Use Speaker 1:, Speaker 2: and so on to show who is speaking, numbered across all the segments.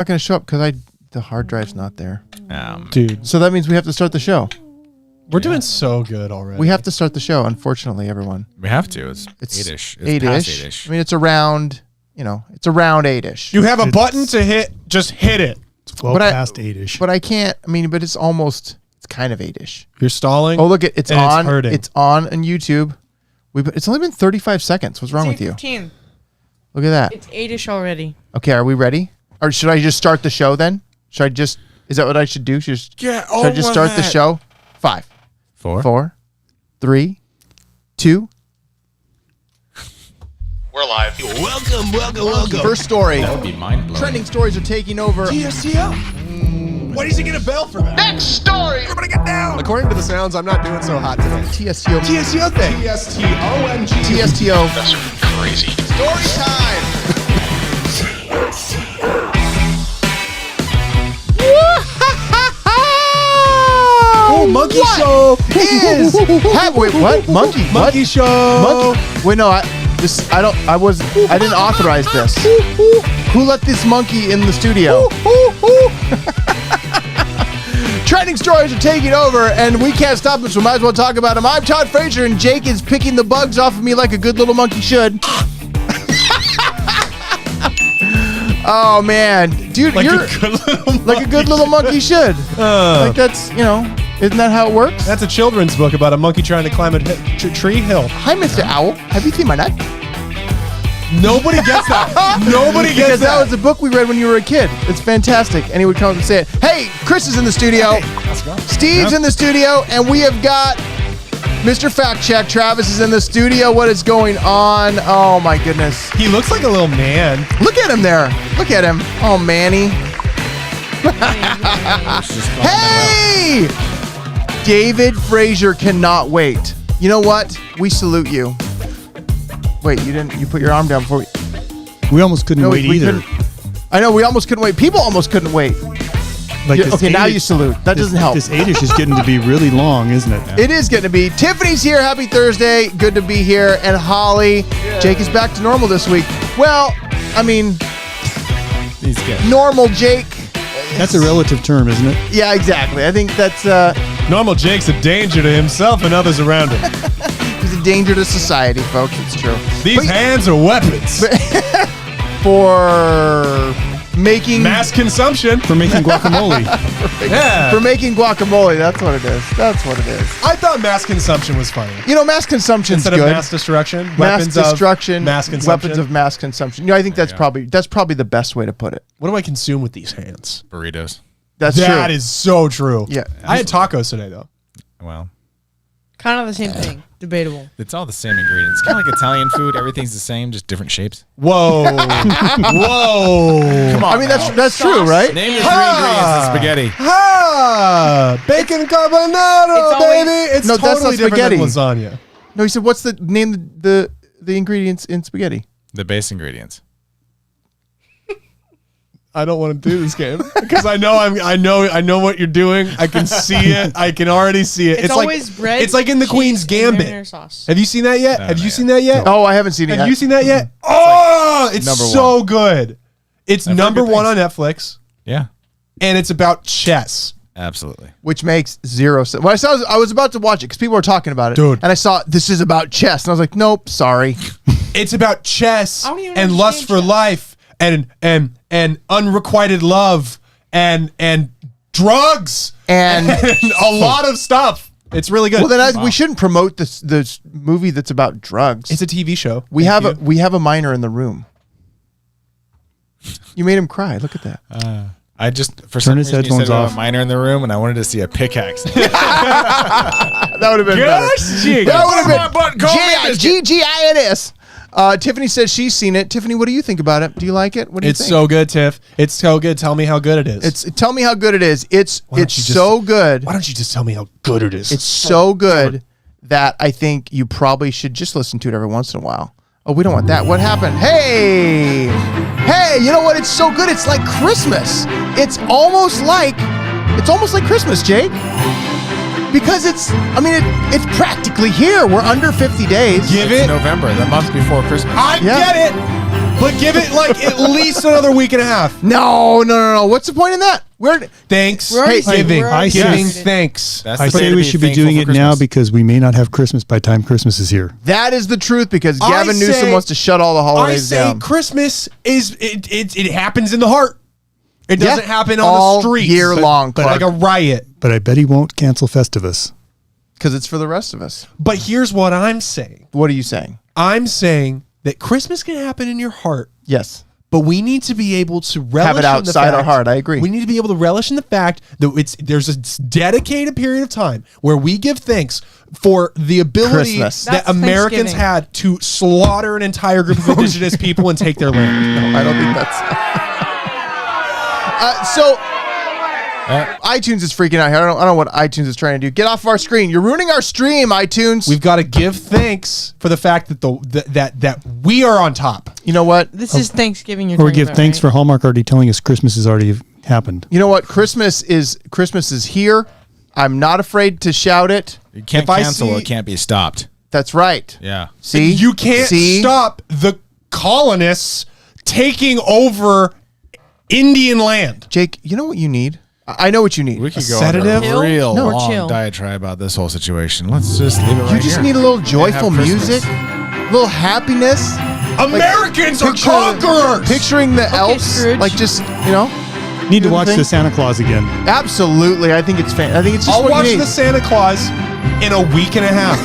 Speaker 1: not going to show up because the hard drive's not there.
Speaker 2: Dude.
Speaker 1: So that means we have to start the show.
Speaker 2: We're doing so good already.
Speaker 1: We have to start the show, unfortunately, everyone.
Speaker 3: We have to. It's 8-ish. It's
Speaker 1: 8-ish.
Speaker 3: past 8-ish.
Speaker 1: I mean, it's around 8-ish.
Speaker 2: You have a button to hit. Just hit it.
Speaker 4: It's well past 8-ish.
Speaker 1: But I can't. I mean, but it's kind of 8-ish.
Speaker 2: You're stalling.
Speaker 1: Oh, look, it's on.
Speaker 2: It's hurting.
Speaker 1: It's on YouTube. It's only been 35 seconds. What's wrong with you?
Speaker 5: 15.
Speaker 1: Look at that.
Speaker 5: It's 8-ish already.
Speaker 1: Okay, are we ready? Or should I just start the show then? Is that what I should do? Should I just start the show? 5, 4, 3, 2.
Speaker 6: We're live.
Speaker 7: Welcome.
Speaker 1: First story.
Speaker 3: That would be mind-blowing.
Speaker 1: Trending stories are taking over.
Speaker 7: TSTO. Why does he get a bell for that?
Speaker 6: Next story.
Speaker 7: Everybody get down.
Speaker 4: According to the sounds, I'm not doing so hot today.
Speaker 1: TSTO.
Speaker 7: TSTO thing. TSTOMG.
Speaker 1: TSTO.
Speaker 6: That's crazy.
Speaker 1: Story time.
Speaker 2: Oh, monkey show.
Speaker 1: Wait, what? Monkey? What?
Speaker 2: Monkey show.
Speaker 1: Monkey? Wait, no. I didn't authorize this. Who let this monkey in the studio? Trending stories are taking over, and we can't stop them, so we might as well talk about them. I'm Todd Frazier, and Jake is picking the bugs off of me like a good little monkey should. Oh, man. Dude,
Speaker 2: Like
Speaker 1: you're
Speaker 2: a good little
Speaker 1: like a good little monkey should. Like that's, isn't that how it works?
Speaker 2: That's a children's book about a monkey trying to climb a tree hill.
Speaker 1: Hi, Mr. Owl. Have you seen my nut?
Speaker 2: Nobody gets that. Nobody gets
Speaker 1: Because that was a book we read when you were a kid. It's fantastic. And he would come up and say it. Hey, Chris is in the studio.
Speaker 2: Let's go.
Speaker 1: Steve's in the studio. And we have got Mr. Fact Check. Travis is in the studio. What is going on? Oh, my goodness.
Speaker 2: He looks like a little man.
Speaker 1: Look at him there. Look at him. Oh, Manny. Hey! David Frazier cannot wait. You know what? We salute you. Wait, you put your arm down before
Speaker 4: We almost couldn't wait either.
Speaker 1: I know, we almost couldn't wait. People almost couldn't wait.
Speaker 4: Like
Speaker 1: Okay, now you salute. That doesn't help.
Speaker 4: This 8-ish is getting to be really long, isn't it?
Speaker 1: It is getting to be. Tiffany's here. Happy Thursday. Good to be here. And Holly. Yeah. Jake is back to normal this week. Well, I mean,
Speaker 3: He's good.
Speaker 1: normal Jake.
Speaker 4: That's a relative term, isn't it?
Speaker 1: Yeah, exactly. I think that's
Speaker 2: Normal Jake's a danger to himself and others around him.
Speaker 1: he's a danger to society, folks. It's true.
Speaker 2: These hands are weapons.
Speaker 1: For making
Speaker 2: Mass consumption.
Speaker 4: For making guacamole.
Speaker 2: Yeah.
Speaker 1: For making guacamole. That's what it is. That's what it is.
Speaker 2: I thought mass consumption was funny.
Speaker 1: Mass consumption's
Speaker 2: Instead
Speaker 1: good.
Speaker 2: of mass destruction,
Speaker 1: Mass destruction,
Speaker 2: mass consumption.
Speaker 1: weapons of mass consumption. I think that's probably the best way to put it.
Speaker 2: What do I consume with these hands?
Speaker 3: Burritos.
Speaker 1: That's true.
Speaker 2: That is so true.
Speaker 1: Yeah.
Speaker 2: I had tacos today though.
Speaker 3: Well,
Speaker 5: Kind of the same thing. Debatable.
Speaker 3: it's all the same ingredients. Kind of like Italian food. Everything's the same, just different shapes.
Speaker 2: Whoa. Whoa.
Speaker 3: Come on.
Speaker 1: I mean, that's true, right?
Speaker 3: Name the 3 ingredients of spaghetti.
Speaker 2: Ah, bacon carbonaro, baby. It's
Speaker 1: No, that's
Speaker 2: totally
Speaker 1: not spaghetti.
Speaker 2: different than lasagna.
Speaker 1: No, he said, what's the name of the ingredients in spaghetti?
Speaker 3: The base ingredients.
Speaker 2: I don't want to do this game because I know what you're doing. I can see it. I can already see it.
Speaker 5: It's always bread.
Speaker 2: It's like in the
Speaker 5: cheese,
Speaker 2: Queen's
Speaker 5: and
Speaker 2: Gambit.
Speaker 5: marinara sauce.
Speaker 2: Have you seen that yet?
Speaker 3: No,
Speaker 2: Have
Speaker 3: not
Speaker 2: you
Speaker 3: yet.
Speaker 2: seen that yet?
Speaker 1: Oh, I haven't seen it yet.
Speaker 2: Have you seen that yet? Oh, it's
Speaker 3: number
Speaker 2: so
Speaker 3: one.
Speaker 2: good. It's
Speaker 3: I've heard
Speaker 2: number
Speaker 3: good
Speaker 2: one on
Speaker 3: things.
Speaker 2: Netflix,
Speaker 3: Yeah,
Speaker 2: and it's about chess.
Speaker 3: absolutely.
Speaker 1: Which makes zero sense. When I was about to watch it because people were talking about it.
Speaker 2: Dude.
Speaker 1: And I saw this is about chess. And I was like, nope, sorry.
Speaker 2: It's about chess
Speaker 5: I don't even
Speaker 2: and lust for
Speaker 5: understand chess.
Speaker 2: life and unrequited love and drugs
Speaker 1: And
Speaker 2: a lot of stuff. It's really good.
Speaker 1: well, then we shouldn't promote this movie that's about drugs.
Speaker 2: It's a TV show.
Speaker 1: we have a minor in the room. You made him cry. Look at that.
Speaker 3: I just, for some
Speaker 4: his
Speaker 3: reason, you
Speaker 4: headphones
Speaker 3: said
Speaker 4: off.
Speaker 3: a minor in the room, and I wanted to see a pickaxe.
Speaker 1: That would have been better. That would have been G-I-N-S. Tiffany says she's seen it. Tiffany, what do you think about it? Do you like it? What do you
Speaker 2: It's
Speaker 1: think?
Speaker 2: so good, Tiff. It's so good. Tell me how good it is.
Speaker 1: Tell me how good it is. It's
Speaker 2: Why don't you just-
Speaker 1: so good.
Speaker 2: Why don't you just tell me how good it is?
Speaker 1: It's so good that I think you probably should just listen to it every once in a while. Oh, we don't want that. What happened? Hey, you know what? It's so good. It's like Christmas. It's almost like Christmas, Jake. Because it's practically here. We're under 50 days.
Speaker 2: Give
Speaker 3: It's
Speaker 2: it.
Speaker 3: November, the month before Christmas.
Speaker 2: I
Speaker 1: Yeah.
Speaker 2: get it. But give it like at least another week and a half.
Speaker 1: No. What's the point in that?
Speaker 2: Thanks.
Speaker 5: We're already-
Speaker 2: Giving.
Speaker 5: we're already
Speaker 2: Giving
Speaker 5: started.
Speaker 2: thanks.
Speaker 3: That's
Speaker 4: I
Speaker 3: the way
Speaker 4: say
Speaker 3: to
Speaker 4: we
Speaker 3: be
Speaker 4: should be
Speaker 3: thankful
Speaker 4: doing
Speaker 3: for
Speaker 4: it now
Speaker 3: Christmas.
Speaker 4: because we may not have Christmas by the time Christmas is here.
Speaker 1: That is the truth because
Speaker 2: I
Speaker 1: Gavin Newsom
Speaker 2: say-
Speaker 1: wants to shut all the
Speaker 2: I
Speaker 1: holidays
Speaker 2: say
Speaker 1: down.
Speaker 2: Christmas is it happens in the heart. It doesn't happen on
Speaker 1: all
Speaker 2: the streets
Speaker 1: year long,
Speaker 2: but like a riot.
Speaker 4: But I bet he won't cancel Festivus.
Speaker 1: because it's for the rest of us.
Speaker 2: But here's what I'm saying.
Speaker 1: What are you saying?
Speaker 2: I'm saying that Christmas can happen in your heart,
Speaker 1: Yes.
Speaker 2: but we need to be able to relish
Speaker 1: Have it
Speaker 2: in the
Speaker 1: outside our
Speaker 2: fact-
Speaker 1: heart. I agree.
Speaker 2: We need to be able to relish in the fact that there's a dedicated period of time where we give thanks for the ability
Speaker 1: Christmas.
Speaker 2: that
Speaker 5: That's
Speaker 2: Americans
Speaker 5: Thanksgiving.
Speaker 2: had to slaughter an entire group of indigenous people and take their land.
Speaker 1: I don't think that's. So iTunes is freaking out here. I don't know what iTunes is trying to do. Get off our screen. You're ruining our stream, iTunes.
Speaker 2: We've got to give thanks for the fact that that we are on top.
Speaker 1: You know what?
Speaker 5: This is Thanksgiving. You're
Speaker 4: Or
Speaker 5: talking
Speaker 4: give
Speaker 5: about,
Speaker 4: thanks
Speaker 5: right?
Speaker 4: for Hallmark already telling us Christmas has already happened.
Speaker 1: You know what? Christmas is here. I'm not afraid to shout it.
Speaker 3: You can't
Speaker 2: If I
Speaker 3: cancel.
Speaker 2: see-
Speaker 3: It can't be stopped.
Speaker 1: That's right.
Speaker 3: Yeah.
Speaker 1: See?
Speaker 2: You can't
Speaker 1: See?
Speaker 2: stop the colonists taking over Indian land.
Speaker 1: Jake, you know what you need? I know what you need.
Speaker 3: We could
Speaker 2: A
Speaker 3: go
Speaker 2: sedative?
Speaker 3: on a real
Speaker 5: No,
Speaker 3: long
Speaker 5: chill.
Speaker 3: diatribe about this whole situation. Let's just leave it right
Speaker 1: You just
Speaker 3: here.
Speaker 1: need a little joyful
Speaker 3: have Christmas.
Speaker 1: music, a little happiness.
Speaker 2: Americans are
Speaker 1: Picture-
Speaker 2: conquerors.
Speaker 1: Picturing the elves,
Speaker 5: Scrooge.
Speaker 1: like just, you know.
Speaker 4: Need to
Speaker 1: Do the
Speaker 4: watch
Speaker 1: thing.
Speaker 4: the Santa Claus again.
Speaker 1: Absolutely. I think it's I think it's just
Speaker 2: I'll
Speaker 1: what
Speaker 2: watch
Speaker 1: you need.
Speaker 2: the Santa Claus in a week and a half.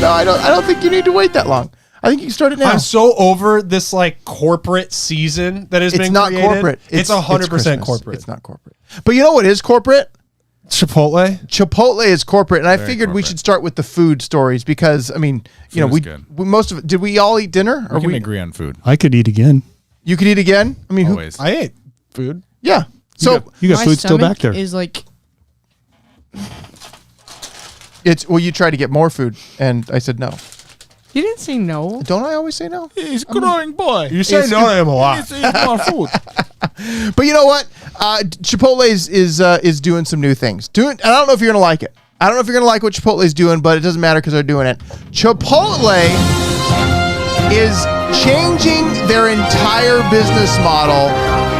Speaker 1: No, I don't think you need to wait that long. I think you can start it now.
Speaker 2: I'm so over this like corporate season that has
Speaker 1: It's
Speaker 2: been
Speaker 1: not
Speaker 2: created.
Speaker 1: corporate.
Speaker 2: It's 100%
Speaker 1: Christmas.
Speaker 2: corporate.
Speaker 1: It's not corporate. But you know what is corporate?
Speaker 2: Chipotle.
Speaker 1: Chipotle is corporate, and I
Speaker 3: Very
Speaker 1: figured we
Speaker 3: corporate.
Speaker 1: should start with the food stories because I mean, you know,
Speaker 3: Food
Speaker 1: we,
Speaker 3: is good.
Speaker 1: we most of it. Did we all eat dinner?
Speaker 3: We can agree on food.
Speaker 4: I could eat again.
Speaker 1: You could eat again. I mean, who?
Speaker 3: Always.
Speaker 2: I ate food.
Speaker 1: Yeah. So
Speaker 4: You got
Speaker 5: My
Speaker 4: food still back
Speaker 5: stomach
Speaker 4: there.
Speaker 5: Is like
Speaker 1: it's you tried to get more food, and I said no.
Speaker 5: you didn't say no.
Speaker 1: Don't I always say no?
Speaker 3: He's growing boy.
Speaker 2: You say no to him a lot.
Speaker 3: He's more food.
Speaker 1: But you know what? Chipotle is doing some new things. And I don't know if you're gonna like it. I don't know if you're gonna like what Chipotle is doing, but it doesn't matter because they're doing it. Chipotle is changing their entire business model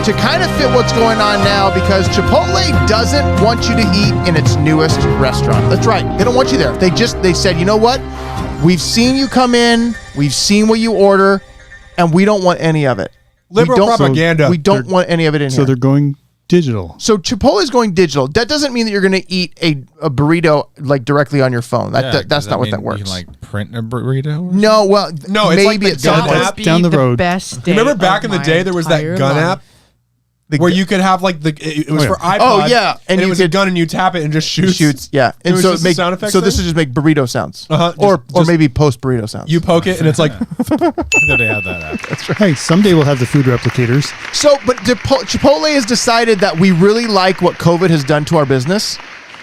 Speaker 1: to kind of fit what's going on now because Chipotle doesn't want you to eat in its newest restaurant. That's right. They don't want you there. They said, you know what? We've seen you come in, we've seen what you order, and we don't want any of it.
Speaker 2: Liberal
Speaker 1: we don't,
Speaker 2: propaganda.
Speaker 1: We don't want any of it in
Speaker 4: So
Speaker 1: here.
Speaker 4: they're going digital.
Speaker 1: So Chipotle is going digital. That doesn't mean that you're going to eat a burrito like directly on your phone. That's not what that works.
Speaker 3: You can like print a burrito.
Speaker 1: No, well,
Speaker 2: No, it's like
Speaker 1: maybe
Speaker 2: the
Speaker 1: at some
Speaker 2: gun
Speaker 1: point.
Speaker 2: app.
Speaker 5: Be
Speaker 4: down the road.
Speaker 5: Best day
Speaker 2: Remember back
Speaker 5: of
Speaker 2: in the
Speaker 5: my
Speaker 2: day there was that
Speaker 5: entire
Speaker 2: gun
Speaker 5: life.
Speaker 2: app
Speaker 1: The
Speaker 2: where
Speaker 1: gu-
Speaker 2: you could have like it was
Speaker 4: Oh, yeah.
Speaker 2: for iPod.
Speaker 1: Oh, yeah,
Speaker 2: and,
Speaker 1: and
Speaker 2: it
Speaker 1: you
Speaker 2: was a
Speaker 1: could-
Speaker 2: gun and you tap it and it just shoots.
Speaker 1: shoots, yeah,
Speaker 2: It was
Speaker 1: so
Speaker 2: just a sound effects
Speaker 1: so this
Speaker 2: thing?
Speaker 1: will just make burrito sounds,
Speaker 2: Uh-huh,
Speaker 1: or
Speaker 2: just-
Speaker 1: maybe post burrito sounds.
Speaker 2: You poke it and it's like
Speaker 3: I thought they had that app.
Speaker 4: Hey, someday we'll have the food replicators.
Speaker 1: So, but Chipotle has decided that we really like what COVID has done to our business,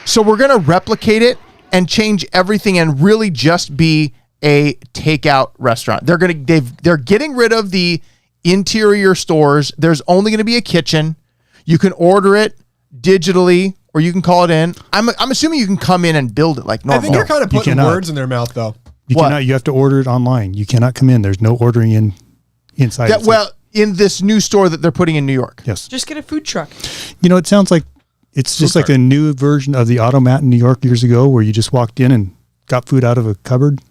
Speaker 1: so we're going to replicate it and change everything and really just be a takeout restaurant. They're getting rid of the interior stores. There's only going to be a kitchen. You can order it digitally or you can call it in. I'm assuming you can come in and build it like
Speaker 2: I
Speaker 1: normal.
Speaker 2: think you're kind of
Speaker 4: You
Speaker 2: putting
Speaker 4: cannot.
Speaker 2: words in their mouth though.
Speaker 4: You
Speaker 1: What?
Speaker 4: cannot. You have to order it online. You cannot come in. There's no ordering inside.
Speaker 1: That, well, in this new store that they're putting in New York.
Speaker 4: Yes.
Speaker 5: Just get a food truck.
Speaker 4: You know, it sounds like it's just like a new version of the Automat in New York years ago, where you just walked in and got food out of a cupboard.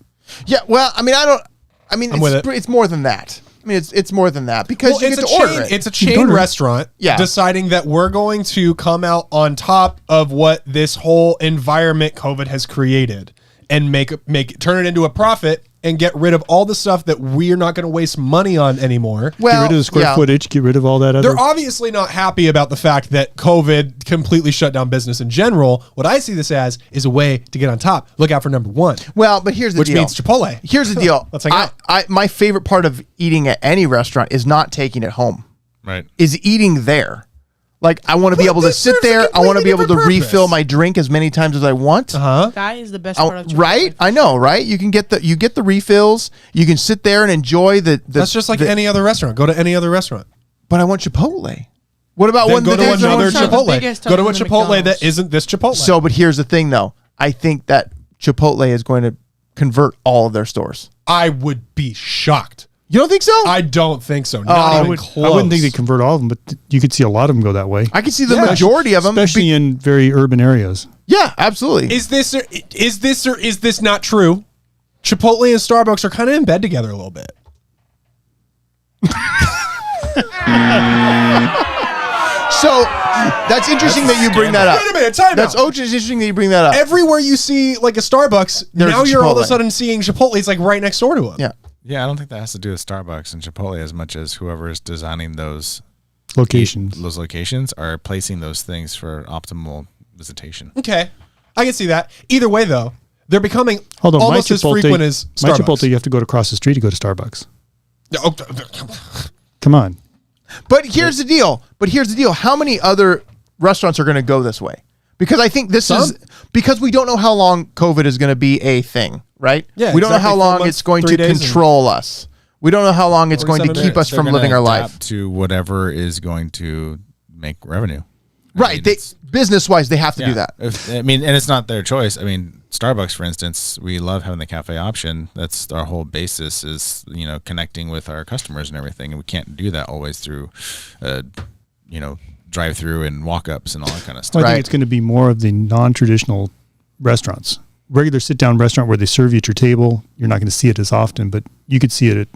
Speaker 1: Yeah, well, I mean,
Speaker 2: I'm with it.
Speaker 1: it's more than that. I mean, it's more than that because
Speaker 2: Well,
Speaker 1: you
Speaker 2: it's
Speaker 1: get
Speaker 2: a
Speaker 1: to order
Speaker 2: chain.
Speaker 1: it.
Speaker 2: It's a
Speaker 4: can
Speaker 2: chain
Speaker 4: order it.
Speaker 2: restaurant.
Speaker 1: Yeah.
Speaker 2: Deciding that we're going to come out on top of what this whole environment COVID has created and turn it into a profit and get rid of all the stuff that we're not going to waste money on anymore.
Speaker 1: well,
Speaker 4: Get rid of the square
Speaker 1: yeah.
Speaker 4: footage. Get rid of all that other.
Speaker 2: They're obviously not happy about the fact that COVID completely shut down business in general. What I see this as is a way to get on top. Look out for number one,
Speaker 1: Well, but here's the
Speaker 2: which
Speaker 1: deal.
Speaker 2: means Chipotle.
Speaker 1: Here's the deal.
Speaker 2: Let's hang out.
Speaker 1: My favorite part of eating at any restaurant is not taking it home.
Speaker 3: Right.
Speaker 1: Is eating there. Like I want to be
Speaker 2: Well,
Speaker 1: able to
Speaker 2: this
Speaker 1: sit
Speaker 2: serves a
Speaker 1: there. I want to be able to
Speaker 2: completely different
Speaker 1: refill
Speaker 2: purpose.
Speaker 1: my drink as many times as I want.
Speaker 2: Huh?
Speaker 5: That is the best
Speaker 1: Oh,
Speaker 5: part of Chipotle.
Speaker 1: right? I know, right? You can get the refills. You can sit there and enjoy the
Speaker 2: That's just like
Speaker 1: the-
Speaker 2: any other restaurant. Go to any other restaurant.
Speaker 1: But I want Chipotle. What about
Speaker 2: Then
Speaker 1: one
Speaker 2: go
Speaker 1: that
Speaker 2: to
Speaker 1: there's
Speaker 2: another
Speaker 5: one's not the
Speaker 2: Chipotle.
Speaker 5: biggest
Speaker 2: Go to a
Speaker 5: other than
Speaker 2: Chipotle that
Speaker 5: McDonald's.
Speaker 2: isn't this Chipotle.
Speaker 1: So, but here's the thing, though. I think that Chipotle is going to convert all of their stores.
Speaker 2: I would be shocked.
Speaker 1: You don't think so?
Speaker 2: I don't think so. Not
Speaker 4: I
Speaker 2: even
Speaker 4: would.
Speaker 2: close.
Speaker 4: I wouldn't think they convert all of them, but you could see a lot of them go that way.
Speaker 1: I can see the majority of them.
Speaker 4: especially in very urban areas.
Speaker 1: Yeah, absolutely.
Speaker 2: Is this or is this not true? Chipotle and Starbucks are kind of in bed together a little bit.
Speaker 1: So that's interesting that you bring that up.
Speaker 2: Wait a minute, time
Speaker 1: That's
Speaker 2: out.
Speaker 1: interesting that you bring that up.
Speaker 2: Everywhere you see like a Starbucks,
Speaker 1: There's
Speaker 2: now
Speaker 1: a
Speaker 2: you're all of a
Speaker 1: Chipotle.
Speaker 2: sudden seeing Chipotle. It's like right next door to them.
Speaker 1: Yeah.
Speaker 3: Yeah, I don't think that has to do with Starbucks and Chipotle as much as whoever is designing those
Speaker 4: Locations.
Speaker 3: locations are placing those things for optimal visitation.
Speaker 2: Okay, I can see that. Either way, though, they're becoming
Speaker 4: Hold on,
Speaker 2: almost as frequent as
Speaker 4: my
Speaker 2: Starbucks.
Speaker 4: Chipotle, you have to go across the street to go to Starbucks.
Speaker 2: Oh,
Speaker 4: Come on.
Speaker 1: But here's the deal. How many other restaurants are going to go this way? Because I think this is because we don't know how long COVID is going to be a thing, right?
Speaker 2: Yeah,
Speaker 1: we don't know
Speaker 2: exactly.
Speaker 1: how
Speaker 2: 4
Speaker 1: long
Speaker 2: months,
Speaker 1: it's going
Speaker 2: 3
Speaker 1: to
Speaker 2: days
Speaker 1: control us. We don't know how long it's going to
Speaker 2: 47
Speaker 1: keep us
Speaker 3: They're
Speaker 1: from
Speaker 3: gonna
Speaker 1: living our
Speaker 3: adapt
Speaker 1: life.
Speaker 3: to whatever is going to make revenue.
Speaker 1: Right. They, business-wise, they have to do that.
Speaker 3: And it's not their choice. I mean, Starbucks, for instance, we love having the cafe option. That's our whole basis is, connecting with our customers and everything. And we can't do that always through, drive-through and walk-ups and all that kind of stuff.
Speaker 4: I
Speaker 1: Right.
Speaker 4: think it's going to be more of the non-traditional restaurants. Regular sit-down restaurant where they serve you at your table, you're not going to see it as often, but you could see it at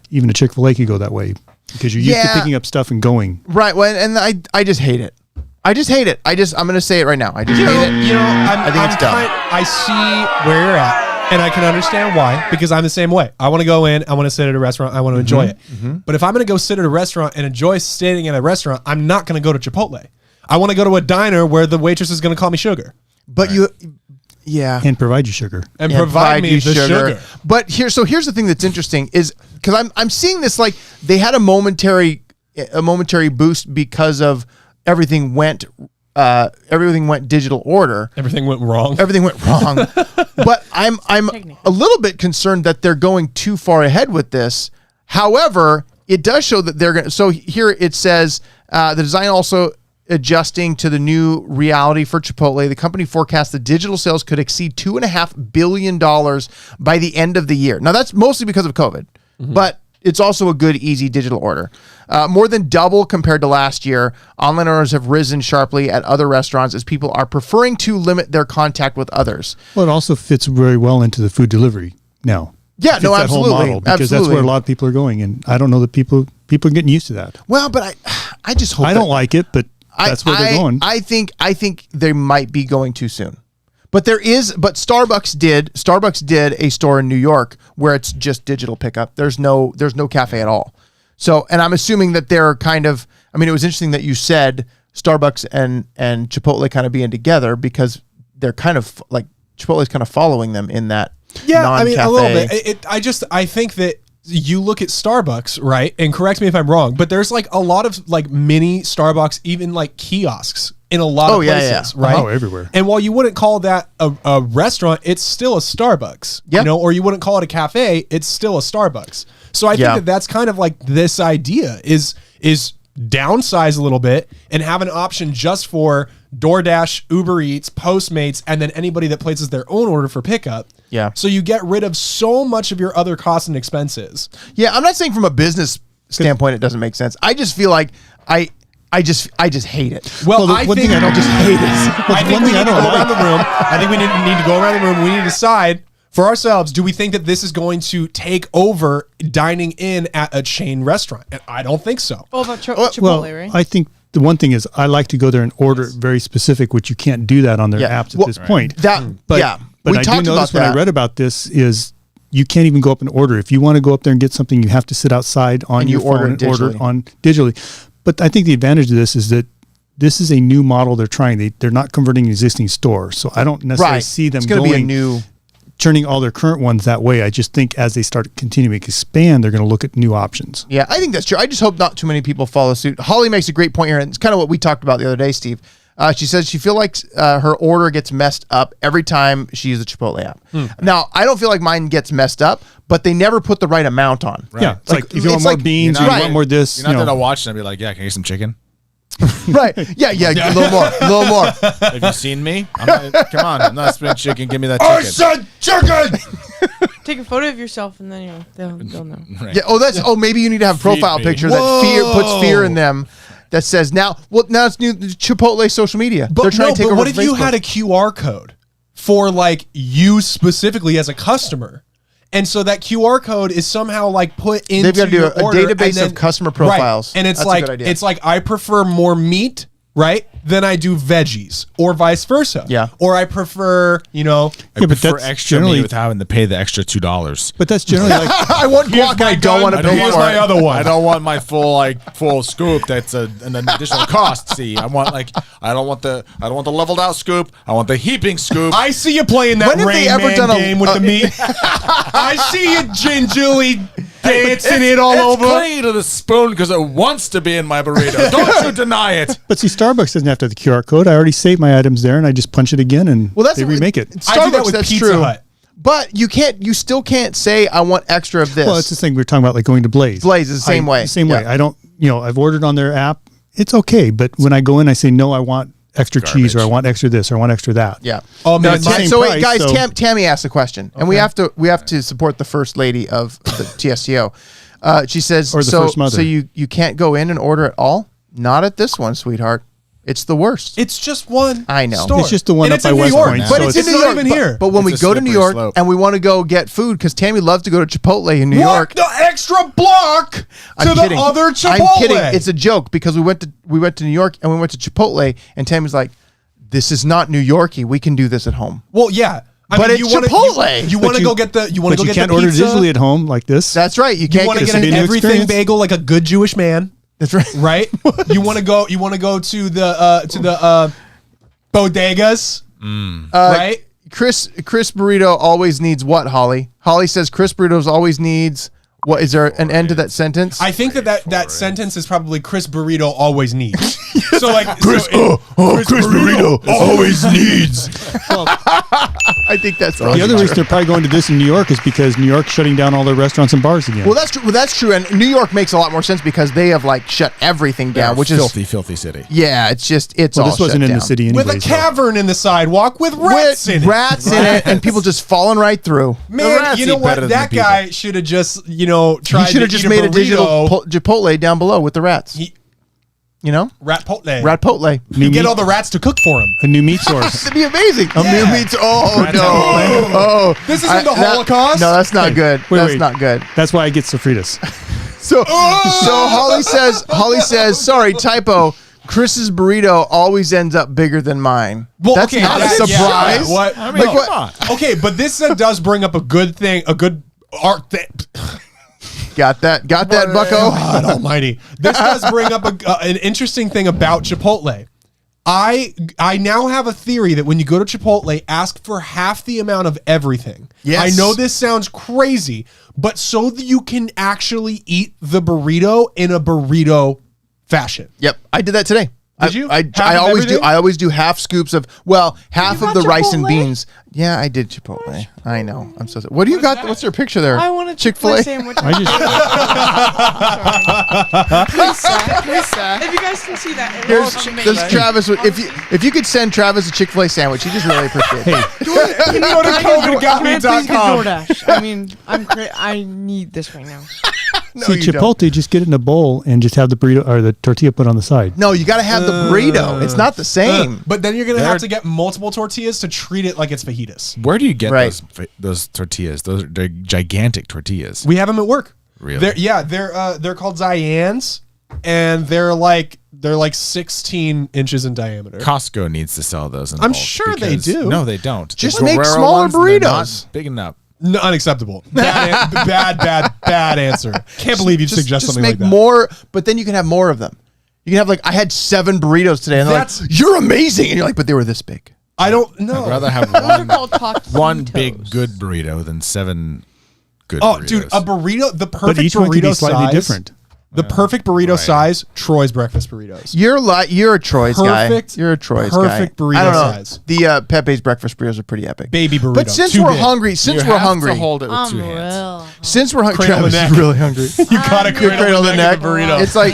Speaker 4: even a Chick-fil-A could go that way because you're used to
Speaker 1: Yeah.
Speaker 4: picking up stuff and going.
Speaker 1: Right. Well, and I just hate it. I'm going to say it right now. I just hate it.
Speaker 2: I
Speaker 1: think it's dumb.
Speaker 2: I see where you're at, and I can understand why, because I'm the same way. I want to go in, I want to sit at a restaurant, I want to enjoy it. But if I'm going to go sit at a restaurant and enjoy sitting at a restaurant, I'm not going to go to Chipotle. I want to go to a diner where the waitress is going to call me sugar
Speaker 1: But yeah.
Speaker 4: And provide you sugar.
Speaker 2: and
Speaker 1: Yeah,
Speaker 2: provide me
Speaker 1: you
Speaker 2: the sugar.
Speaker 1: But here's the thing that's interesting is because I'm seeing this like they had a momentary boost because of everything went digital order.
Speaker 2: Everything went wrong.
Speaker 1: Everything went wrong. But I'm a little bit concerned that they're going too far ahead with this. However, it does show that they're going to. So here it says the design also adjusting to the new reality for Chipotle. The company forecasts that digital sales could exceed $2.5 billion by the end of the year. Now, that's mostly because of COVID, but it's also a good, easy digital order. More than double compared to last year. Online orders have risen sharply at other restaurants as people are preferring to limit their contact with others.
Speaker 4: Well, it also fits very well into the food delivery now.
Speaker 1: Yeah,
Speaker 4: It fits
Speaker 1: no,
Speaker 4: that whole
Speaker 1: absolutely.
Speaker 4: model because
Speaker 1: Absolutely.
Speaker 4: that's where a lot of people are going, and I don't know that people are getting used to that.
Speaker 1: Well, but I just hope
Speaker 4: I don't like it, but that's where they're going.
Speaker 1: I think they might be going too soon. But Starbucks did a store in New York where it's just digital pickup. There's no cafe at all. So, and I'm assuming that they're kind of, it was interesting that you said Starbucks and Chipotle kind of being together because they're kind of like Chipotle's kind of following them in that non-cafe.
Speaker 2: a little bit. I think that you look at Starbucks, right? And correct me if I'm wrong, but there's like a lot of like mini Starbucks, even like kiosks in a lot of places, right?
Speaker 4: Oh, everywhere.
Speaker 2: And while you wouldn't call that a restaurant, it's still a Starbucks,
Speaker 1: Yep.
Speaker 2: or you wouldn't call it a cafe, it's still a Starbucks. So I
Speaker 1: Yeah.
Speaker 2: think that that's kind of like this idea is downsize a little bit and have an option just for DoorDash, Uber Eats, Postmates, and then anybody that places their own order for pickup.
Speaker 1: Yeah.
Speaker 2: So you get rid of so much of your other costs and expenses.
Speaker 1: Yeah, I'm not saying from a business standpoint it doesn't make sense. I just feel like I just hate it.
Speaker 2: Well,
Speaker 4: the
Speaker 2: I
Speaker 4: one
Speaker 2: think
Speaker 4: thing I don't
Speaker 1: just hate it.
Speaker 2: I think
Speaker 4: one
Speaker 2: we
Speaker 4: thing
Speaker 2: need
Speaker 4: I
Speaker 2: to go
Speaker 4: don't
Speaker 2: around the room. I think we need to go around the room. We need to decide for ourselves, do we think that this is going to take over dining in at a chain restaurant? And I don't think so.
Speaker 5: Well, about Chipotle, right?
Speaker 4: I think the one thing is I like to go there and order it very specific, which you can't do that on their
Speaker 1: Yeah.
Speaker 4: apps at
Speaker 1: Well,
Speaker 4: this point.
Speaker 1: But
Speaker 4: But
Speaker 1: we
Speaker 4: I do
Speaker 1: talked
Speaker 4: notice
Speaker 1: about
Speaker 4: when
Speaker 1: that.
Speaker 4: I read about this is you can't even go up and order. If you want to go up there and get something, you have to sit outside on
Speaker 1: And
Speaker 4: your
Speaker 1: you order
Speaker 4: phone
Speaker 1: it
Speaker 4: and order
Speaker 1: digitally.
Speaker 4: on digitally. But I think the advantage of this is that this is a new model they're trying. They're not converting an existing store. So I don't necessarily
Speaker 1: Right.
Speaker 4: see them
Speaker 1: It's going to be a new.
Speaker 4: turning all their current ones that way. I just think as they start continuing to expand, they're going to look at new options.
Speaker 1: Yeah, I think that's true. I just hope not too many people follow suit. Holly makes a great point here, and it's kind of what we talked about the other day, Steve. She says she feels like her order gets messed up every time she uses the Chipotle app. Now, I don't feel like mine gets messed up, but they never put the right amount on.
Speaker 4: Yeah, it's like, if you want
Speaker 1: it's
Speaker 4: more
Speaker 1: like-
Speaker 4: beans,
Speaker 3: You're
Speaker 4: or
Speaker 3: not-
Speaker 4: you want more this.
Speaker 3: You're not
Speaker 4: you know.
Speaker 3: there to watch and be like, yeah, can I get some chicken?
Speaker 1: Right. Yeah, a little more. A little more.
Speaker 3: Have you seen me? Come on, I'm not spitting chicken. Give me that chicken.
Speaker 7: I said chicken!
Speaker 5: Take a photo of yourself and then they'll know.
Speaker 3: Right.
Speaker 1: Yeah. Maybe you need to have a profile
Speaker 3: me.
Speaker 1: picture that puts fear in them. That says now it's new Chipotle social media. They're trying to take over
Speaker 2: what if you
Speaker 1: Facebook.
Speaker 2: had a QR code for like you specifically as a customer? And so that QR code is somehow like put into
Speaker 1: They've got to do
Speaker 2: your
Speaker 1: a
Speaker 2: order,
Speaker 1: database
Speaker 2: and then-
Speaker 1: of customer
Speaker 2: Right.
Speaker 1: profiles.
Speaker 2: And it's
Speaker 1: That's a
Speaker 2: like
Speaker 1: good idea.
Speaker 2: it's like I prefer more meat, right? Than I do veggies, or vice versa.
Speaker 1: Yeah.
Speaker 2: Or I prefer,
Speaker 4: Yeah, but
Speaker 3: I prefer
Speaker 4: that's
Speaker 3: extra
Speaker 4: generally-
Speaker 3: meat with having to pay the extra $2.
Speaker 4: But that's generally like
Speaker 1: I want guac. I don't want to pay
Speaker 2: Here's
Speaker 1: for
Speaker 2: my
Speaker 1: it.
Speaker 2: other one.
Speaker 3: I don't want my full scoop. That's an additional cost. See, I don't want the leveled out scoop. I want the heaping scoop.
Speaker 2: I see you playing that
Speaker 1: When have they
Speaker 2: Rain
Speaker 1: ever
Speaker 2: Man
Speaker 1: done a-
Speaker 2: game with the meat. I see you gingerly dancing it all
Speaker 3: it's
Speaker 2: over.
Speaker 3: clean to the spoon because it wants to be in my burrito. Don't you deny it.
Speaker 4: But see, Starbucks doesn't have to have the QR code. I already saved my items there, and I just punch it again, and they remake it.
Speaker 1: Starbucks,
Speaker 2: I do that with
Speaker 1: that's
Speaker 2: Pizza
Speaker 1: true.
Speaker 2: Hut.
Speaker 1: But you still can't say I want extra of this.
Speaker 4: Well, it's the thing we were talking about, like going to Blaze.
Speaker 1: Blaze is the same way.
Speaker 4: The same way.
Speaker 1: Yeah.
Speaker 4: I don't, I've ordered on their app. It's okay, but when I go in, I say no. I want extra cheese, or I want extra this, or I want extra that.
Speaker 1: Yeah.
Speaker 2: Oh, man,
Speaker 4: it's the same
Speaker 1: So wait,
Speaker 4: price,
Speaker 1: guys,
Speaker 4: so-
Speaker 1: Tammy asked a question, and we have to support the first lady of the TSTO. She says,
Speaker 4: Or the first mother.
Speaker 1: So you can't go in and order at all? Not at this one, sweetheart. It's the worst.
Speaker 2: It's just one.
Speaker 1: I know.
Speaker 2: Store.
Speaker 4: It's just the one
Speaker 2: And
Speaker 4: up
Speaker 2: it's
Speaker 4: by
Speaker 2: in New
Speaker 4: West
Speaker 2: York.
Speaker 4: Point,
Speaker 1: But
Speaker 4: so
Speaker 1: it's in New
Speaker 2: not
Speaker 1: York.
Speaker 2: even here.
Speaker 1: But when we
Speaker 3: It's a
Speaker 1: go to New
Speaker 3: slippery
Speaker 1: York
Speaker 3: slope.
Speaker 1: and we want to go get food, because Tammy loves to go to Chipotle in New York.
Speaker 2: The extra block to
Speaker 1: I'm
Speaker 2: the
Speaker 1: kidding.
Speaker 2: other Chipotle.
Speaker 1: I'm kidding. It's a joke because we went to New York and we went to Chipotle, and Tammy's like, "This is not New Yorkie. We can do this at home."
Speaker 2: Well, yeah.
Speaker 1: But it's Chipotle.
Speaker 2: You want to go get the. You want
Speaker 4: But
Speaker 2: to go
Speaker 4: you
Speaker 2: get
Speaker 4: can't
Speaker 2: the
Speaker 4: order
Speaker 2: pizza.
Speaker 4: digitally at home like this.
Speaker 1: That's right. You
Speaker 2: You
Speaker 1: can't
Speaker 2: want to
Speaker 1: get
Speaker 2: get
Speaker 4: a
Speaker 2: an
Speaker 4: new
Speaker 2: everything
Speaker 4: experience?
Speaker 2: bagel like a good Jewish man,
Speaker 1: That's right.
Speaker 2: right? You want to go. You want to go to the bodegas, right?
Speaker 1: Chris Burrito always needs what, Holly? Holly says Chris Burritos always needs what? Is there an end to that sentence?
Speaker 2: I think that sentence is probably Chris Burrito always needs. So like
Speaker 7: Chris Burrito always needs.
Speaker 1: I think that's
Speaker 4: The other reason they're probably going to this in New York is because New York's shutting down all their restaurants and bars again.
Speaker 1: Well, that's true. Well, that's true. And New York makes a lot more sense because they have like shut everything down, which
Speaker 3: filthy city.
Speaker 1: is it's just it's
Speaker 4: well,
Speaker 1: all
Speaker 4: this wasn't
Speaker 1: shut
Speaker 4: in
Speaker 1: down.
Speaker 4: the city anyways.
Speaker 2: with a cavern in the sidewalk with rats in it.
Speaker 1: Rats in it, and people just falling right through.
Speaker 2: Man,
Speaker 3: rats
Speaker 2: you know
Speaker 3: eat
Speaker 2: what?
Speaker 3: better than
Speaker 2: That
Speaker 3: the people.
Speaker 2: guy should have just,
Speaker 1: He
Speaker 2: tried
Speaker 1: should have
Speaker 2: to
Speaker 1: just
Speaker 2: eat
Speaker 1: made a
Speaker 2: burrito.
Speaker 1: digital Chipotle down below with the rats. You know,
Speaker 2: Rat-potle.
Speaker 1: Rat-potle.
Speaker 2: You get all the rats to cook for him.
Speaker 4: a new meat source.
Speaker 1: That'd be amazing. A
Speaker 2: Yeah.
Speaker 1: new meats. Oh no! Oh,
Speaker 2: This isn't the Holocaust?
Speaker 1: No, that's not good. That's
Speaker 4: wait.
Speaker 1: not good.
Speaker 4: That's why I get sofritas.
Speaker 1: So Holly says, sorry, typo. Chris's burrito always ends up bigger than mine.
Speaker 2: Well,
Speaker 1: That's
Speaker 2: okay,
Speaker 1: not a
Speaker 2: that- yeah,
Speaker 1: surprise.
Speaker 2: what?
Speaker 3: I mean,
Speaker 1: Like what?
Speaker 3: come on.
Speaker 2: Okay, but this does bring up a good thing, a good art thing.
Speaker 1: Got that, Bucko.
Speaker 2: God almighty. This does bring up an interesting thing about Chipotle. I now have a theory that when you go to Chipotle, ask for half the amount of everything.
Speaker 1: Yes.
Speaker 2: I know this sounds crazy, but so that you can actually eat the burrito in a burrito fashion.
Speaker 1: Yep, I did that today.
Speaker 2: Did you?
Speaker 1: I
Speaker 2: Half of
Speaker 1: always do.
Speaker 2: everything?
Speaker 1: I always do half scoops of half
Speaker 5: You
Speaker 1: of
Speaker 5: got
Speaker 1: the rice and
Speaker 5: Chipotle?
Speaker 1: beans. Yeah, I did Chipotle. I know. I'm so. What do you got? What's your picture there?
Speaker 5: I want a
Speaker 1: Chick-fil-A.
Speaker 5: Chick-fil-A sandwich.
Speaker 4: I just
Speaker 5: Please, sir. If you guys can see that, it
Speaker 1: There's
Speaker 5: looks amazing.
Speaker 1: Travis. If you could send Travis a Chick-fil-A sandwich, he just really appreciate it.
Speaker 2: Can you go to
Speaker 5: Can I please get
Speaker 2: COVIDGotMe.com?
Speaker 5: DoorDash? I mean, I need this right now.
Speaker 1: No,
Speaker 4: see
Speaker 1: you don't.
Speaker 4: Chipotle. Just get it in a bowl and just have the burrito or the tortilla put on the side.
Speaker 1: No, you got to have the burrito. It's not the same.
Speaker 2: But then you're going to have to get multiple tortillas to treat it like it's fajitas.
Speaker 3: Where do you get
Speaker 1: Right.
Speaker 3: those tortillas? They're gigantic tortillas.
Speaker 2: We have them at work.
Speaker 3: Really?
Speaker 2: They're called Zians, and they're like 16 inches in diameter.
Speaker 3: Costco needs to sell those. In
Speaker 2: I'm
Speaker 3: bulk
Speaker 2: sure they
Speaker 3: because-
Speaker 2: do.
Speaker 3: No, they don't.
Speaker 1: Just
Speaker 3: The
Speaker 1: make
Speaker 3: Ferrero
Speaker 1: smaller
Speaker 3: ones, they're not
Speaker 1: burritos.
Speaker 3: big enough.
Speaker 2: No, unacceptable. Bad answer. Can't believe you suggest
Speaker 1: just
Speaker 2: something
Speaker 1: make
Speaker 2: like that.
Speaker 1: more, but then you can have more of them. You can have I had 7 burritos today, and they're like,
Speaker 2: That's-
Speaker 1: "You're amazing," and you're like, "But they were this big."
Speaker 2: I don't know.
Speaker 3: I'd rather have
Speaker 5: Those are
Speaker 3: one,
Speaker 5: called taquitos.
Speaker 3: one big good burrito than 7 good
Speaker 2: Oh,
Speaker 3: burritos.
Speaker 2: dude, a burrito, the
Speaker 4: But
Speaker 2: perfect
Speaker 4: each one can be
Speaker 2: burrito
Speaker 4: slightly
Speaker 2: size.
Speaker 4: different.
Speaker 2: The perfect burrito size, Troy's breakfast burritos.
Speaker 1: You're a Troy's guy.
Speaker 2: Perfect-
Speaker 1: You're a Troy's guy.
Speaker 2: perfect burrito
Speaker 1: I don't know.
Speaker 2: size.
Speaker 1: The Pepe's breakfast burritos are pretty epic.
Speaker 2: Baby burrito.
Speaker 1: But since
Speaker 2: too
Speaker 1: we're
Speaker 2: big.
Speaker 1: hungry,
Speaker 3: You
Speaker 1: since
Speaker 3: have
Speaker 1: we're hungry,
Speaker 3: to hold it with 2 hands.
Speaker 5: Real.
Speaker 1: since we're hungry,
Speaker 2: Cradle the
Speaker 1: Travis
Speaker 2: neck.
Speaker 1: is really hungry.
Speaker 2: You gotta
Speaker 1: You cradle the neck.
Speaker 2: of a burrito.
Speaker 1: It's like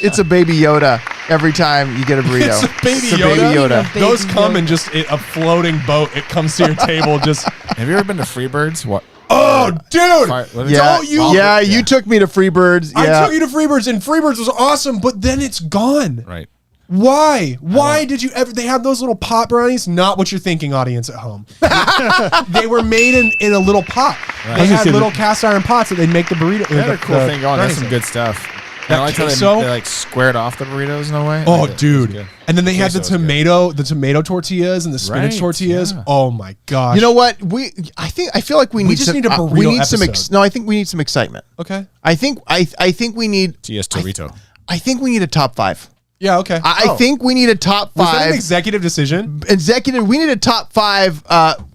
Speaker 1: it's a baby Yoda every time you get a burrito.
Speaker 2: It's a baby
Speaker 1: It's a
Speaker 2: Yoda.
Speaker 1: baby Yoda.
Speaker 5: Baby
Speaker 2: Those come
Speaker 5: Yoda.
Speaker 2: in just a floating boat. It comes to your table just.
Speaker 3: Have you ever been to Freebirds? What?
Speaker 2: Oh, Oh, dude.
Speaker 3: What is
Speaker 1: Yeah,
Speaker 2: Don't you-
Speaker 1: yeah, you took me to Freebirds.
Speaker 2: I
Speaker 1: Yeah.
Speaker 2: took you to Freebirds, and Freebirds was awesome, but then it's gone.
Speaker 3: Right.
Speaker 2: Why? Why did you ever? They have those little pot brownies. Not what you're thinking, audience at home. They were made in a little pot. They had little cast iron pots that they'd make the burrito.
Speaker 3: They had a cool thing going. That's some good stuff. And I like how
Speaker 2: queso?
Speaker 3: they like squared off the burritos in a way.
Speaker 2: Oh,
Speaker 3: Like, it was
Speaker 2: dude!
Speaker 3: good.
Speaker 2: And then they had the
Speaker 3: Queso was good.
Speaker 2: tomato tortillas and the spinach
Speaker 3: Right,
Speaker 2: tortillas.
Speaker 3: yeah.
Speaker 2: Oh my gosh!
Speaker 1: You know what? I feel like we need
Speaker 2: just
Speaker 1: some,
Speaker 2: need a burrito
Speaker 1: we need some
Speaker 2: episode.
Speaker 1: no, I think we need some excitement.
Speaker 2: Okay.
Speaker 1: I think we need
Speaker 3: TSTO.
Speaker 1: I think we need a top 5.
Speaker 2: Yeah. Okay.
Speaker 1: I think we need a top
Speaker 2: was that an
Speaker 1: 5.
Speaker 2: executive decision?
Speaker 1: Executive, we need a top 5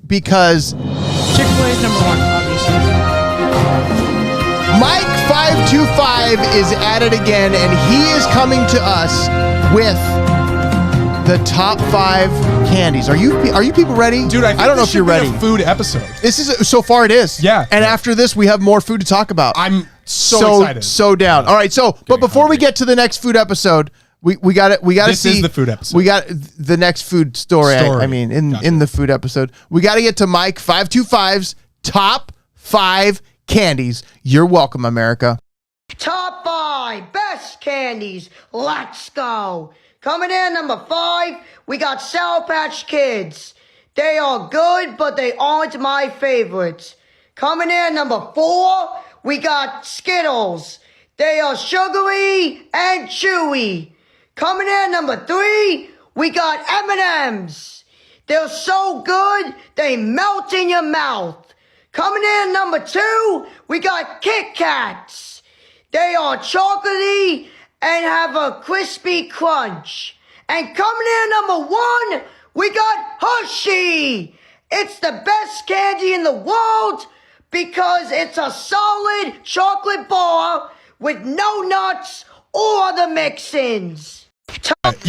Speaker 1: because
Speaker 5: Chick-fil-A is number 1, obviously.
Speaker 1: Mike 525 is at it again, and he is coming to us with the top 5 candies. Are you people ready?
Speaker 2: Dude, I think
Speaker 1: don't know
Speaker 2: this
Speaker 1: if you're
Speaker 2: should be
Speaker 1: ready.
Speaker 2: a food episode.
Speaker 1: This is so far it is.
Speaker 2: Yeah.
Speaker 1: And after this, we have more food to talk about.
Speaker 2: I'm so excited.
Speaker 1: So down. All right. So, but before we
Speaker 3: hungry.
Speaker 1: get to the next food episode, we got to
Speaker 2: This
Speaker 1: see
Speaker 2: is the food episode.
Speaker 1: We got the next food story. I mean, in the food episode, we got to get to Mike 525's top 5 candies. You're welcome, America.
Speaker 8: Top 5 best candies. Let's go. Coming in number 5, we got Sour Patch Kids. They are good, but they aren't my favorites. Coming in number 4, we got Skittles. They are sugary and chewy. Coming in number 3, we got M&M's. They're so good, they melt in your mouth. Coming in number 2, we got Kit Kats. They are chocolatey and have a crispy crunch. And coming in number 1, we got Hershey. It's the best candy in the world because it's a solid chocolate bar with no nuts or other mix-ins.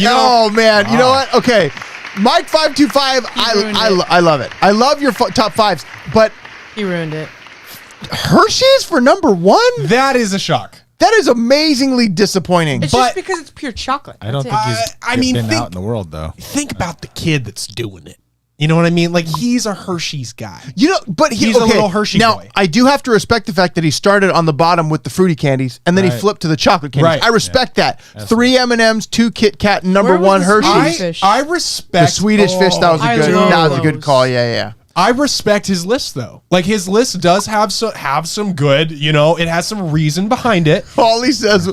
Speaker 1: Oh man, you know what? Okay, Mike 525. I love it. I love your top 5s, but
Speaker 5: He ruined it.
Speaker 1: Hershey's for number 1.
Speaker 2: That is a shock.
Speaker 1: That is amazingly disappointing.
Speaker 5: It's
Speaker 2: But-
Speaker 5: just because it's pure chocolate.
Speaker 3: I don't
Speaker 5: That's
Speaker 3: think
Speaker 5: it.
Speaker 3: he's
Speaker 2: I mean,
Speaker 3: been
Speaker 2: think-
Speaker 3: out in the world though.
Speaker 2: Think about the kid that's doing it. You know what I mean? Like, he's a Hershey's guy.
Speaker 1: You know, but
Speaker 2: He's a little Hershey
Speaker 1: now,
Speaker 2: boy.
Speaker 1: I do have to respect the fact that he started on the bottom with the fruity candies, and then he
Speaker 3: Right.
Speaker 1: flipped to the chocolate candies.
Speaker 2: Right.
Speaker 1: I respect that. 3 M&Ms, 2 Kit Kat, and number
Speaker 5: Where was
Speaker 1: 1
Speaker 5: the
Speaker 1: Hershey's.
Speaker 5: Swedish fish?
Speaker 2: I respect
Speaker 1: The Swedish fish, that was a
Speaker 5: I
Speaker 1: good.
Speaker 5: love
Speaker 1: That was a good
Speaker 5: those.
Speaker 1: call. Yeah.
Speaker 2: I respect his list though. Like, his list does have some good. You know, it has some reason behind it.
Speaker 1: All he says,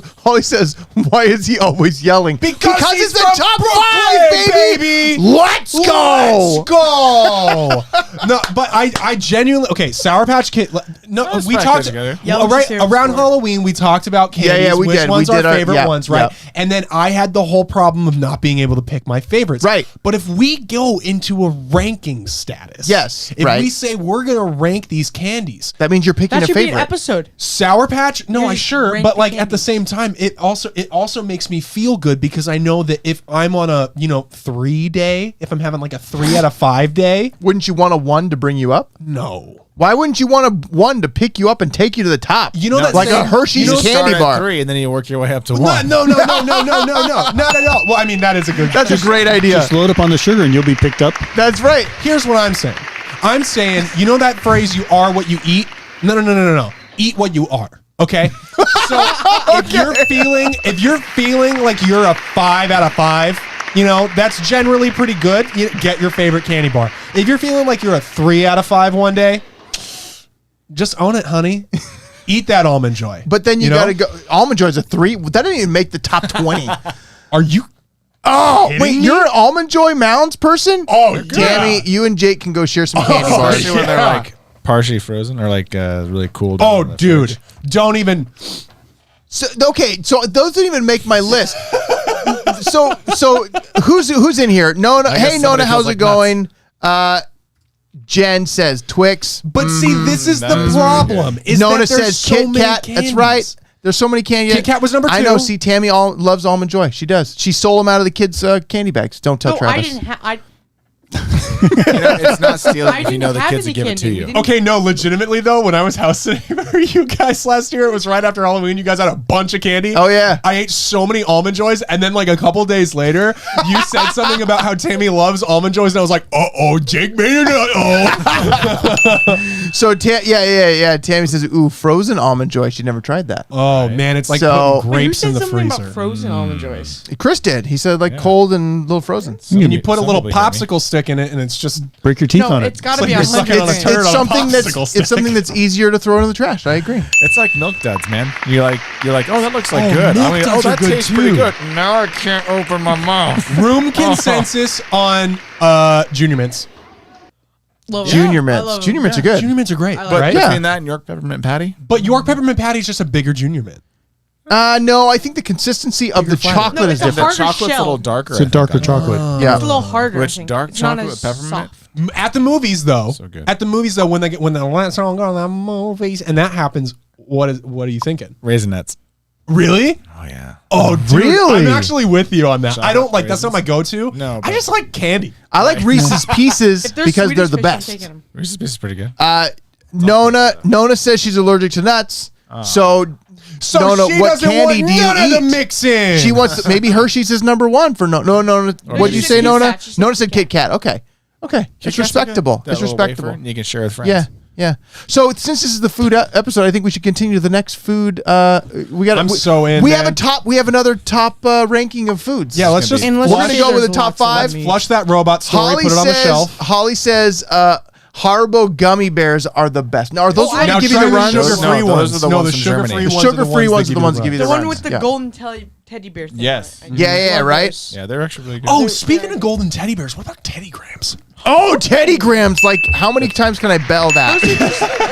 Speaker 1: why is he always yelling?
Speaker 2: Because he's
Speaker 1: it's the
Speaker 2: from
Speaker 1: top
Speaker 2: Brooklyn,
Speaker 1: 5, baby. Let's go.
Speaker 2: Let's go. No, but I genuinely Sour Patch Kid. No,
Speaker 3: Let's
Speaker 2: we
Speaker 3: practice
Speaker 2: talked
Speaker 3: together.
Speaker 5: Yellow
Speaker 2: right
Speaker 5: cereal
Speaker 2: around
Speaker 5: store.
Speaker 2: Halloween. We talked about candies.
Speaker 1: Yeah, we
Speaker 2: which
Speaker 1: did.
Speaker 2: ones
Speaker 1: We
Speaker 2: are
Speaker 1: did our-
Speaker 2: favorite
Speaker 1: yeah,
Speaker 2: ones, right?
Speaker 1: yeah.
Speaker 2: And then I had the whole problem of not being able to pick my favorites.
Speaker 1: Right.
Speaker 2: But if we go into a ranking status,
Speaker 1: Yes,
Speaker 2: if
Speaker 1: right.
Speaker 2: we say we're gonna rank these candies,
Speaker 1: That means you're picking
Speaker 5: That
Speaker 1: a
Speaker 5: should be an
Speaker 1: favorite.
Speaker 5: episode.
Speaker 2: Sour Patch, no,
Speaker 5: You're
Speaker 2: I
Speaker 5: just
Speaker 2: sure,
Speaker 5: rank
Speaker 2: but
Speaker 5: the
Speaker 2: like at the
Speaker 5: candies.
Speaker 2: same time, it also makes me feel good because I know that if I'm on a 3 day, if I'm having like a 3 out of 5 day,
Speaker 1: Wouldn't you want a 1 to bring you up?
Speaker 2: no.
Speaker 1: Why wouldn't you want a 1 to pick you up and take you to the top?
Speaker 2: You know that
Speaker 1: like a
Speaker 2: saying-
Speaker 1: Hershey's
Speaker 2: you know-
Speaker 1: candy
Speaker 3: Start
Speaker 1: bar.
Speaker 3: at 3 and then you work your way up to
Speaker 2: No,
Speaker 3: 1.
Speaker 2: not at all. Well, I mean, that is a good.
Speaker 1: That's a great idea.
Speaker 4: Just load up on the sugar and you'll be picked up.
Speaker 1: That's right.
Speaker 2: Here's what I'm saying. I'm saying, you know that phrase, you are what you eat? No. Eat what you are. Okay? So if you're feeling like you're a 5 out of 5, that's generally pretty good. You get your favorite candy bar. If you're feeling like you're a 3 out of 5 one day, just own it, honey. Eat that Almond Joy.
Speaker 1: But then you
Speaker 2: know?
Speaker 1: got to go. Almond Joy's a 3. That didn't even make the top 20.
Speaker 2: Are you?
Speaker 1: Oh,
Speaker 2: Kidding
Speaker 1: wait,
Speaker 2: me?
Speaker 1: you're an Almond Joy Mounds person?
Speaker 2: Oh,
Speaker 1: Tammy, you and Jake can go share some candy bars.
Speaker 3: Especially when they're like partially frozen or like really cool. down
Speaker 2: Oh,
Speaker 3: in the
Speaker 2: dude.
Speaker 3: fridge.
Speaker 2: Don't even.
Speaker 1: So those didn't even make my list. so who's in here? Nona,
Speaker 3: I guess
Speaker 1: hey Nona,
Speaker 3: somebody
Speaker 1: how's
Speaker 3: feels
Speaker 1: it
Speaker 3: like
Speaker 1: going? Jen says Twix.
Speaker 2: But see, this is
Speaker 3: that
Speaker 2: the
Speaker 3: is
Speaker 2: problem. Is
Speaker 1: Nona
Speaker 2: that there's
Speaker 1: says
Speaker 2: so
Speaker 1: Kit
Speaker 2: many
Speaker 1: Kat. That's
Speaker 2: candies.
Speaker 1: right. There's so many candy.
Speaker 2: Kit Kat was number 2.
Speaker 1: I know. See, Tammy loves Almond Joy. She does. She stole them out of the kids' candy bags. Don't tell
Speaker 5: No, I
Speaker 1: Travis.
Speaker 5: didn't have.
Speaker 3: It's not stealing
Speaker 5: I
Speaker 3: if you
Speaker 5: didn't
Speaker 3: know the
Speaker 5: have
Speaker 3: kids
Speaker 5: any
Speaker 3: will give it
Speaker 5: candy.
Speaker 3: to you.
Speaker 5: We didn't-
Speaker 2: Okay, no, legitimately though, when I was house sitting for you guys last year, it was right after Halloween. You guys had a bunch of candy.
Speaker 1: Oh, yeah.
Speaker 2: I ate so many almond joys, and then like a couple days later, you said something about how Tammy loves almond joys, and I was like, Jake made it.
Speaker 1: So yeah. Tammy says, "Ooh, frozen almond joy. She never tried that."
Speaker 2: Oh man, it's like
Speaker 1: So-
Speaker 2: putting
Speaker 5: Wait, who
Speaker 2: grapes
Speaker 5: said
Speaker 2: in the
Speaker 5: something about
Speaker 2: freezer.
Speaker 5: frozen almond joys?
Speaker 1: Chris did. He said like cold and little frozen.
Speaker 2: And you put a
Speaker 3: Some
Speaker 2: little
Speaker 3: people hear me.
Speaker 2: popsicle stick in it, and it's just
Speaker 4: Break your teeth
Speaker 5: No,
Speaker 4: on
Speaker 5: it's
Speaker 4: it.
Speaker 5: got to
Speaker 2: It's
Speaker 5: be
Speaker 2: like you're
Speaker 5: 100
Speaker 2: sucking on a
Speaker 5: grams.
Speaker 2: turd.
Speaker 1: It's
Speaker 2: on a
Speaker 1: something
Speaker 2: popsicle stick.
Speaker 1: it's something that's easier to throw into the trash. I agree.
Speaker 3: It's like milk duds, man. You're like, oh, that looks like
Speaker 2: Oh,
Speaker 3: good.
Speaker 2: milk duds are
Speaker 3: that
Speaker 2: good
Speaker 3: tastes pretty
Speaker 2: too.
Speaker 3: good. Now I can't open my mouth.
Speaker 2: room consensus on Junior Mints.
Speaker 5: Love 'em.
Speaker 1: Junior
Speaker 5: I
Speaker 1: mints.
Speaker 5: love 'em.
Speaker 1: Junior mints are good.
Speaker 2: Junior Mints are great,
Speaker 5: I like
Speaker 3: But
Speaker 2: right?
Speaker 1: Yeah.
Speaker 3: between that and York peppermint patty,
Speaker 2: But York peppermint patty is just a bigger Junior Mint.
Speaker 1: No, I think the consistency of the
Speaker 2: flavor.
Speaker 1: chocolate
Speaker 5: No,
Speaker 1: is
Speaker 5: it's a
Speaker 3: the
Speaker 1: different.
Speaker 5: harder
Speaker 3: chocolate's a
Speaker 5: shell.
Speaker 3: little darker.
Speaker 4: It's a darker chocolate.
Speaker 1: Yeah.
Speaker 5: It's a little harder.
Speaker 3: Which
Speaker 5: I think.
Speaker 3: dark
Speaker 5: It's not
Speaker 3: chocolate
Speaker 5: as
Speaker 3: with peppermint?
Speaker 5: soft.
Speaker 2: At the movies, though,
Speaker 3: So good.
Speaker 2: at the movies, though, when the last song on the movies, and that happens, what are you thinking?
Speaker 3: Raisinets.
Speaker 2: Really?
Speaker 3: Oh yeah.
Speaker 2: Oh, dude,
Speaker 1: Really?
Speaker 2: I'm actually with you on that. I
Speaker 3: Chocolate
Speaker 2: don't like that's not my
Speaker 3: raisins?
Speaker 2: go-to.
Speaker 3: No,
Speaker 2: I
Speaker 3: but-
Speaker 2: just like candy.
Speaker 1: I like Reese's Pieces
Speaker 5: If they're
Speaker 1: because they're
Speaker 5: Swedish
Speaker 1: the
Speaker 5: fish, I'm
Speaker 1: best.
Speaker 5: taking 'em.
Speaker 3: Reese's Pieces is pretty good.
Speaker 1: Nona says she's allergic to nuts. So
Speaker 2: So
Speaker 1: Nona,
Speaker 2: she
Speaker 1: what
Speaker 2: doesn't
Speaker 1: candy
Speaker 2: want
Speaker 1: do you
Speaker 2: none of the
Speaker 1: eat?
Speaker 2: mixing.
Speaker 1: She wants maybe Hershey's is number one for no. What'd you
Speaker 5: she
Speaker 1: say,
Speaker 5: said Kit
Speaker 1: Nona?
Speaker 5: Kat. She said
Speaker 1: Nona
Speaker 5: Kit
Speaker 1: said Kit Kat. Okay. It's respectable.
Speaker 3: That
Speaker 1: It's
Speaker 3: little
Speaker 1: respectable.
Speaker 3: wafer, you can share with friends.
Speaker 1: Yeah. So since this is the food episode, I think we should continue to the next food. We got.
Speaker 2: I'm so in,
Speaker 1: We
Speaker 2: man.
Speaker 1: have a top. We have another top ranking of foods.
Speaker 2: Yeah, let's just
Speaker 5: And let's
Speaker 1: We're
Speaker 5: just
Speaker 1: gonna
Speaker 5: say
Speaker 1: go with
Speaker 5: there's
Speaker 1: the top
Speaker 5: lots of
Speaker 1: five.
Speaker 5: meat.
Speaker 2: flush that robot story, put it on the shelf.
Speaker 1: Holly says. Haribo gummy bears are the best. Now, are those the ones
Speaker 2: Now
Speaker 1: that give you
Speaker 2: try
Speaker 1: the
Speaker 2: the
Speaker 1: runs?
Speaker 2: sugar-free
Speaker 3: No,
Speaker 2: ones.
Speaker 3: those are the
Speaker 2: No,
Speaker 3: ones
Speaker 2: the
Speaker 3: from Germany.
Speaker 2: sugar-free
Speaker 1: The
Speaker 2: ones are
Speaker 1: sugar-free ones are the ones that give you
Speaker 5: The
Speaker 1: the
Speaker 5: one
Speaker 1: runs.
Speaker 5: with the
Speaker 1: Yeah.
Speaker 5: golden teddy bear thing.
Speaker 3: Yes.
Speaker 5: on it.
Speaker 1: Yeah,
Speaker 5: Love
Speaker 1: right?
Speaker 5: those.
Speaker 3: Yeah, they're actually really good.
Speaker 2: Oh, speaking of golden teddy bears, what about Teddy Grams?
Speaker 1: Oh, Teddy Grahams! Like, how many times can I bell that?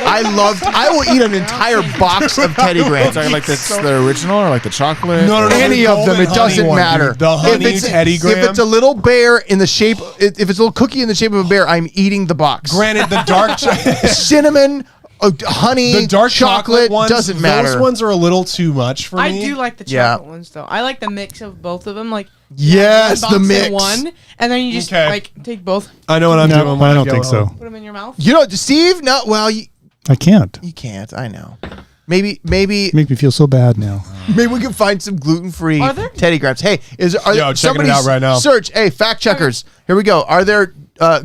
Speaker 1: I will eat an entire box of Teddy Grahams.
Speaker 3: Sorry, like that's the original or like the chocolate?
Speaker 2: No,
Speaker 1: Any
Speaker 2: the
Speaker 1: of them,
Speaker 2: golden
Speaker 1: it doesn't
Speaker 2: honey one,
Speaker 1: matter.
Speaker 2: dude. The honey Teddy
Speaker 1: If
Speaker 2: Graham.
Speaker 1: it's a little bear in the shape, if it's a little cookie in the shape of a bear, I'm eating the box.
Speaker 2: Granted, the dark
Speaker 1: Cinnamon, honey,
Speaker 2: the dark chocolate ones
Speaker 1: doesn't matter.
Speaker 2: Those ones are a little too much for
Speaker 5: I
Speaker 2: me.
Speaker 5: do like the
Speaker 1: Yeah.
Speaker 5: chocolate ones though. I like the mix of both of them. Like
Speaker 1: Yes,
Speaker 5: one
Speaker 1: the
Speaker 5: box
Speaker 1: mix.
Speaker 5: in one, and then you just
Speaker 2: Okay.
Speaker 5: like take both,
Speaker 2: I know what I'm doing.
Speaker 4: No,
Speaker 2: when
Speaker 4: I don't
Speaker 2: go
Speaker 4: think so.
Speaker 2: home.
Speaker 5: put them in your mouth.
Speaker 1: You know, Steve? No, well, you
Speaker 4: I can't.
Speaker 1: can't. I know. Maybe
Speaker 4: You make me feel so bad now.
Speaker 1: we can find some gluten-free
Speaker 5: Are there?
Speaker 1: Teddy Grahams. Hey, are
Speaker 2: Yo, checking
Speaker 1: somebody
Speaker 2: it out right now.
Speaker 1: Search. Hey, fact checkers. Here we go. Are there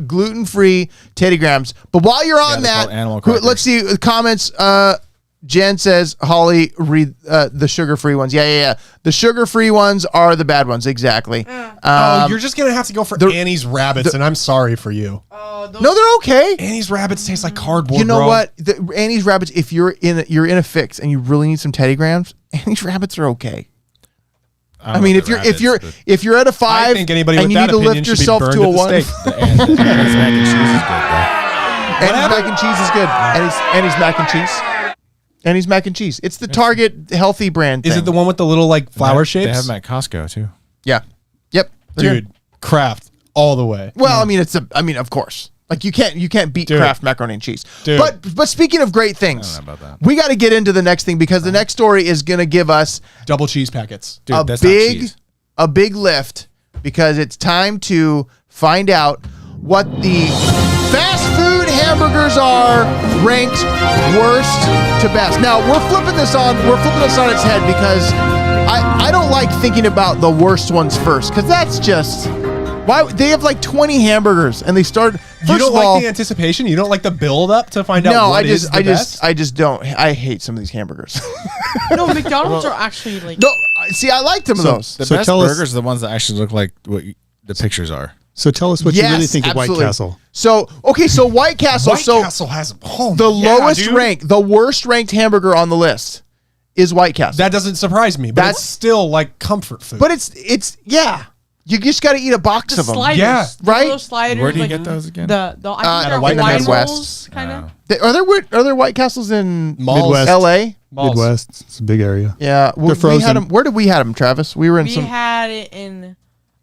Speaker 1: gluten-free Teddy Grahams? But while you're on
Speaker 3: they're
Speaker 1: that,
Speaker 3: called animal crackers.
Speaker 1: let's see comments. Jen says, Holly, read the sugar-free ones. Yeah. The sugar-free ones are the bad ones. Exactly.
Speaker 2: Oh, you're just gonna have to go for Annie's rabbits, and I'm sorry for you.
Speaker 5: Oh, those
Speaker 1: No, they're okay.
Speaker 2: Annie's rabbits taste like cardboard.
Speaker 1: You know
Speaker 2: bro.
Speaker 1: what? Annie's rabbits. If you're in a fix and you really need some Teddy Grahams, Annie's rabbits are okay. I mean, if you're at a 5
Speaker 2: think anybody
Speaker 1: and
Speaker 2: with
Speaker 1: you
Speaker 2: that
Speaker 1: need to
Speaker 2: opinion
Speaker 1: lift
Speaker 2: should be
Speaker 1: yourself
Speaker 2: burned
Speaker 1: to a
Speaker 2: at the
Speaker 1: 1,
Speaker 2: stake.
Speaker 3: Annie's mac and cheese is good.
Speaker 1: Annie's mac and cheese is good. Annie's mac and cheese. Annie's mac and cheese. It's the Target healthy brand.
Speaker 2: Is
Speaker 1: thing.
Speaker 2: it the one with the little like flower shapes?
Speaker 3: They have them at Costco too.
Speaker 1: Yeah. Yep. They're
Speaker 2: Dude,
Speaker 1: good.
Speaker 2: Kraft all the way.
Speaker 1: Well, I mean, of course. Like you can't beat
Speaker 2: Dude.
Speaker 1: Kraft macaroni and cheese.
Speaker 2: Dude.
Speaker 1: But speaking of great things,
Speaker 3: I don't know about that.
Speaker 1: we got to get into the next thing because the next story is going to give us
Speaker 2: Double cheese packets.
Speaker 3: Dude,
Speaker 1: a
Speaker 3: that's not cheese.
Speaker 1: big lift because it's time to find out what the fast food hamburgers are ranked worst to best. Now we're flipping this on its head because I don't like thinking about the worst ones first because that's just why they have like 20 hamburgers and they start. First
Speaker 2: You don't
Speaker 1: of all,
Speaker 2: like the anticipation? You don't like the build up to find out
Speaker 1: no,
Speaker 2: what is the best?
Speaker 1: I just don't. I hate some of these hamburgers.
Speaker 5: no, McDonald's are actually like
Speaker 1: No, see, I liked some of those.
Speaker 3: The
Speaker 4: So
Speaker 3: best
Speaker 4: tell us-
Speaker 3: burgers are the ones that actually look like what the pictures are.
Speaker 4: So tell us what you really think
Speaker 1: absolutely.
Speaker 4: of White Castle.
Speaker 1: So White Castle.
Speaker 2: White
Speaker 1: so
Speaker 2: Castle has
Speaker 1: the
Speaker 2: lowest
Speaker 1: lowest the worst ranked hamburger on the list is White Castle.
Speaker 2: That doesn't surprise me, but
Speaker 1: That's-
Speaker 2: it's still like comfort food.
Speaker 1: but it's yeah. You just got to eat a box
Speaker 5: the
Speaker 1: of them.
Speaker 5: sliders.
Speaker 2: Yeah.
Speaker 5: The
Speaker 1: Right?
Speaker 5: little sliders,
Speaker 3: Where do you
Speaker 5: like
Speaker 3: get those again?
Speaker 5: I think
Speaker 1: At
Speaker 5: they're
Speaker 1: a White
Speaker 5: wine
Speaker 1: Midwest.
Speaker 5: rolls, kind of.
Speaker 1: Are there White Castles in
Speaker 2: Malls.
Speaker 4: Midwest.
Speaker 1: L.A.?
Speaker 2: Malls.
Speaker 4: Midwest. It's a big area.
Speaker 1: Yeah, we had
Speaker 4: frozen.
Speaker 1: them. Where did we had them, Travis? We were in
Speaker 5: We
Speaker 1: some
Speaker 5: had it in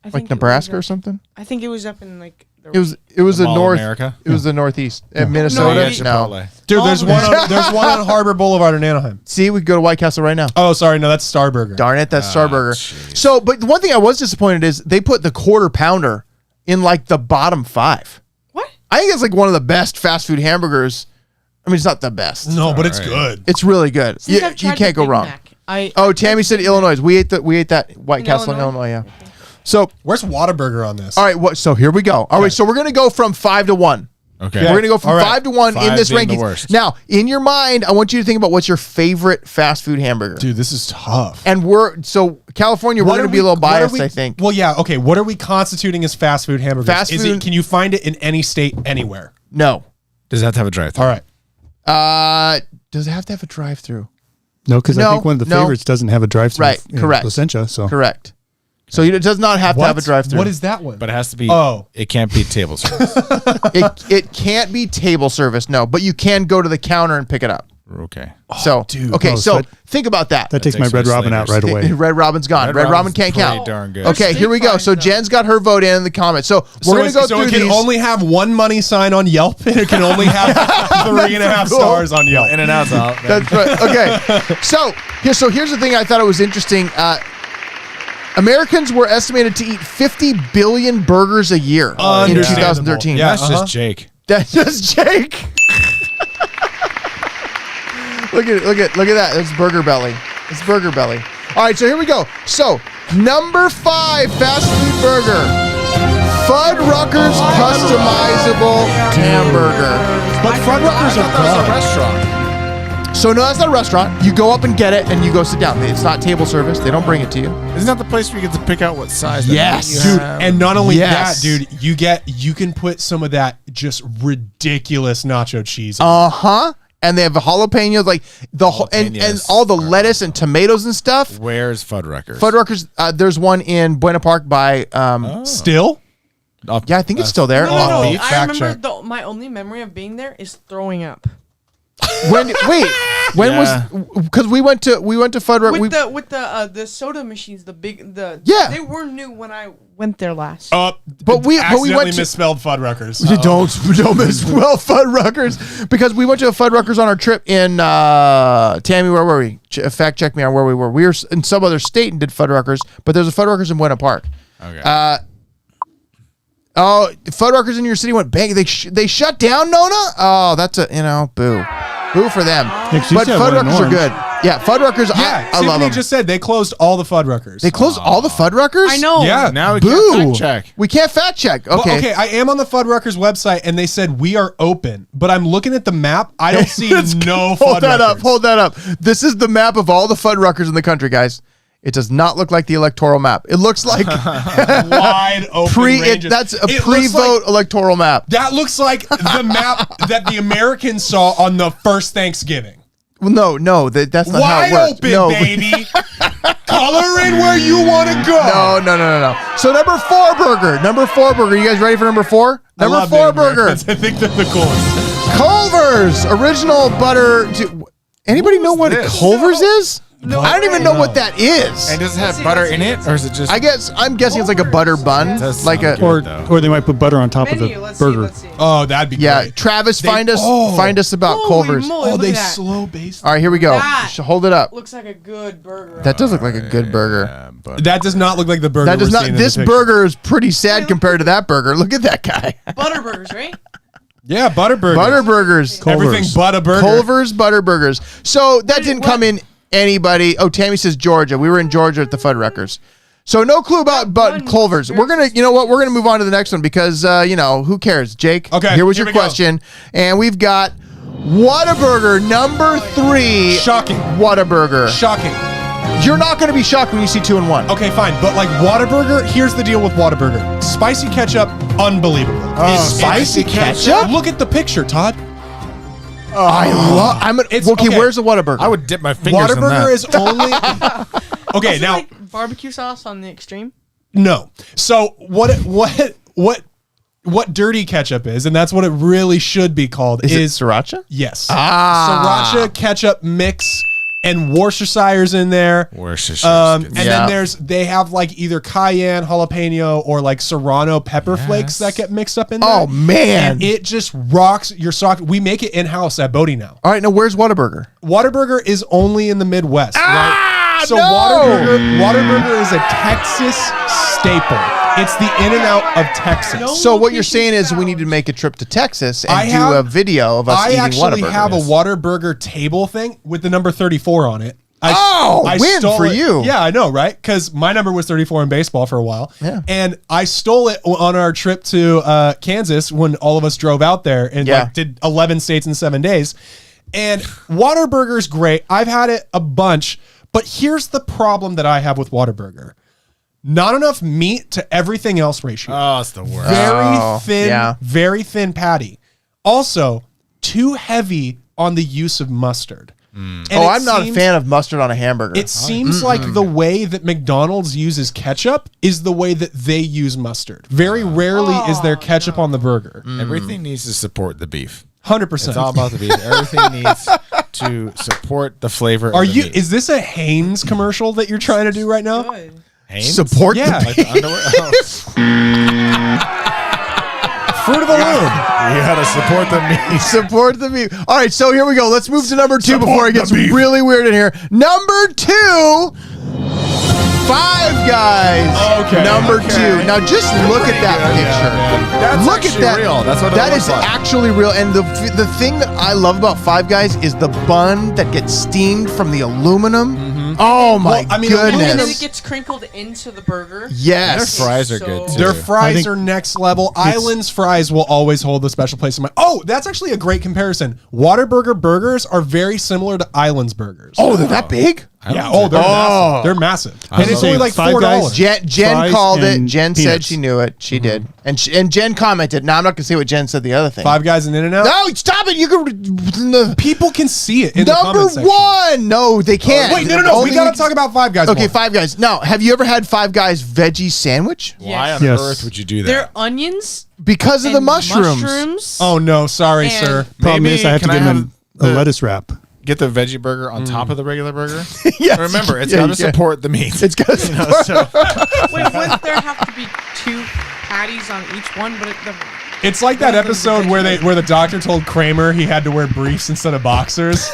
Speaker 5: I
Speaker 1: like
Speaker 5: think
Speaker 1: Nebraska
Speaker 5: it
Speaker 1: or
Speaker 5: was
Speaker 1: something.
Speaker 5: I think it was up in like
Speaker 1: It was the
Speaker 3: Mall of
Speaker 1: north.
Speaker 3: America?
Speaker 1: It was the northeast. Minnesota.
Speaker 5: No,
Speaker 3: Yeah,
Speaker 5: we-
Speaker 3: Chipotle.
Speaker 2: Dude,
Speaker 5: All
Speaker 2: there's
Speaker 5: of
Speaker 2: one.
Speaker 5: them.
Speaker 2: There's one on Harbor Boulevard in Anaheim.
Speaker 1: See, we could go to White Castle right now.
Speaker 2: Oh, sorry, no, that's Starburger.
Speaker 1: Darn it, that's Starburger.
Speaker 3: jeez.
Speaker 1: So, but the one thing I was disappointed is they put the quarter pounder in like the bottom 5.
Speaker 5: What?
Speaker 1: I think it's like one of the best fast food hamburgers. I mean, it's not the best.
Speaker 2: No, but it's
Speaker 3: All right.
Speaker 2: good.
Speaker 1: It's really good.
Speaker 5: Since
Speaker 1: You,
Speaker 5: I've
Speaker 1: you
Speaker 5: tried
Speaker 1: can't
Speaker 5: the
Speaker 1: go
Speaker 5: Big
Speaker 1: wrong.
Speaker 5: Mac,
Speaker 1: Oh, Tammy said Illinois. We ate that White
Speaker 5: In
Speaker 1: Castle in
Speaker 5: Illinois?
Speaker 1: Illinois. Yeah. So,
Speaker 2: Where's Whataburger on this?
Speaker 1: all right. What? So here we go. All right. So we're gonna go from 5 to 1.
Speaker 3: Okay.
Speaker 1: We're gonna go from
Speaker 2: All right.
Speaker 1: 5 to 1 in
Speaker 3: 5
Speaker 1: this
Speaker 3: being the
Speaker 1: ranking.
Speaker 3: worst.
Speaker 1: Now, in your mind, I want you to think about what's your favorite fast food hamburger.
Speaker 2: Dude, this is tough.
Speaker 1: And California, we're
Speaker 2: What
Speaker 1: gonna
Speaker 2: are
Speaker 1: be a little
Speaker 2: what are
Speaker 1: biased,
Speaker 2: we-
Speaker 1: I think.
Speaker 2: Well, yeah, okay. What are we constituting as fast food hamburgers?
Speaker 1: Fast food-
Speaker 2: Can you find it in any state anywhere?
Speaker 1: No.
Speaker 3: Does that have to have a drive-thru?
Speaker 2: All right.
Speaker 1: Does it have to have a drive-through?
Speaker 4: No, because
Speaker 1: No,
Speaker 4: I think one of the
Speaker 1: no.
Speaker 4: favorites doesn't have a drive-through.
Speaker 1: Right,
Speaker 4: in
Speaker 1: correct.
Speaker 4: Placentia, so
Speaker 1: Correct. So it does not have to have a drive-through.
Speaker 2: What is that one?
Speaker 3: But it has to be.
Speaker 2: Oh.
Speaker 3: It can't be table service.
Speaker 1: it can't be table service, no, but you can go to the counter and pick it up.
Speaker 3: Okay.
Speaker 1: So,
Speaker 2: dude.
Speaker 1: okay,
Speaker 4: Oh,
Speaker 1: so
Speaker 4: so
Speaker 1: think about that.
Speaker 4: that takes my
Speaker 3: takes
Speaker 4: Red
Speaker 3: my
Speaker 4: Robin out
Speaker 3: Snickers.
Speaker 4: right away.
Speaker 1: Red Robin's gone. Red Robin
Speaker 3: Robin's
Speaker 1: can't
Speaker 3: pretty
Speaker 1: count.
Speaker 3: darn good.
Speaker 1: Okay,
Speaker 5: Steak
Speaker 1: here we go.
Speaker 5: fries,
Speaker 1: So
Speaker 5: though.
Speaker 1: Jen's got her vote in the comments. So we're going to go
Speaker 2: so
Speaker 1: through
Speaker 2: it can
Speaker 1: these.
Speaker 2: only have one money sign on Yelp, and it can only have 3.5
Speaker 1: cool.
Speaker 2: stars on Yelp.
Speaker 3: In and out's out.
Speaker 1: That's right. Okay. So here's the thing I thought it was interesting. Americans were estimated to eat 50 billion burgers a year in
Speaker 2: Understandable.
Speaker 1: 2013.
Speaker 2: Yeah.
Speaker 3: That's just Jake.
Speaker 1: That's just Jake. look at that. It's Burger Belly. It's Burger Belly. All right, so here we go. So number 5 fast food burger, Fuddruckers customizable hamburger.
Speaker 2: But Fuddruckers are
Speaker 3: That's a
Speaker 2: gone.
Speaker 3: restaurant.
Speaker 1: So no, that's not a restaurant. You go up and get it, and you go sit down. It's not table service. They don't bring it to you.
Speaker 3: Isn't that the place where you get to pick out what size? the
Speaker 1: Yes.
Speaker 3: meat you
Speaker 2: Dude,
Speaker 3: have?
Speaker 2: and not only
Speaker 1: Yes.
Speaker 2: that, dude, you can put some of that just ridiculous nacho cheese.
Speaker 1: And they have jalapeno, like and
Speaker 3: Jalapenos
Speaker 1: all the
Speaker 3: are
Speaker 1: lettuce and tomatoes and stuff.
Speaker 3: Where's Fuddruckers?
Speaker 1: Fuddruckers. There's one in Buena Park by.
Speaker 2: Still?
Speaker 1: Yeah, I think it's still there.
Speaker 5: No.
Speaker 2: beef
Speaker 5: I
Speaker 2: fact
Speaker 5: remember
Speaker 2: check.
Speaker 5: my only memory of being there is throwing up.
Speaker 1: When
Speaker 3: Yeah.
Speaker 1: was because we went to Fuddruckers.
Speaker 5: With the soda machines,
Speaker 1: Yeah.
Speaker 5: they were new when I went there last.
Speaker 1: But we
Speaker 2: accidentally
Speaker 1: went to-
Speaker 2: misspelled Fuddruckers.
Speaker 1: Don't miss Fuddruckers because we went to Fuddruckers on our trip in Tammy. Where were we? Fact check me on where we were. We were in some other state and did Fuddruckers, but there's a Fuddruckers in Buena Park.
Speaker 3: Okay.
Speaker 1: Fuddruckers in your city went bang. They shut down Nona. Oh, that's boo for them.
Speaker 4: you
Speaker 1: But
Speaker 4: used to have one in
Speaker 1: Fuddruckers are
Speaker 4: Orange.
Speaker 1: good. Yeah, Fuddruckers.
Speaker 2: Yeah,
Speaker 1: I love them.
Speaker 2: just said they closed all the Fuddruckers.
Speaker 1: They closed all the Fuddruckers.
Speaker 5: I know.
Speaker 2: Yeah.
Speaker 3: now we
Speaker 1: Boo.
Speaker 3: can't fact check.
Speaker 1: We can't fact check.
Speaker 2: Well,
Speaker 1: Okay.
Speaker 2: okay, I am on the Fuddruckers website, and they said we are open. But I'm looking at the map. I don't see no
Speaker 1: Hold that up.
Speaker 2: Fuddruckers.
Speaker 1: Hold that up. This is the map of all the Fuddruckers in the country, guys. It does not look like the electoral map. It looks like
Speaker 2: Wide open ranges.
Speaker 1: that's a
Speaker 2: It looks
Speaker 1: pre-vote
Speaker 2: like-
Speaker 1: electoral map.
Speaker 2: that looks like the map that the Americans saw on the first Thanksgiving.
Speaker 1: Well, no, that's not
Speaker 2: Wide
Speaker 1: how it works.
Speaker 2: open,
Speaker 1: no,
Speaker 2: baby. Color in where you want to go.
Speaker 1: No. So number 4 burger. You guys ready for number 4?
Speaker 2: I
Speaker 1: Number
Speaker 2: love
Speaker 1: 4
Speaker 2: Native
Speaker 1: burger.
Speaker 2: Americans. I think they're the coolest.
Speaker 1: Culver's original butter. Anybody know what
Speaker 3: this?
Speaker 1: Culver's is?
Speaker 5: No
Speaker 1: I don't even
Speaker 5: way.
Speaker 1: know what that is.
Speaker 3: And does it have
Speaker 5: see,
Speaker 3: butter
Speaker 5: let's
Speaker 3: in
Speaker 5: see,
Speaker 3: it,
Speaker 5: let's
Speaker 3: or is it just?
Speaker 1: I'm guessing it's like a butter bun,
Speaker 3: Does
Speaker 1: like a
Speaker 3: sound good.
Speaker 4: Or they might put butter on top
Speaker 5: Menu,
Speaker 4: of
Speaker 5: let's
Speaker 4: the
Speaker 5: see,
Speaker 4: burger.
Speaker 5: let's see.
Speaker 2: Oh, that'd be
Speaker 1: yeah.
Speaker 2: great.
Speaker 1: Travis,
Speaker 2: They-
Speaker 1: find us about
Speaker 5: Holy
Speaker 1: Culver's.
Speaker 5: moly,
Speaker 2: Oh,
Speaker 5: look
Speaker 2: they
Speaker 5: at that.
Speaker 2: slow based.
Speaker 1: All right, here we go.
Speaker 5: That
Speaker 1: Hold it up.
Speaker 5: Looks like a good burger.
Speaker 1: That does look like a good burger.
Speaker 3: Yeah, but
Speaker 2: That does not look like the burger.
Speaker 1: That does
Speaker 2: we're
Speaker 1: not.
Speaker 2: seeing in the
Speaker 1: This
Speaker 2: picture.
Speaker 1: burger is pretty sad compared to that burger. Look at that guy.
Speaker 5: Butterburgers, right?
Speaker 2: Yeah, Butterburger.
Speaker 1: Butter burgers.
Speaker 2: Everything but a burger.
Speaker 1: Culver's butter burgers. So that didn't come in anybody. Oh, Tammy says Georgia. We were in Georgia at the Fuddruckers. So no clue about
Speaker 5: one
Speaker 1: Culver's. We're gonna, you know what? We're gonna move on to the next one because who cares? Jake.
Speaker 2: Okay,
Speaker 1: Here was
Speaker 2: here
Speaker 1: your
Speaker 2: we go.
Speaker 1: question, and we've got Whataburger number 3.
Speaker 2: Shocking.
Speaker 1: Whataburger.
Speaker 2: Shocking.
Speaker 1: You're not gonna be shocked when you see 2 and 1.
Speaker 2: Okay, fine. But like Whataburger, here's the deal with Whataburger. Spicy ketchup, unbelievable.
Speaker 1: Spicy ketchup?
Speaker 2: Look at the picture, Todd.
Speaker 1: I love. Okay,
Speaker 2: okay.
Speaker 1: where's the Whataburger?
Speaker 3: I would dip my fingers in
Speaker 2: Whataburger
Speaker 3: that.
Speaker 2: is only okay.
Speaker 5: Is it
Speaker 2: Now,
Speaker 5: like barbecue sauce on the extreme?
Speaker 2: no. So what dirty ketchup is, and that's what it really should be called,
Speaker 1: is it
Speaker 2: is
Speaker 1: sriracha?
Speaker 2: yes,
Speaker 1: Ah.
Speaker 2: sriracha ketchup mix, and Worcestershire's in there.
Speaker 3: Worcestershire.
Speaker 2: And
Speaker 1: Yeah.
Speaker 2: then they have like either cayenne, jalapeno, or like serrano pepper flakes that get mixed up in there.
Speaker 1: Oh man!
Speaker 2: And it just rocks your sock. We make it in house at Bodie now.
Speaker 1: All right, now where's Whataburger?
Speaker 2: Whataburger is only in the Midwest, right? So
Speaker 1: no!
Speaker 2: Whataburger is a Texas staple. It's the In-N-Out of Texas.
Speaker 5: No.
Speaker 1: So what you're
Speaker 5: location
Speaker 1: saying is we
Speaker 5: found.
Speaker 1: need to make a trip to Texas and
Speaker 2: I
Speaker 1: do
Speaker 2: have-
Speaker 1: a video of us
Speaker 2: I
Speaker 1: eating
Speaker 2: actually
Speaker 1: Whataburger.
Speaker 2: have a Whataburger table thing with the number 34 on it.
Speaker 1: Win
Speaker 2: stole
Speaker 1: for
Speaker 2: it.
Speaker 1: you.
Speaker 2: Yeah, I know, right? Because my number was 34 in baseball for a while.
Speaker 1: Yeah.
Speaker 2: And I stole it on our trip to Kansas when all of us drove out there and
Speaker 1: Yeah.
Speaker 2: did 11 states in 7 days. And Whataburger's great. I've had it a bunch. But here's the problem that I have with Whataburger. Not enough meat to everything else ratio.
Speaker 3: Oh, it's the worst.
Speaker 2: Very thin patty. Also, too heavy on the use of mustard. And it
Speaker 1: I'm not a
Speaker 2: seems-
Speaker 1: fan of mustard on a hamburger.
Speaker 2: It seems like the way that McDonald's uses ketchup is the way that they use mustard. Very rarely is there ketchup on the burger.
Speaker 3: Everything needs to support the beef.
Speaker 2: 100%.
Speaker 3: It's all about the beef. Everything needs to support the flavor.
Speaker 2: Are
Speaker 3: of the
Speaker 2: you?
Speaker 3: meat.
Speaker 2: Is this a Hanes commercial that you're trying to do right now?
Speaker 5: Good.
Speaker 3: Hanes?
Speaker 1: support
Speaker 2: Yeah.
Speaker 1: the
Speaker 3: Like the underwear? Oh,
Speaker 2: Fruit of the Loom.
Speaker 3: you gotta support the meat.
Speaker 1: support the meat. All right, so here we go. Let's move to number 2 before it gets really weird in here. Number 2, Five Guys.
Speaker 2: Okay.
Speaker 1: Number 2. Now just look at that picture.
Speaker 3: That's
Speaker 1: Look at
Speaker 3: actually
Speaker 1: that.
Speaker 3: real. That's what it
Speaker 1: that
Speaker 3: looks
Speaker 1: is
Speaker 3: like.
Speaker 1: actually real. And the thing that I love about Five Guys is the bun that gets steamed from the aluminum. Oh my
Speaker 2: Well, I mean,
Speaker 5: And then
Speaker 1: goodness.
Speaker 5: it gets crinkled into the burger.
Speaker 1: Yes.
Speaker 3: Their fries are good too.
Speaker 2: Their
Speaker 4: I
Speaker 2: fries
Speaker 4: think
Speaker 2: are next level. Island's fries will always hold a special place in my. Oh, that's actually a great comparison. Whataburger burgers are very similar to Island's burgers.
Speaker 1: Oh, they're that big?
Speaker 2: yeah. Oh, they're massive. They're massive. And it's
Speaker 4: saying
Speaker 2: only like
Speaker 4: Five Guys-
Speaker 2: $4.
Speaker 1: Jen
Speaker 4: Fries
Speaker 1: called it.
Speaker 4: and
Speaker 1: Jen said
Speaker 4: peanuts.
Speaker 1: she knew it. She did. And Jen commented. Now I'm not gonna say what Jen said the other thing.
Speaker 2: Five Guys and In-N-Out.
Speaker 1: No, stop it. You can.
Speaker 2: People can see it in the
Speaker 1: Number
Speaker 2: comment section.
Speaker 1: 1. No, they can't.
Speaker 2: Wait, no. We
Speaker 1: Only-
Speaker 2: gotta talk about Five Guys.
Speaker 1: Okay,
Speaker 2: more.
Speaker 1: Five Guys. Now, have you ever had Five Guys veggie sandwich?
Speaker 3: Why
Speaker 5: Yes.
Speaker 3: on
Speaker 4: Yes.
Speaker 3: earth would you do
Speaker 5: They're
Speaker 3: that?
Speaker 5: onions
Speaker 1: Because of the
Speaker 5: and
Speaker 1: mushrooms.
Speaker 2: Oh no, sorry,
Speaker 5: And-
Speaker 2: sir.
Speaker 4: Problem
Speaker 3: Maybe
Speaker 4: is I have to
Speaker 3: can
Speaker 4: give
Speaker 3: I
Speaker 4: them a
Speaker 3: have the-
Speaker 4: lettuce wrap.
Speaker 3: Get the veggie burger on top of the regular burger.
Speaker 1: Yes.
Speaker 3: Remember, it's
Speaker 1: Yeah,
Speaker 3: got to
Speaker 1: you can.
Speaker 3: support the meat.
Speaker 1: It's got to.
Speaker 5: Wait, wouldn't there have to be 2 patties on each one? But
Speaker 2: It's like that
Speaker 5: One of them's
Speaker 2: episode where
Speaker 5: veggie.
Speaker 2: the doctor told Kramer he had to wear briefs instead of boxers.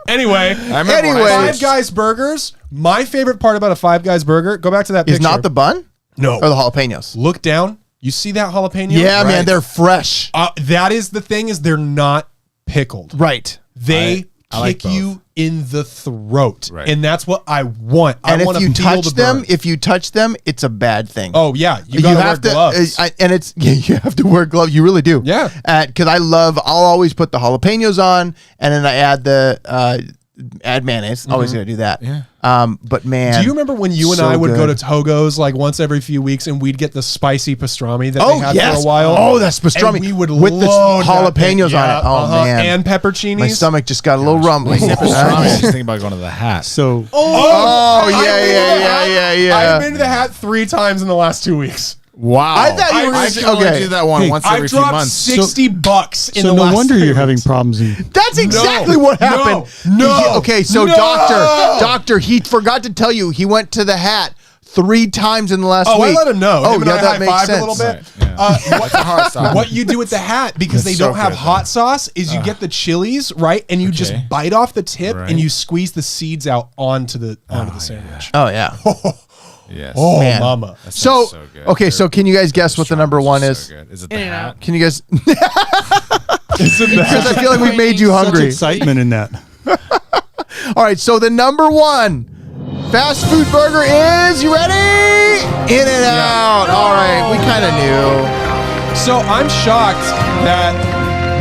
Speaker 2: Anyway,
Speaker 3: I remember when I
Speaker 1: Anyway.
Speaker 3: switched-
Speaker 2: Five Guys burgers. My favorite part about a Five Guys burger. Go back to that picture.
Speaker 1: Is not the bun
Speaker 2: no.
Speaker 1: or the jalapenos?
Speaker 2: Look down. You see that jalapeno?
Speaker 1: Yeah, man,
Speaker 3: Right.
Speaker 1: they're fresh.
Speaker 2: That is the thing. Is they're not pickled.
Speaker 1: Right.
Speaker 2: They
Speaker 3: I like
Speaker 2: kick you in the throat,
Speaker 3: Right.
Speaker 2: and that's what I want.
Speaker 1: And
Speaker 2: I want
Speaker 1: if you
Speaker 2: to feel
Speaker 1: touch
Speaker 2: the
Speaker 1: them,
Speaker 2: burn.
Speaker 1: if you touch them, it's a bad thing.
Speaker 2: Oh yeah, you gotta wear gloves.
Speaker 1: and it's you have to wear gloves. You really do.
Speaker 2: Yeah.
Speaker 1: Because I'll always put the jalapenos on, and then I add the add mayonnaise. Always gonna do that.
Speaker 3: Yeah.
Speaker 1: But man,
Speaker 2: Do you remember when you and
Speaker 1: so
Speaker 2: I would go
Speaker 1: good.
Speaker 2: to Togo's like once every few weeks and we'd get the spicy pastrami that they
Speaker 1: Oh
Speaker 2: had
Speaker 1: yes.
Speaker 2: for a while?
Speaker 1: Oh, that's pastrami.
Speaker 2: And we would
Speaker 1: with the
Speaker 2: load that thing.
Speaker 1: jalapenos on
Speaker 2: Yeah,
Speaker 1: it. Oh man,
Speaker 2: and pepperoncinis.
Speaker 1: my stomach just got a little rumbling.
Speaker 3: I was just thinking about going to the hat.
Speaker 4: So
Speaker 1: Oh
Speaker 2: I've
Speaker 1: yeah,
Speaker 2: been to
Speaker 1: yeah,
Speaker 2: the
Speaker 1: yeah,
Speaker 2: Hat-
Speaker 1: yeah, yeah.
Speaker 2: I've been to the hat 3 times in the last 2 weeks.
Speaker 3: Wow.
Speaker 1: I thought you were
Speaker 3: I
Speaker 1: gonna
Speaker 3: can
Speaker 1: say-
Speaker 3: only
Speaker 1: okay.
Speaker 3: do that one
Speaker 4: Hey,
Speaker 3: once every
Speaker 2: I've
Speaker 3: few
Speaker 2: dropped
Speaker 3: months.
Speaker 2: $60 in
Speaker 4: so
Speaker 2: the
Speaker 4: no
Speaker 2: last
Speaker 4: wonder
Speaker 2: 3
Speaker 4: you're having
Speaker 2: weeks.
Speaker 4: problems.
Speaker 1: That's exactly
Speaker 2: No,
Speaker 1: what happened.
Speaker 2: no,
Speaker 1: Okay, so
Speaker 2: no.
Speaker 1: doctor, he forgot to tell you he went to the hat 3 times in the last
Speaker 2: Oh,
Speaker 1: week.
Speaker 2: I let him know.
Speaker 1: Oh,
Speaker 2: Him and
Speaker 1: yeah,
Speaker 2: I
Speaker 1: that makes
Speaker 2: high-fived
Speaker 1: sense.
Speaker 2: a little bit.
Speaker 3: Right, yeah. That's a hard stop.
Speaker 2: What you do with the hat, because they
Speaker 3: It's
Speaker 2: don't
Speaker 3: so
Speaker 2: have
Speaker 3: good,
Speaker 2: hot
Speaker 3: though.
Speaker 2: sauce, is you get the chilies, right? And you just
Speaker 3: Okay.
Speaker 2: bite off the tip
Speaker 3: Right.
Speaker 2: and you squeeze the seeds out onto the sandwich.
Speaker 1: Oh yeah.
Speaker 3: Yes.
Speaker 2: Oh,
Speaker 1: Man.
Speaker 2: mama.
Speaker 3: That
Speaker 1: So,
Speaker 3: sounds good.
Speaker 1: okay, so can you guys guess what the number 1 is?
Speaker 3: So good. Is it the
Speaker 5: In-N-Out.
Speaker 3: hat?
Speaker 1: Can you guys?
Speaker 2: It's a
Speaker 1: Because I feel like we made you
Speaker 4: Such
Speaker 1: hungry.
Speaker 4: excitement in that.
Speaker 1: All right, so the number 1 fast food burger is, you ready? In-N-Out. All right, we kind of knew.
Speaker 2: So I'm shocked that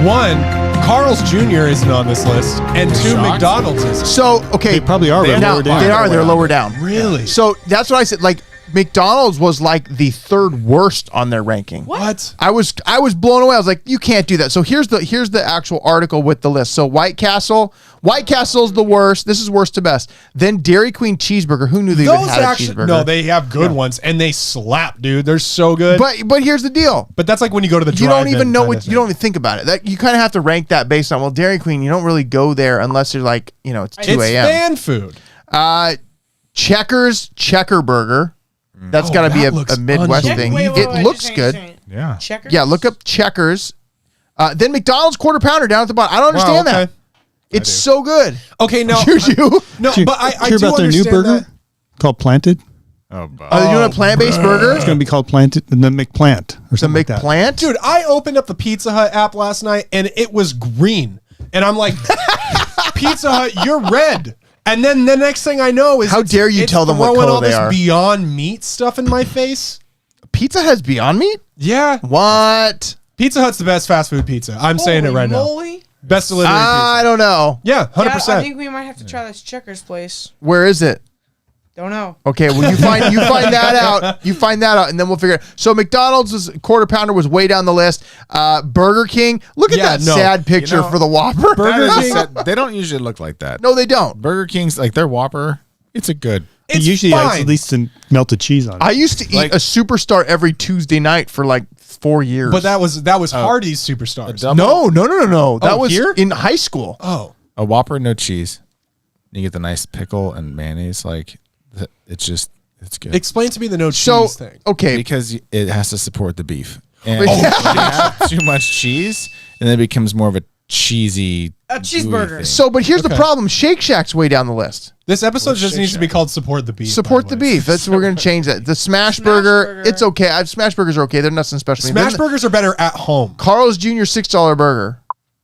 Speaker 2: 1, Carl's Jr. isn't on this list, and 2,
Speaker 3: shocked?
Speaker 2: McDonald's is.
Speaker 1: So okay,
Speaker 4: They probably are, but
Speaker 1: Now,
Speaker 4: lower down.
Speaker 1: they are. They're lower down.
Speaker 2: Really?
Speaker 1: So that's what I said. Like McDonald's was like the 3rd worst on their ranking.
Speaker 2: What?
Speaker 1: I was blown away. I was like, you can't do that. So here's the actual article with the list. So White Castle's the worst. This is worst to best. Then Dairy Queen cheeseburger. Who knew they even
Speaker 2: Those
Speaker 1: had a
Speaker 2: actually,
Speaker 1: cheeseburger?
Speaker 2: no, they have good ones, and they slap, dude. They're so good.
Speaker 1: But here's the deal.
Speaker 2: But that's like when you go to the
Speaker 1: You don't
Speaker 2: drive-in
Speaker 1: even know
Speaker 2: kinda
Speaker 1: what you
Speaker 2: thing.
Speaker 1: don't even think about it. That you kind of have to rank that based on Dairy Queen. You don't really go there unless you're like it's 2
Speaker 2: It's
Speaker 1: a.m.
Speaker 2: fan food.
Speaker 1: Checkers Checker Burger. That's got to be
Speaker 2: that looks
Speaker 1: a Midwest
Speaker 2: unbelievable.
Speaker 1: thing.
Speaker 5: Wait,
Speaker 1: It looks
Speaker 5: just
Speaker 1: good.
Speaker 5: saying.
Speaker 3: Yeah.
Speaker 5: Checkers?
Speaker 1: Yeah, look up Checkers. Then McDonald's Quarter Pounder down at the bottom. I don't understand
Speaker 2: Wow, okay.
Speaker 1: that. It's so good.
Speaker 2: Okay, now
Speaker 1: Juju.
Speaker 2: no,
Speaker 4: Did you
Speaker 2: but I
Speaker 4: hear
Speaker 2: do
Speaker 4: about their new
Speaker 2: understand
Speaker 4: burger
Speaker 2: that.
Speaker 4: called Planted?
Speaker 3: Oh, Bob.
Speaker 1: Are they doing a plant-based burger?
Speaker 4: It's going to be called Plant and then McPlant or
Speaker 1: The
Speaker 4: something like that.
Speaker 1: McPlant?
Speaker 2: Dude, I opened up the Pizza Hut app last night and it was green. And I'm like, Pizza Hut, you're red. And then the next thing I know is
Speaker 1: How dare you tell them what
Speaker 2: throwing
Speaker 1: color
Speaker 2: all
Speaker 1: they
Speaker 2: this
Speaker 1: are.
Speaker 2: Beyond Meat stuff in my face.
Speaker 1: Pizza has Beyond Meat?
Speaker 2: Yeah.
Speaker 1: What?
Speaker 2: Pizza Hut's the best fast food pizza. I'm saying it right now.
Speaker 5: Moly.
Speaker 2: Best delivery
Speaker 1: I
Speaker 2: pizza.
Speaker 1: don't know.
Speaker 2: Yeah, 100%.
Speaker 5: Yeah, I think we might have to try this Checkers place.
Speaker 1: Where is it?
Speaker 5: Don't know.
Speaker 1: Okay, well you find that out. You find that out, and then we'll figure it. So McDonald's was quarter pounder was way down the list. Burger King. Look at
Speaker 2: Yeah,
Speaker 1: that
Speaker 2: no.
Speaker 1: sad picture
Speaker 3: You know,
Speaker 1: for the Whopper.
Speaker 2: Burger King.
Speaker 3: They don't usually look like that.
Speaker 1: No, they don't.
Speaker 3: Burger King's like their Whopper. It's a good.
Speaker 2: It's
Speaker 4: He usually has
Speaker 2: fine.
Speaker 4: at least some melted cheese on it.
Speaker 1: I used to eat
Speaker 3: Like-
Speaker 1: a Superstar every Tuesday night for like 4 years.
Speaker 2: But that was Hardee's Superstars.
Speaker 1: no. That
Speaker 2: Oh,
Speaker 1: was
Speaker 2: here?
Speaker 1: in high school.
Speaker 2: Oh.
Speaker 3: A Whopper, no cheese. You get the nice pickle and mayonnaise. Like it's good.
Speaker 2: Explain to me the no
Speaker 1: So
Speaker 2: cheese thing.
Speaker 1: okay,
Speaker 3: Because it has to support the beef. And
Speaker 1: Oh,
Speaker 3: if you have too much cheese, and then it becomes more of a cheesy
Speaker 5: A
Speaker 3: gooey
Speaker 5: cheeseburger.
Speaker 3: thing.
Speaker 1: so but here's the problem: Shake Shack's way down the list.
Speaker 2: This episode just
Speaker 3: Shake
Speaker 2: needs to be
Speaker 3: Shack?
Speaker 2: called Support the Beef.
Speaker 1: Support
Speaker 2: by
Speaker 1: the
Speaker 2: way.
Speaker 1: beef. That's we're gonna change that. The Smash Burger, it's okay. Smash Burgers are okay. They're nothing special.
Speaker 2: Smash burgers are better at home.
Speaker 1: Carl's Jr. $6 burger.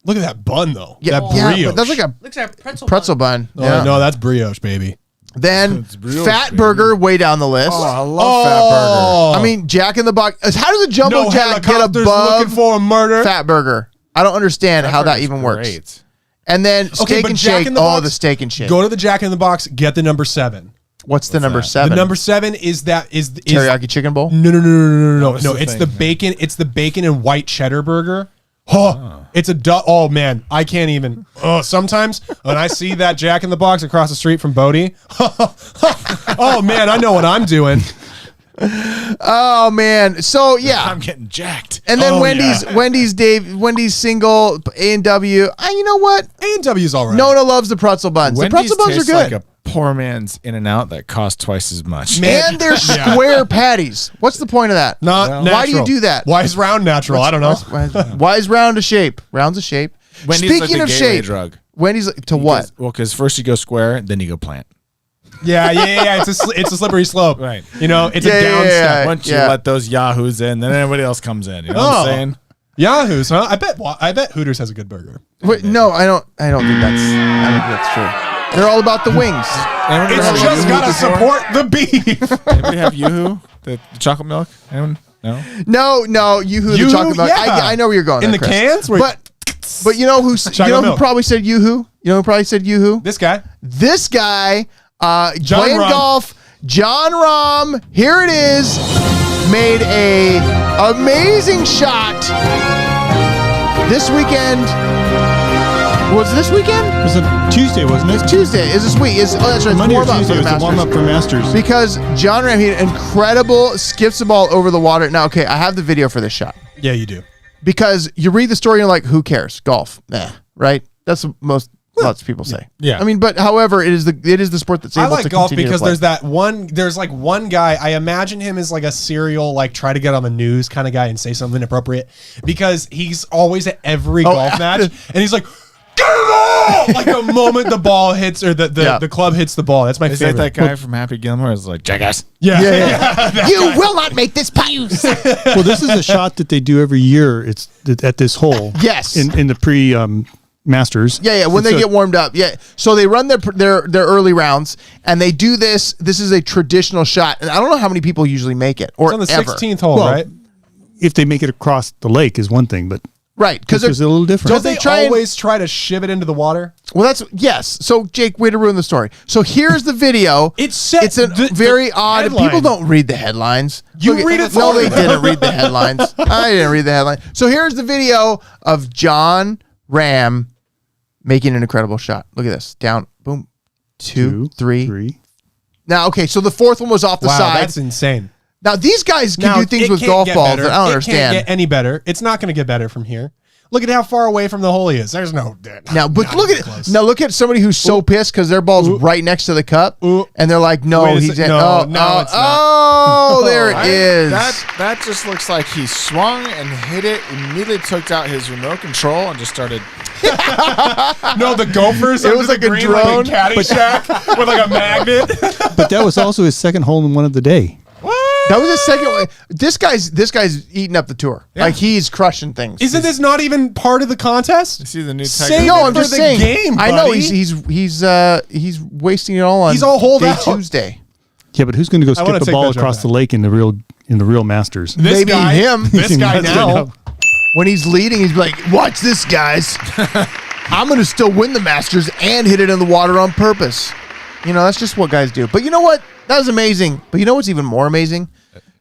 Speaker 2: Look at that bun though.
Speaker 1: Yeah,
Speaker 2: that
Speaker 1: yeah,
Speaker 2: brioche.
Speaker 1: but that's like a
Speaker 5: Looks like a pretzel.
Speaker 1: pretzel bun.
Speaker 2: Oh,
Speaker 1: Yeah.
Speaker 2: no, that's brioche, baby.
Speaker 1: Then
Speaker 3: It's brioche,
Speaker 1: Fat
Speaker 3: baby.
Speaker 1: Burger way down the list.
Speaker 3: Oh, I love Fat Burger.
Speaker 1: I mean, Jack in the Box. How does a jumbo
Speaker 2: No
Speaker 1: jack get
Speaker 2: helicopters
Speaker 1: above
Speaker 2: looking for a murder.
Speaker 1: Fat Burger? I don't understand how that
Speaker 3: Burger's
Speaker 1: even works.
Speaker 3: great.
Speaker 1: And then Steak
Speaker 2: but
Speaker 1: and
Speaker 2: Jack
Speaker 1: Shake.
Speaker 2: in the
Speaker 1: Oh,
Speaker 2: Box,
Speaker 1: the Steak and Shake.
Speaker 2: Go to the Jack in the Box. Get the number 7.
Speaker 1: What's the number
Speaker 3: that?
Speaker 1: 7?
Speaker 2: The number 7 is
Speaker 1: teriyaki chicken bowl.
Speaker 2: No.
Speaker 3: what's
Speaker 2: No,
Speaker 3: the
Speaker 2: it's
Speaker 3: thing?
Speaker 2: the bacon. It's the bacon and white cheddar burger. Oh, it's a oh man, I can't even. Oh, sometimes when I see that Jack in the Box across the street from Bodie, oh man, I know what I'm doing.
Speaker 1: Oh man. So yeah.
Speaker 3: I'm getting jacked.
Speaker 1: And then
Speaker 2: Oh,
Speaker 1: Wendy's single A&W. You know what?
Speaker 2: A&W's all right.
Speaker 1: Nona loves the pretzel buns. The pretzel buns are
Speaker 3: tastes
Speaker 1: good.
Speaker 3: like a poor man's In-N-Out that costs twice as much.
Speaker 1: And they're square patties. What's the point of that?
Speaker 2: not natural.
Speaker 1: Why do you do that?
Speaker 2: Why is round natural? I don't know.
Speaker 1: Why is round a shape? Round's a shape.
Speaker 3: Wendy's
Speaker 1: Speaking
Speaker 3: like
Speaker 1: of
Speaker 3: the gateway
Speaker 1: shape,
Speaker 3: drug.
Speaker 1: Wendy's to what?
Speaker 3: Well, because first you go square, then you go plant.
Speaker 2: Yeah. It's a slippery slope.
Speaker 3: Right.
Speaker 2: You know, it's
Speaker 1: Yeah,
Speaker 2: a down
Speaker 1: yeah,
Speaker 2: step.
Speaker 1: yeah.
Speaker 3: Once you let those yahoos in, then everybody else comes in. You know what I'm saying?
Speaker 2: Yahoo's, huh? I bet Hooters has a good burger.
Speaker 1: Wait, no, I don't think that's true. They're all about the wings.
Speaker 3: Anybody
Speaker 2: It's
Speaker 3: have
Speaker 2: just
Speaker 3: Yoo-hoo
Speaker 2: gotta
Speaker 3: before?
Speaker 2: support the beef.
Speaker 3: Anybody have Yoo-hoo? The chocolate milk? Anyone? No?
Speaker 1: No, Yoo-hoo the
Speaker 2: Yoo-hoo?
Speaker 1: chocolate milk.
Speaker 2: Yeah.
Speaker 1: I know where you're going.
Speaker 2: In
Speaker 1: there,
Speaker 2: the
Speaker 1: Chris.
Speaker 2: cans? Where-
Speaker 1: But you know who
Speaker 2: milk.
Speaker 1: probably said Yoo-hoo? You know who probably said Yoo-hoo?
Speaker 2: This guy.
Speaker 1: This guy
Speaker 2: John
Speaker 1: playing
Speaker 2: Rahm.
Speaker 1: golf. John Rahm, here it is, made a amazing shot this weekend. Was it this weekend?
Speaker 4: It was a Tuesday, wasn't it?
Speaker 1: It's Tuesday. Is this week? That's right. It's
Speaker 4: Monday or
Speaker 1: warm-up
Speaker 4: Tuesday
Speaker 1: for
Speaker 4: was
Speaker 1: the
Speaker 4: the warm up
Speaker 1: Masters.
Speaker 4: for Masters.
Speaker 1: Because John Rahm, he had incredible, skips the ball over the water. Now, okay, I have the video for this shot.
Speaker 2: Yeah, you do.
Speaker 1: Because you read the story and you're like, who cares? Golf. Right? That's what lots of people say.
Speaker 3: Yeah.
Speaker 1: I mean, but however, it is the sport that's able
Speaker 2: I like
Speaker 1: to
Speaker 2: golf
Speaker 1: continue to
Speaker 2: because
Speaker 1: play.
Speaker 2: there's like one guy, I imagine him as like a serial, like try to get on the news kind of guy and say something inappropriate because he's always at every golf match and he's like, get it all! Like the moment the ball hits or the club hits the ball. That's my
Speaker 3: Is
Speaker 2: favorite.
Speaker 3: that guy from Happy Gilmore? Is like, jackass.
Speaker 2: Yeah.
Speaker 1: You will not make this putt.
Speaker 4: Well, this is a shot that they do every year. It's at this hole.
Speaker 1: Yes.
Speaker 4: In the pre Masters.
Speaker 1: Yeah, when they
Speaker 4: So-
Speaker 1: get warmed up. Yeah. So they run their early rounds and they do this. This is a traditional shot. And I don't know how many people usually make it or
Speaker 2: It's on the
Speaker 1: ever.
Speaker 2: 16th hole,
Speaker 4: Well,
Speaker 2: right?
Speaker 4: If they make it across the lake is one thing, but
Speaker 1: Right.
Speaker 4: this is a little different.
Speaker 1: Don't
Speaker 2: Don't they
Speaker 1: try and-
Speaker 2: always try to shiv it into the water?
Speaker 1: Well, that's yes. So Jake, way to ruin the story. So here's the video.
Speaker 2: It's
Speaker 1: It's a very odd.
Speaker 2: headline.
Speaker 1: People don't read the headlines.
Speaker 2: You read it
Speaker 1: No,
Speaker 2: for
Speaker 1: they
Speaker 2: me.
Speaker 1: didn't read the headlines. I didn't read the headline. So here's the video of John Rahm making an incredible shot. Look at this. Down. Boom. Two, three. Now, okay. So the fourth one was off the
Speaker 2: Wow,
Speaker 1: side.
Speaker 2: that's insane.
Speaker 1: Now these guys can
Speaker 2: Now,
Speaker 1: do things
Speaker 2: it
Speaker 1: with
Speaker 2: can't
Speaker 1: golf
Speaker 2: get
Speaker 1: balls
Speaker 2: better.
Speaker 1: that I don't
Speaker 2: It
Speaker 1: understand.
Speaker 2: can't get any better. It's not going to get better from here. Look at how far away from the hole he is. There's no
Speaker 1: Now, but
Speaker 2: not
Speaker 1: look
Speaker 2: even
Speaker 1: at
Speaker 2: close.
Speaker 1: now. Look at somebody who's so pissed because their ball's right next to the cup, and they're like, "No,
Speaker 2: Wait a
Speaker 1: he's
Speaker 2: sec-
Speaker 1: in."
Speaker 2: no,
Speaker 1: Oh,
Speaker 2: no,
Speaker 1: oh,
Speaker 2: it's not.
Speaker 1: oh, there it is.
Speaker 3: That just looks like he swung and hit it, immediately took out his remote control and just started.
Speaker 2: No, the Gophers.
Speaker 1: It was
Speaker 2: under
Speaker 1: like
Speaker 2: the
Speaker 1: a
Speaker 2: green,
Speaker 1: drone.
Speaker 2: like a Caddyshack with like a magnet.
Speaker 4: But that was also his second hole in one of the day.
Speaker 1: That was the second one. This guy's eating up the tour. Like he's crushing things.
Speaker 2: Isn't this not even part of the contest?
Speaker 3: See the new
Speaker 2: Save
Speaker 3: tech.
Speaker 2: it
Speaker 1: No, I'm
Speaker 2: for
Speaker 1: just
Speaker 2: the
Speaker 1: saying.
Speaker 2: game,
Speaker 1: I know
Speaker 2: buddy.
Speaker 1: he's wasting it all on.
Speaker 2: He's all holed
Speaker 1: day
Speaker 2: out.
Speaker 1: Tuesday.
Speaker 4: Yeah, but who's going to go
Speaker 2: wanna
Speaker 4: skip the
Speaker 2: take
Speaker 4: ball
Speaker 2: that joke
Speaker 4: across
Speaker 2: back.
Speaker 4: the lake in the real Masters?
Speaker 2: This
Speaker 1: Maybe
Speaker 2: guy,
Speaker 1: him.
Speaker 2: This guy
Speaker 4: That's
Speaker 2: now.
Speaker 4: right.
Speaker 1: When he's leading, he's like, "Watch this, guys! I'm gonna still win the Masters and hit it in the water on purpose." You know, that's just what guys do. But you know what? That was amazing. But you know what's even more amazing?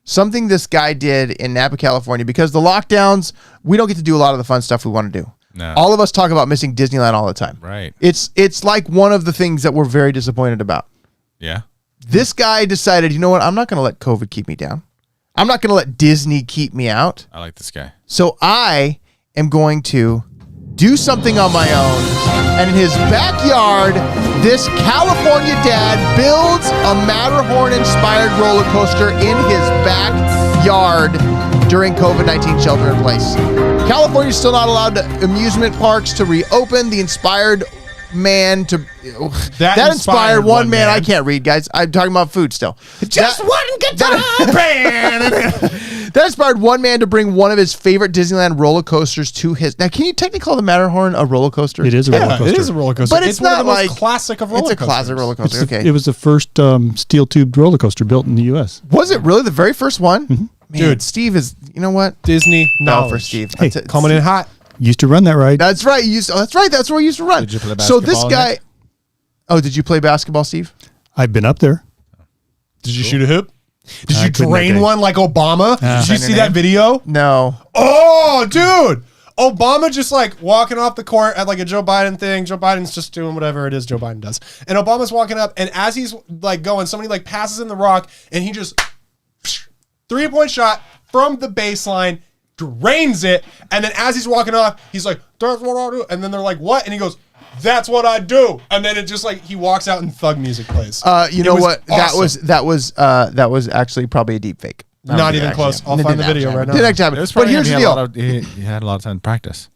Speaker 1: Something this guy did in Napa, California, because the lockdowns, we don't get to do a lot of the fun stuff we want to do.
Speaker 3: No.
Speaker 1: All of us talk about missing Disneyland all the time.
Speaker 3: Right.
Speaker 1: It's like one of the things that we're very disappointed about.
Speaker 3: Yeah.
Speaker 1: This guy decided, you know what? I'm not going to let COVID keep me down. I'm not going to let Disney keep me out.
Speaker 3: I like this guy.
Speaker 1: So I am going to do something on my own. And in his backyard, this California dad builds a Matterhorn-inspired roller coaster in his backyard during COVID-19 shelter in place. California's still not allowed amusement parks to reopen. The inspired man to that inspired one man. I can't read, guys. I'm talking about food still. Just one guitar. That inspired one man to bring one of his favorite Disneyland roller coasters to his. Now, can you technically call the Matterhorn a roller coaster?
Speaker 4: It is a roller coaster.
Speaker 2: It is a roller coaster.
Speaker 1: But it's
Speaker 2: one
Speaker 1: not
Speaker 2: of the most
Speaker 1: like-
Speaker 2: classic of roller
Speaker 1: It's a
Speaker 2: coasters.
Speaker 1: classic roller coaster. Okay.
Speaker 4: It was the first steel tube roller coaster built in the U.S.
Speaker 1: Was it really the very first one? Man,
Speaker 2: Dude.
Speaker 1: Steve is. You know what?
Speaker 2: Disney
Speaker 1: No,
Speaker 2: knowledge.
Speaker 1: for Steve.
Speaker 4: Hey,
Speaker 1: That's it.
Speaker 2: Coming in hot.
Speaker 4: Used to run that ride.
Speaker 1: That's right. That's right. That's where he used to run.
Speaker 3: Did you play
Speaker 1: So this
Speaker 3: basketball in
Speaker 1: guy.
Speaker 3: it?
Speaker 1: Oh, did you play basketball, Steve?
Speaker 4: I've been up there.
Speaker 2: Did you shoot a hoop? Did
Speaker 4: I
Speaker 2: you
Speaker 4: couldn't
Speaker 2: drain
Speaker 4: that day.
Speaker 2: one like Obama? Did you
Speaker 3: Sign
Speaker 2: see
Speaker 3: your
Speaker 2: that
Speaker 3: name?
Speaker 2: video?
Speaker 1: No.
Speaker 2: Oh, dude. Obama just like walking off the court at like a Joe Biden thing. Joe Biden's just doing whatever it is Joe Biden does. And Obama's walking up, and as he's like going, somebody like passes him the rock, and he just 3-point shot from the baseline, drains it, and then as he's walking off, he's like, "That's what I do." And then they're like, "What?" And he goes, "That's what I do." And then it just like he walks out and thug music plays.
Speaker 1: You
Speaker 2: It
Speaker 1: know
Speaker 2: was
Speaker 1: what?
Speaker 2: awesome.
Speaker 1: that was actually probably a deep fake. I don't
Speaker 2: Not
Speaker 1: think
Speaker 2: even
Speaker 1: it
Speaker 2: close.
Speaker 1: actually
Speaker 2: I'll
Speaker 1: happened.
Speaker 2: find
Speaker 1: It
Speaker 2: the
Speaker 1: didn't
Speaker 2: video
Speaker 1: actually
Speaker 2: right
Speaker 1: happen.
Speaker 2: now.
Speaker 1: Didn't actually happen.
Speaker 3: It was
Speaker 1: But
Speaker 3: probably
Speaker 1: here's the
Speaker 3: he
Speaker 1: deal.
Speaker 3: had he had a lot of time to practice.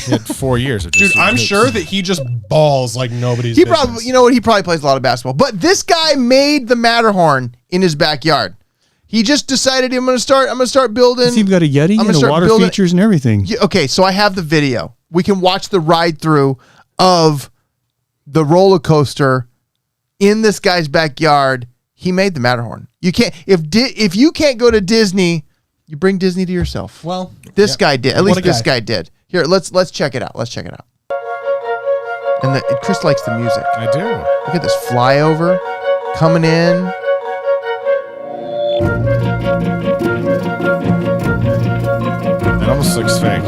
Speaker 3: He had 4 years of just
Speaker 2: Dude, I'm
Speaker 3: hoops.
Speaker 2: sure that he just balls like nobody's
Speaker 1: He
Speaker 2: business.
Speaker 1: probably, you know what? He probably plays a lot of basketball. But this guy made the Matterhorn in his backyard. He just decided I'm going to start building.
Speaker 4: He's even got a Yeti
Speaker 1: I'm gonna
Speaker 4: and
Speaker 1: start
Speaker 4: water
Speaker 1: building-
Speaker 4: features and everything.
Speaker 1: Yeah, okay, so I have the video. We can watch the ride through of the roller coaster in this guy's backyard. He made the Matterhorn. You can't if you can't go to Disney, you bring Disney to yourself.
Speaker 2: Well,
Speaker 1: This guy did. At
Speaker 2: What
Speaker 1: least
Speaker 2: a
Speaker 1: this
Speaker 2: guy.
Speaker 1: guy did. Here, let's check it out. Let's check it out. And Chris likes the music.
Speaker 3: I do.
Speaker 1: Look at this flyover coming in.
Speaker 3: It almost looks fake.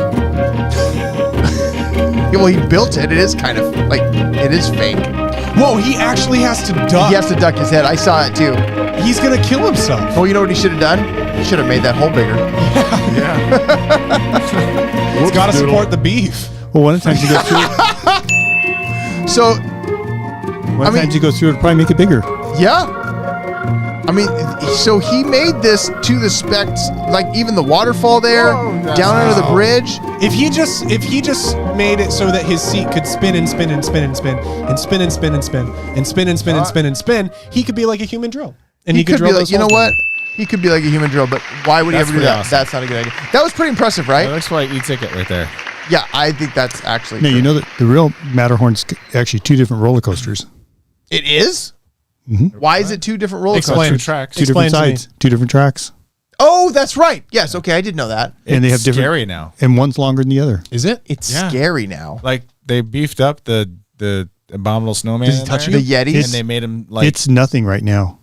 Speaker 1: Yeah, well, he built it. It is kind of like it is fake.
Speaker 2: whoa, he actually has to duck.
Speaker 1: He has to duck his head. I saw it too.
Speaker 2: He's gonna kill himself.
Speaker 1: Oh, you know what he should have done? He should have made that hole bigger.
Speaker 2: He's got to support the beef.
Speaker 4: Well, one of the times you go through it,
Speaker 1: So
Speaker 4: one of the times you go through it, it'll probably make it bigger.
Speaker 1: yeah. I mean, so he made this to the specs, like even the waterfall there, down under the bridge.
Speaker 2: If he just made it so that his seat could spin and spin and spin and spin and spin and spin and spin and spin and spin and spin and spin, he could be like a human drill. And he could
Speaker 1: be
Speaker 2: drill
Speaker 1: like,
Speaker 2: those
Speaker 1: you know
Speaker 2: holes
Speaker 1: what? He could be like a human drill, but why would
Speaker 3: That's
Speaker 1: he ever do
Speaker 3: pretty
Speaker 1: that?
Speaker 3: awesome.
Speaker 1: That's not a good idea. That was pretty impressive,
Speaker 3: That
Speaker 1: right?
Speaker 3: looks like e-ticket right there.
Speaker 1: Yeah, I think that's actually
Speaker 4: No,
Speaker 1: true.
Speaker 4: you know that the real Matterhorn's actually two different roller coasters.
Speaker 1: It is? Why is it two different roller
Speaker 2: Explain.
Speaker 1: coasters?
Speaker 3: Tracks.
Speaker 4: Two different
Speaker 2: Explain to me.
Speaker 4: sides, two different tracks.
Speaker 1: Oh, that's right. Yes, okay, I did know that.
Speaker 4: And they have different,
Speaker 3: Scary now.
Speaker 4: and one's longer than the other.
Speaker 2: Is it?
Speaker 1: It's
Speaker 3: Yeah.
Speaker 1: scary now.
Speaker 3: Like they beefed up the abominable snowman.
Speaker 2: Does he
Speaker 3: in
Speaker 2: touch
Speaker 3: there,
Speaker 1: The Yetis.
Speaker 3: And they made him like
Speaker 4: It's nothing right now.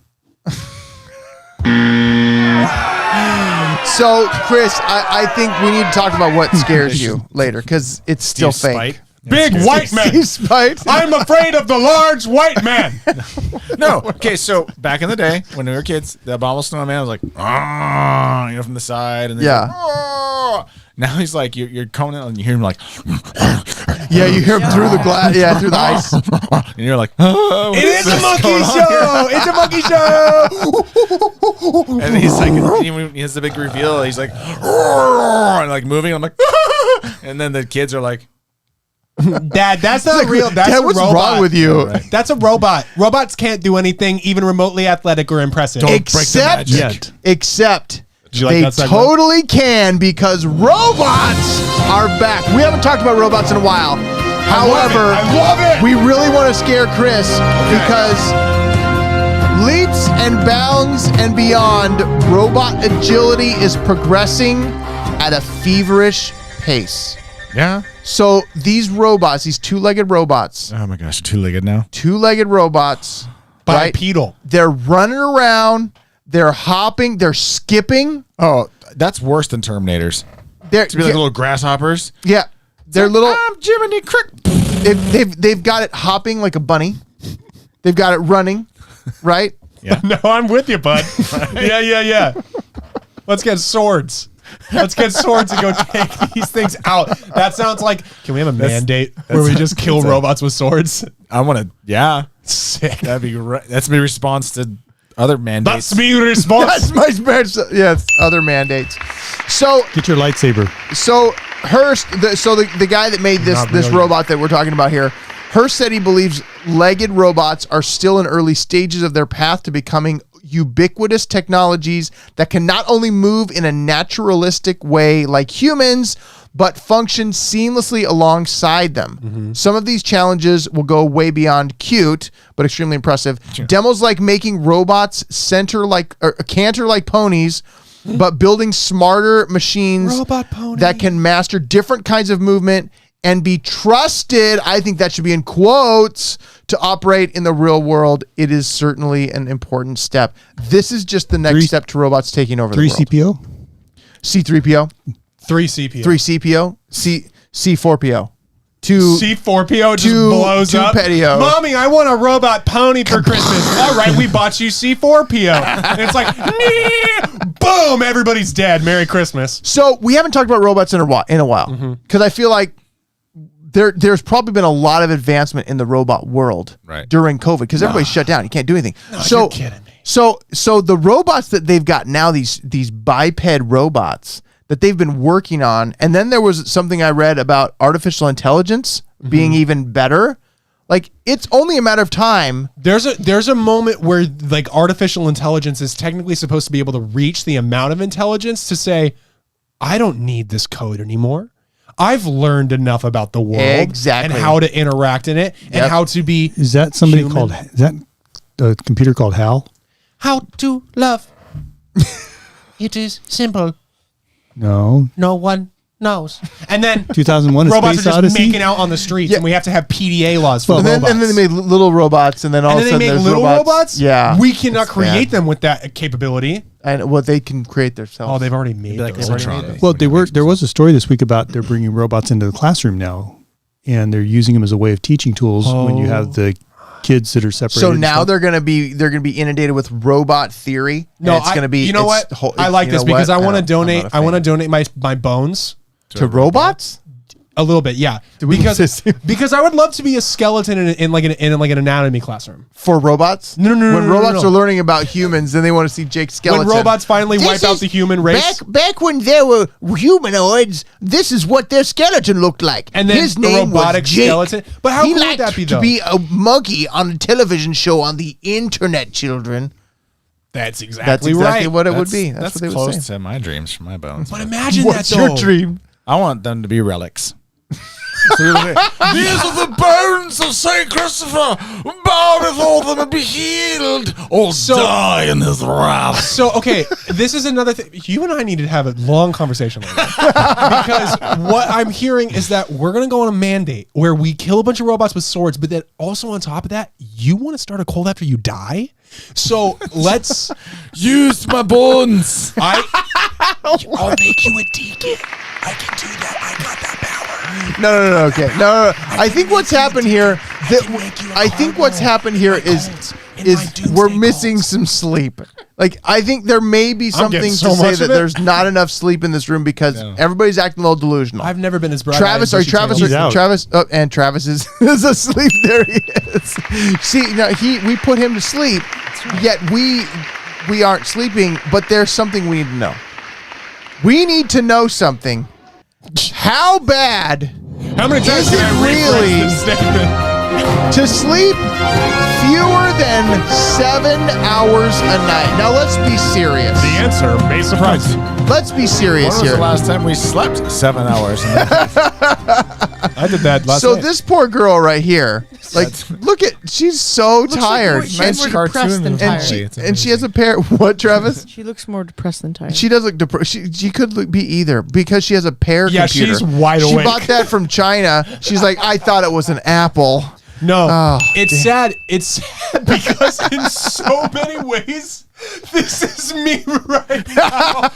Speaker 1: So, Chris, I think we need to talk about what scares you later because it's still
Speaker 3: Steve
Speaker 1: fake.
Speaker 3: Spite.
Speaker 2: Big white man.
Speaker 1: Steve Spite.
Speaker 2: I'm afraid of the large white man.
Speaker 3: No. Okay, so back in the day when we were kids, the abominable snowman was like, "Ah," from the side, and then
Speaker 1: Yeah.
Speaker 3: "Ah," Now he's like, you're coming out and you hear him like,
Speaker 1: Yeah, you hear him through the glass. Yeah, through the ice.
Speaker 3: and you're like, oh,
Speaker 2: It is a monkey show. It's a monkey show.
Speaker 3: and he's like, he has the big reveal. He's like, and like moving. I'm like, and then the kids are like,
Speaker 2: Dad, that's not real. That's
Speaker 1: Dad,
Speaker 2: a
Speaker 1: what's
Speaker 2: robot.
Speaker 1: wrong with you?
Speaker 2: That's a robot. Robots can't do anything even remotely athletic or impressive.
Speaker 1: Except,
Speaker 4: Yet.
Speaker 1: except
Speaker 2: you like
Speaker 1: they
Speaker 2: that segment?
Speaker 1: totally can because robots are back. We haven't talked about robots in a while. However,
Speaker 2: I love it.
Speaker 1: we really want to scare Chris because leaps and bounds and beyond, robot agility is progressing at a feverish pace.
Speaker 3: yeah.
Speaker 1: So these robots, these two-legged robots,
Speaker 3: Oh my gosh, two-legged now.
Speaker 1: right?
Speaker 2: Bipedal.
Speaker 1: They're running around, they're hopping, they're skipping.
Speaker 3: Oh, that's worse than Terminators.
Speaker 1: They're
Speaker 3: To be like little grasshoppers.
Speaker 1: yeah, they're little.
Speaker 3: I'm Jiminy Crick.
Speaker 1: They've got it hopping like a bunny. They've got it running, right?
Speaker 2: No, I'm with you, bud. Yeah. Let's get swords. Let's get swords and go take these things out. That sounds like. Can we have a mandate where we just kill robots with swords?
Speaker 3: I want to. Yeah,
Speaker 2: Sick.
Speaker 3: that'd be right. That's my response to other mandates.
Speaker 2: That's me response.
Speaker 1: That's my best. Yes, other mandates. So
Speaker 4: Get your lightsaber.
Speaker 1: Hurst, the guy that made this
Speaker 2: Not really.
Speaker 1: robot that we're talking about here, Hurst said he believes legged robots are still in early stages of their path to becoming ubiquitous technologies that can not only move in a naturalistic way like humans, but function seamlessly alongside them.
Speaker 2: Mm-hmm.
Speaker 1: Some of these challenges will go way beyond cute, but extremely impressive. Demos like making robots canter like ponies, but building smarter machines
Speaker 2: Robot pony.
Speaker 1: that can master different kinds of movement and be trusted, I think that should be in quotes, to operate in the real world. It is certainly an important step. This is just the next step to robots taking over the
Speaker 4: 3
Speaker 1: world.
Speaker 4: CPO.
Speaker 1: C3PO,
Speaker 2: 3 CPO.
Speaker 1: 3 CPO, C4PO, 2
Speaker 2: C4PO just
Speaker 1: Two-
Speaker 2: blows
Speaker 1: two
Speaker 2: up.
Speaker 1: petio.
Speaker 2: Mommy, I want a robot pony for Christmas. All right, we bought you C4PO. And it's like, boom, everybody's dead. Merry Christmas.
Speaker 1: So we haven't talked about robots in a while because I feel like there's probably been a lot of advancement in the robot world
Speaker 3: Right.
Speaker 1: during COVID because everybody's shut down. You can't do anything. So
Speaker 2: you're kidding me.
Speaker 1: So the robots that they've got now, these biped robots that they've been working on, and then there was something I read about artificial intelligence being even better. Like it's only a matter of time.
Speaker 2: There's a moment where like artificial intelligence is technically supposed to be able to reach the amount of intelligence to say, I don't need this code anymore. I've learned enough about the world
Speaker 1: Exactly.
Speaker 2: and how to interact in it and
Speaker 1: Yep.
Speaker 2: how to be
Speaker 4: Is that somebody
Speaker 2: Human.
Speaker 4: called? Is that a computer called HAL?
Speaker 5: How to love. It is simple.
Speaker 4: No.
Speaker 5: No one knows.
Speaker 2: and then
Speaker 4: 2001: A
Speaker 2: robots
Speaker 4: Space
Speaker 2: are just
Speaker 4: Odyssey.
Speaker 2: making out on the streets
Speaker 1: Yeah.
Speaker 2: and we have to have PDA laws for
Speaker 1: And then,
Speaker 2: robots.
Speaker 1: they made little robots, and then all
Speaker 2: And
Speaker 1: of a
Speaker 2: then they
Speaker 1: sudden
Speaker 2: make
Speaker 1: there's
Speaker 2: little robots?
Speaker 1: Yeah,
Speaker 2: We cannot
Speaker 1: It's
Speaker 2: create
Speaker 1: bad.
Speaker 2: them with that capability.
Speaker 1: And what they can create themselves.
Speaker 2: Oh, they've already made
Speaker 3: like
Speaker 2: those.
Speaker 3: Voltron.
Speaker 4: Well, there was a story this week about they're bringing robots into the classroom now, and they're using them as a way of teaching tools when you have the kids that are separated.
Speaker 1: So
Speaker 4: and
Speaker 1: now
Speaker 4: stuff.
Speaker 1: they're gonna be inundated with robot theory.
Speaker 2: No,
Speaker 1: and it's gonna be.
Speaker 2: You know what? I like this because I want to donate. I want to donate my bones
Speaker 1: to robots.
Speaker 2: a little bit. Yeah,
Speaker 1: we
Speaker 2: because
Speaker 1: insist?
Speaker 2: because I would love to be a skeleton in like an anatomy classroom.
Speaker 1: For robots?
Speaker 2: No.
Speaker 1: When robots are learning about humans, then they want to see Jake Skeleton.
Speaker 2: When robots finally wipe out the human race,
Speaker 1: Back when there were humanoids, this is what their skeleton looked like.
Speaker 2: And then
Speaker 1: his
Speaker 2: the
Speaker 1: name
Speaker 2: robotic
Speaker 1: was Jake.
Speaker 2: skeleton. But how
Speaker 1: he
Speaker 2: cool would
Speaker 1: liked
Speaker 2: that be,
Speaker 1: to
Speaker 2: though?
Speaker 1: be a monkey on a television show on the internet, children.
Speaker 2: that's exactly
Speaker 1: That's exactly
Speaker 2: right.
Speaker 1: what it would be. That's
Speaker 3: That's
Speaker 1: what they would
Speaker 3: close
Speaker 1: say.
Speaker 3: to my dreams for my bones.
Speaker 2: But imagine
Speaker 1: What's
Speaker 2: that
Speaker 1: your
Speaker 2: though.
Speaker 1: dream?
Speaker 3: I want them to be relics.
Speaker 7: These are the bones of Saint Christopher. Bow before them and be healed, or die in his wrath.
Speaker 2: So okay, this is another thing. You and I need to have a long conversation later. Because what I'm hearing is that we're gonna go on a mandate where we kill a bunch of robots with swords, but then also on top of that, you want to start a cult after you die. So let's
Speaker 3: Use my bones.
Speaker 2: I'll make you a deacon. I can do that. I got that power.
Speaker 1: No. Okay. No. I think what's happened here. I think what's happened here is we're missing some sleep. Like, I think there may be something
Speaker 2: getting
Speaker 1: to
Speaker 2: so
Speaker 1: say
Speaker 2: much
Speaker 1: that
Speaker 2: of it.
Speaker 1: there's not enough sleep in this room because everybody's acting a little delusional.
Speaker 2: I've never been as bright.
Speaker 1: Travis,
Speaker 4: He's out.
Speaker 1: Travis, and Travis is asleep. There he is. See, no, we put him to sleep, yet we aren't sleeping. But there's something we need to know. We need to know something. How bad
Speaker 2: How many times
Speaker 1: is
Speaker 2: can I
Speaker 1: it
Speaker 2: rephrase
Speaker 1: really
Speaker 2: this statement?
Speaker 1: to sleep fewer than 7 hours a night? Now let's be serious.
Speaker 2: The answer may surprise you.
Speaker 1: Let's be
Speaker 3: When
Speaker 1: serious
Speaker 3: was
Speaker 1: here.
Speaker 3: the last time we slept 7 hours?
Speaker 2: I did that last
Speaker 1: So
Speaker 2: night.
Speaker 1: this poor girl right here, like, look at, she's so tired.
Speaker 5: she's
Speaker 1: And
Speaker 5: more
Speaker 1: she-
Speaker 5: depressed than tired.
Speaker 1: and she has a pair. What, Travis?
Speaker 5: She looks more depressed than tired.
Speaker 1: She does look depressed. She could be either because she has a pear
Speaker 2: Yeah,
Speaker 1: computer.
Speaker 2: she's wide
Speaker 1: She
Speaker 2: awake.
Speaker 1: bought that from China. She's like, I thought it was an apple.
Speaker 2: No,
Speaker 1: Oh,
Speaker 2: it's sad. It's sad because in so many ways, this is me right now.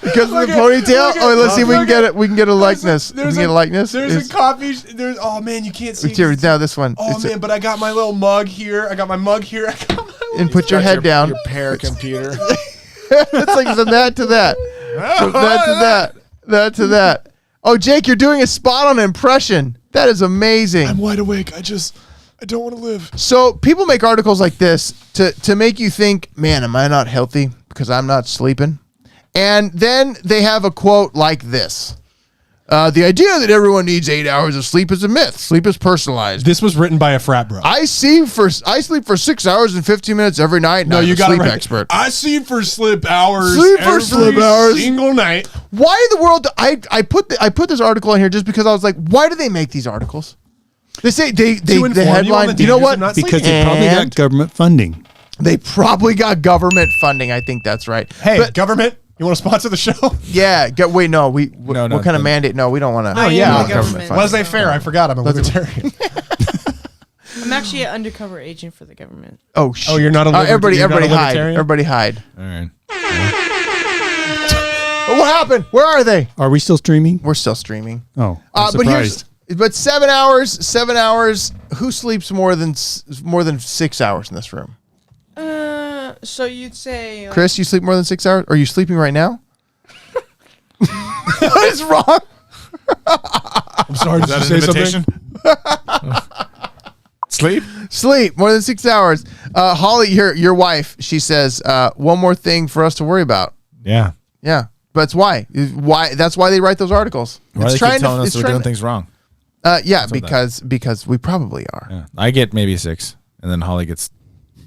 Speaker 1: Because of the
Speaker 2: Look at-
Speaker 1: ponytail.
Speaker 2: look at-
Speaker 1: Oh, let's see if we can
Speaker 2: look
Speaker 1: get
Speaker 2: at-
Speaker 1: it. We can get a likeness. We can get a likeness.
Speaker 2: There's
Speaker 1: It's-
Speaker 2: a coffee. There's. Oh man, you can't see.
Speaker 1: Here, now this one.
Speaker 2: Oh
Speaker 1: It's-
Speaker 2: man, but I got my little mug here. I got my mug here. I got my
Speaker 1: and put your head down.
Speaker 3: Your pair computer.
Speaker 1: It's like from that to that. From that to that. That to that. Oh, Jake, you're doing a spot on impression. That is amazing.
Speaker 2: I'm wide awake. I don't want to live.
Speaker 1: So people make articles like this to make you think, man, am I not healthy because I'm not sleeping? And then they have a quote like this. The idea that everyone needs 8 hours of sleep is a myth. Sleep is personalized.
Speaker 2: This was written by a frat bro.
Speaker 1: I sleep for 6 hours and 15 minutes every night.
Speaker 2: No,
Speaker 1: I'm
Speaker 2: you
Speaker 1: a
Speaker 2: got it
Speaker 1: sleep
Speaker 2: right.
Speaker 1: expert.
Speaker 2: I sleep for sleep hours.
Speaker 1: Sleep for
Speaker 2: every
Speaker 1: sleep hours.
Speaker 2: Single night.
Speaker 1: Why in the world? I put this article in here just because I was like, why do they make these articles? They say the
Speaker 2: inform you on
Speaker 1: headline.
Speaker 2: the
Speaker 1: You know
Speaker 2: dangers
Speaker 1: what?
Speaker 2: of not
Speaker 4: Because
Speaker 2: sleeping.
Speaker 4: they probably
Speaker 1: And-
Speaker 4: got government funding.
Speaker 1: They probably got government funding. I think that's right.
Speaker 2: Hey,
Speaker 1: But-
Speaker 2: government, you want to sponsor the show?
Speaker 1: yeah. Wait, no. What kind of
Speaker 3: the-
Speaker 1: mandate? No, we don't want to.
Speaker 5: Oh, yeah, the government.
Speaker 1: funding.
Speaker 2: Laissez faire. I forgot. I'm a libertarian.
Speaker 5: I'm actually an undercover agent for the government.
Speaker 1: Oh, shit.
Speaker 2: Oh, you're not a
Speaker 1: everybody
Speaker 2: you're not a
Speaker 1: hide.
Speaker 2: libertarian?
Speaker 1: Everybody hide.
Speaker 3: All right.
Speaker 1: Oh, what happened? Where are they?
Speaker 4: Are we still streaming?
Speaker 1: We're still streaming.
Speaker 4: Oh, I'm
Speaker 1: But
Speaker 4: surprised.
Speaker 1: but 7 hours. 7 hours. Who sleeps more than 6 hours in this room?
Speaker 5: So you'd say
Speaker 1: Chris, you sleep more than 6 hours? Are you sleeping right now? What is wrong?
Speaker 2: I'm sorry. Did
Speaker 3: Is
Speaker 2: you
Speaker 3: that
Speaker 2: say
Speaker 3: an
Speaker 2: something?
Speaker 3: invitation? Sleep?
Speaker 1: Sleep more than 6 hours. Holly, your wife, she says, one more thing for us to worry about.
Speaker 3: Yeah.
Speaker 1: Yeah. That's why. That's why they write those articles.
Speaker 3: Why they keep telling us we're doing things wrong?
Speaker 1: Yeah,
Speaker 3: with
Speaker 1: because we probably are.
Speaker 3: Yeah. I get maybe 6, and then Holly gets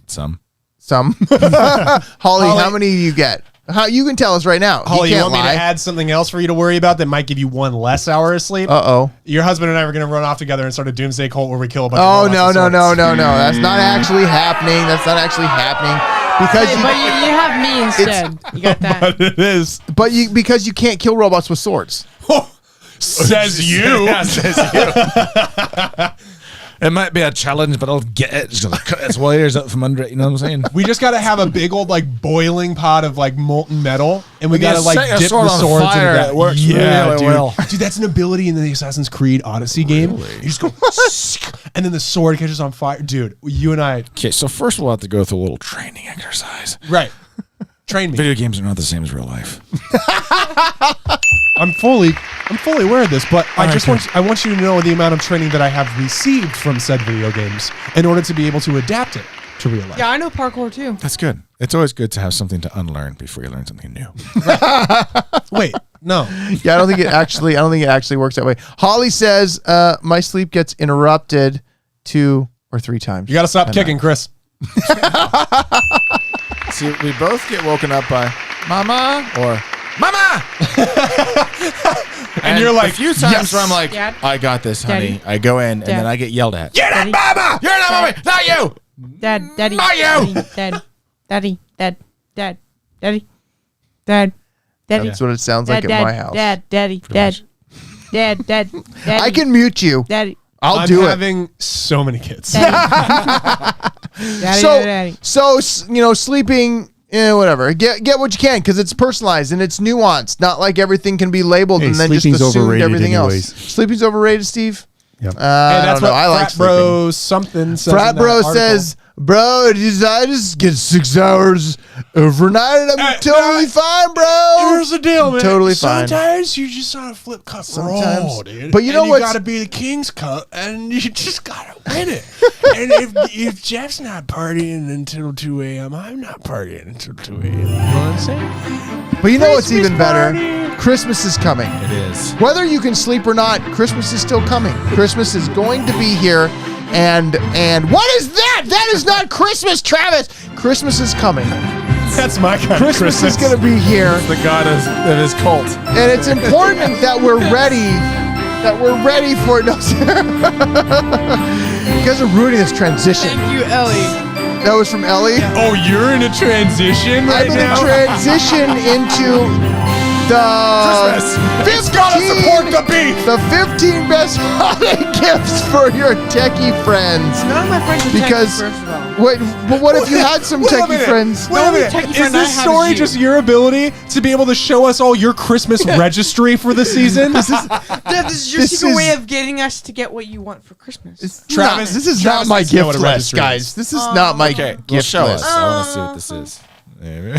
Speaker 3: some.
Speaker 1: Some. Holly, how many do you get? How you can tell us right now.
Speaker 2: Holly,
Speaker 1: you
Speaker 2: you
Speaker 1: can't
Speaker 2: want me
Speaker 1: lie.
Speaker 2: to add something else for you to worry about that might give you one less hour of sleep?
Speaker 1: Uh-oh.
Speaker 2: Your husband and I were going to run off together and start a doomsday cult where we kill a bunch
Speaker 1: Oh,
Speaker 2: of
Speaker 1: no. That's not actually happening. That's not actually happening. Because
Speaker 5: Hey, but you have me instead. You got that.
Speaker 2: It is.
Speaker 1: because you can't kill robots with swords.
Speaker 2: Says you.
Speaker 3: Yeah, says you. It might be a challenge, but I'll get it. Just gonna cut its wires out from under it. You know what I'm saying?
Speaker 2: We just got to have a big old boiling pot of molten metal, and we got to
Speaker 3: set your
Speaker 2: dip
Speaker 3: sword
Speaker 2: the
Speaker 3: on
Speaker 2: swords
Speaker 3: fire.
Speaker 2: into that.
Speaker 3: It works
Speaker 2: yeah,
Speaker 3: really
Speaker 2: dude.
Speaker 3: well.
Speaker 2: Dude, that's an ability in the Assassin's Creed Odyssey game. You just go, and then the sword catches on fire. Dude, you and I.
Speaker 3: Okay, so first we'll have to go through a little training exercise.
Speaker 2: Right. Train me.
Speaker 3: Video games are not the same as real life.
Speaker 2: I'm fully aware of this, but I want you to know the amount of training that I have received from said video games in order to be able to adapt it to real life.
Speaker 5: Yeah, I know parkour too.
Speaker 3: That's good. It's always good to have something to unlearn before you learn something new.
Speaker 2: Wait, no.
Speaker 1: Yeah, I don't think it actually works that way. Holly says, my sleep gets interrupted 2 or 3 times.
Speaker 2: You got to stop kicking, Chris.
Speaker 3: See, we both get woken up by Mama or Mama,
Speaker 2: And you're like,
Speaker 3: a few times
Speaker 2: yes.
Speaker 3: where I'm like,
Speaker 5: Dad?
Speaker 3: I got this, honey.
Speaker 5: Daddy?
Speaker 3: I go in and
Speaker 5: Dad?
Speaker 3: then I get yelled at.
Speaker 5: You're not
Speaker 3: Mama. You're not Mommy. Not you.
Speaker 5: Daddy.
Speaker 3: Not you.
Speaker 5: Daddy.
Speaker 1: That's what it sounds like at my house.
Speaker 5: Daddy.
Speaker 1: I can mute you.
Speaker 5: Daddy.
Speaker 1: I'll
Speaker 2: I'm
Speaker 1: do it.
Speaker 2: having so many kids.
Speaker 5: Daddy.
Speaker 1: So sleeping, whatever. Get what you can because it's personalized and it's nuanced. Not like everything can be labeled
Speaker 4: Hey,
Speaker 1: and then just
Speaker 4: sleeping's
Speaker 1: assumed
Speaker 4: overrated
Speaker 1: everything
Speaker 4: anyways.
Speaker 1: else. Sleeping's overrated, Steve.
Speaker 4: Yep.
Speaker 2: Hey, that's what
Speaker 1: I like
Speaker 2: Frat Bro something says.
Speaker 1: Frat
Speaker 2: in that
Speaker 1: Bro
Speaker 2: article.
Speaker 1: says, bro, I just get 6 hours overnight. I'm totally fine, bro.
Speaker 2: Here's the deal, man.
Speaker 1: Totally fine.
Speaker 2: Sometimes you just on a flip cup
Speaker 1: Sometimes.
Speaker 2: roll, dude.
Speaker 1: But you know
Speaker 2: and
Speaker 1: what's-
Speaker 2: you gotta be the king's cup, and you just gotta win it. And if Jeff's not partying until 2 a.m., I'm not partying until 2 a.m. You know what I'm saying?
Speaker 1: But you know what's even better?
Speaker 2: party.
Speaker 1: Christmas is coming.
Speaker 3: It is.
Speaker 1: Whether you can sleep or not, Christmas is still coming. Christmas is going to be here. And what is that? That is not Christmas, Travis. Christmas is coming.
Speaker 2: That's my kind
Speaker 1: Christmas is going to be here.
Speaker 3: The god of his cult.
Speaker 1: And it's important that we're ready. That we're ready for it. No, you guys are ruining this transition.
Speaker 5: Thank you, Ellie.
Speaker 1: That was from Ellie.
Speaker 2: Oh, you're in a transition right
Speaker 1: I'm in a
Speaker 2: now?
Speaker 1: transition into the
Speaker 3: Christmas.
Speaker 1: 15,
Speaker 2: Gotta support the beef.
Speaker 1: the 15 best holiday gifts for your techie friends.
Speaker 5: None of my friends are
Speaker 1: Because
Speaker 5: techies, first of all.
Speaker 1: wait, but what if you had some
Speaker 2: Wait a
Speaker 1: techie
Speaker 2: minute.
Speaker 1: friends?
Speaker 2: Wait a minute.
Speaker 5: techie
Speaker 2: Is
Speaker 5: friend I
Speaker 2: this
Speaker 5: have
Speaker 2: story
Speaker 5: is you.
Speaker 2: just your ability to be able to show us all your Christmas registry for the season?
Speaker 5: This is your
Speaker 1: This
Speaker 5: secret way
Speaker 1: is-
Speaker 5: of getting us to get what you want for Christmas.
Speaker 2: Travis-
Speaker 1: this is
Speaker 2: Travis
Speaker 1: not my
Speaker 2: needs to know
Speaker 1: gift
Speaker 2: what a
Speaker 1: list,
Speaker 2: registry
Speaker 1: guys.
Speaker 2: is.
Speaker 1: This is not my
Speaker 3: Okay, well,
Speaker 1: gift
Speaker 3: show
Speaker 1: list.
Speaker 3: us. I want to see what this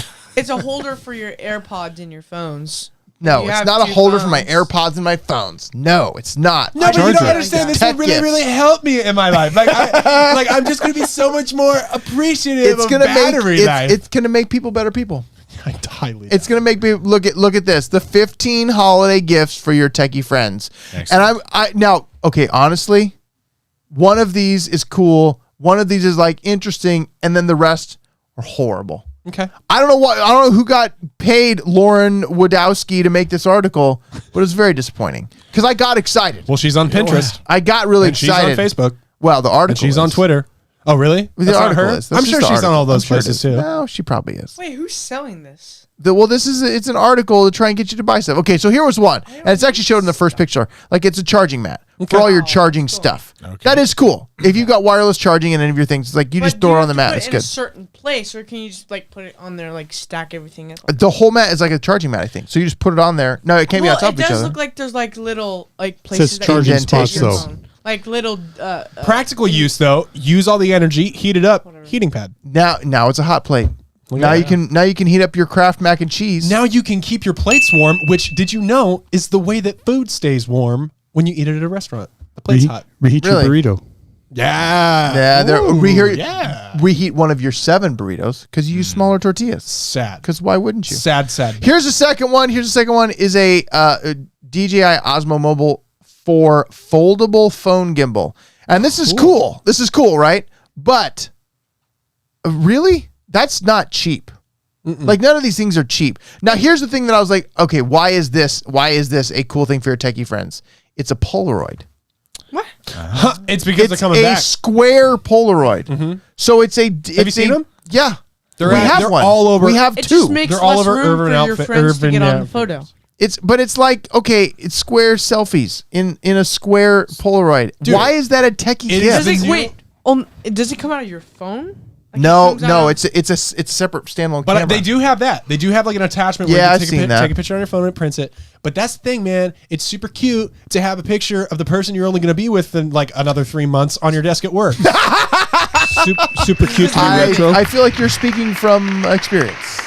Speaker 3: is.
Speaker 5: It's a holder for your AirPods in your phones.
Speaker 1: No,
Speaker 5: You
Speaker 1: it's
Speaker 5: have
Speaker 1: not a
Speaker 5: 2
Speaker 1: holder for my
Speaker 5: phones.
Speaker 1: AirPods and my phones. No, it's not.
Speaker 2: No, but you
Speaker 1: Charger.
Speaker 2: don't understand. This
Speaker 1: Tech
Speaker 2: would really,
Speaker 1: gifts.
Speaker 2: really help me in my life. Like, I'm just gonna be so much more appreciative
Speaker 1: It's
Speaker 2: of
Speaker 1: gonna
Speaker 2: battery
Speaker 1: make
Speaker 2: life.
Speaker 1: it's gonna make people better people.
Speaker 2: I highly.
Speaker 1: It's gonna make people look at this. The 15 holiday gifts for your techie friends.
Speaker 3: Excellent.
Speaker 1: And now okay, honestly, one of these is cool. One of these is like interesting, and then the rest are horrible.
Speaker 2: okay.
Speaker 1: I don't know who got paid Lauren Wadowski to make this article, but it's very disappointing because I got excited.
Speaker 2: Well, she's on Pinterest.
Speaker 1: I got really
Speaker 2: And she's
Speaker 1: excited.
Speaker 2: on Facebook.
Speaker 1: Well, the article.
Speaker 2: And she's on
Speaker 1: is.
Speaker 2: Twitter. Oh, really?
Speaker 1: The
Speaker 2: That's not
Speaker 1: article
Speaker 2: her?
Speaker 1: is. That's
Speaker 2: I'm
Speaker 1: just
Speaker 2: sure
Speaker 1: the
Speaker 2: she's on all
Speaker 1: article.
Speaker 2: those
Speaker 1: I'm sure it
Speaker 2: places
Speaker 1: is.
Speaker 2: too.
Speaker 1: No, she probably is.
Speaker 5: Wait, who's selling this?
Speaker 1: It's an article to try and get you to buy stuff. Okay, so here was one, and it's actually showed in the first picture. Like it's a charging mat for all your charging stuff.
Speaker 3: Okay.
Speaker 1: That is cool. If you've got wireless charging in any of your things, it's like you just
Speaker 5: do
Speaker 1: throw
Speaker 5: you
Speaker 1: it on
Speaker 5: have
Speaker 1: the
Speaker 5: to
Speaker 1: mat.
Speaker 5: put
Speaker 1: It's
Speaker 5: it in a
Speaker 1: good.
Speaker 5: certain place, or can you just like put it on there, like stack everything up?
Speaker 1: The whole mat is like a charging mat, I think. So you just put it on there. No, it can't be on top
Speaker 5: it
Speaker 1: of each
Speaker 5: does
Speaker 1: other.
Speaker 5: look like there's like little like places
Speaker 4: says
Speaker 5: that
Speaker 4: charging
Speaker 5: you can
Speaker 1: spots,
Speaker 5: put your
Speaker 1: though.
Speaker 5: phone. Like little
Speaker 2: Practical use though. Use all the energy. Heat it up. Heating pad.
Speaker 1: Now it's a hot plate.
Speaker 2: Look
Speaker 1: Now
Speaker 2: at
Speaker 1: you
Speaker 2: that.
Speaker 1: can heat up your Kraft mac and cheese.
Speaker 2: Now you can keep your plates warm, which did you know is the way that food stays warm when you eat it at a restaurant. The plate's hot.
Speaker 4: Reheat your
Speaker 1: Really?
Speaker 4: burrito.
Speaker 2: Yeah.
Speaker 1: Yeah,
Speaker 2: Ooh,
Speaker 1: reheat
Speaker 2: yeah.
Speaker 1: reheat one of your 7 burritos because you use smaller tortillas.
Speaker 2: Sad.
Speaker 1: Because why wouldn't you?
Speaker 2: Sad.
Speaker 1: Here's the second one. Is a DJI Osmo Mobile 4 foldable phone gimbal. And this is cool. This is cool, right? But really? That's not cheap. Like none of these things are cheap. Now here's the thing that I was like, okay, why is this a cool thing for your techie friends? It's a Polaroid.
Speaker 5: What?
Speaker 2: It's because
Speaker 1: It's
Speaker 2: they're coming
Speaker 1: a
Speaker 2: back.
Speaker 1: square Polaroid. So it's a.
Speaker 2: Have you seen them?
Speaker 1: Yeah.
Speaker 2: They're
Speaker 1: we
Speaker 2: at-
Speaker 1: have
Speaker 2: they're
Speaker 1: one.
Speaker 2: all over-
Speaker 1: We have
Speaker 5: It
Speaker 1: 2.
Speaker 5: just makes
Speaker 2: They're all
Speaker 5: less
Speaker 2: over
Speaker 5: room
Speaker 2: urban
Speaker 5: for your
Speaker 2: outfit-
Speaker 5: friends to
Speaker 2: urban
Speaker 5: get on the
Speaker 2: outfits.
Speaker 5: photo.
Speaker 1: But it's like, okay, it's square selfies in a square Polaroid.
Speaker 2: Dude,
Speaker 1: Why is that a techie
Speaker 2: it
Speaker 1: gift?
Speaker 2: is
Speaker 5: Does
Speaker 2: the
Speaker 5: it
Speaker 2: new-
Speaker 5: does it come out of your phone? Like,
Speaker 1: No,
Speaker 5: it comes out
Speaker 1: no,
Speaker 5: of-
Speaker 1: it's a separate standalone
Speaker 2: But
Speaker 1: camera.
Speaker 2: they do have that. They do have like an attachment where
Speaker 1: Yeah,
Speaker 2: you
Speaker 1: I've
Speaker 2: can
Speaker 1: seen that.
Speaker 2: take a picture on your phone and it prints it. But that's the thing, man. It's super cute to have a picture of the person you're only going to be with in like another 3 months on your desk at work.
Speaker 4: Super cute to be retro.
Speaker 1: I feel like you're speaking from experience.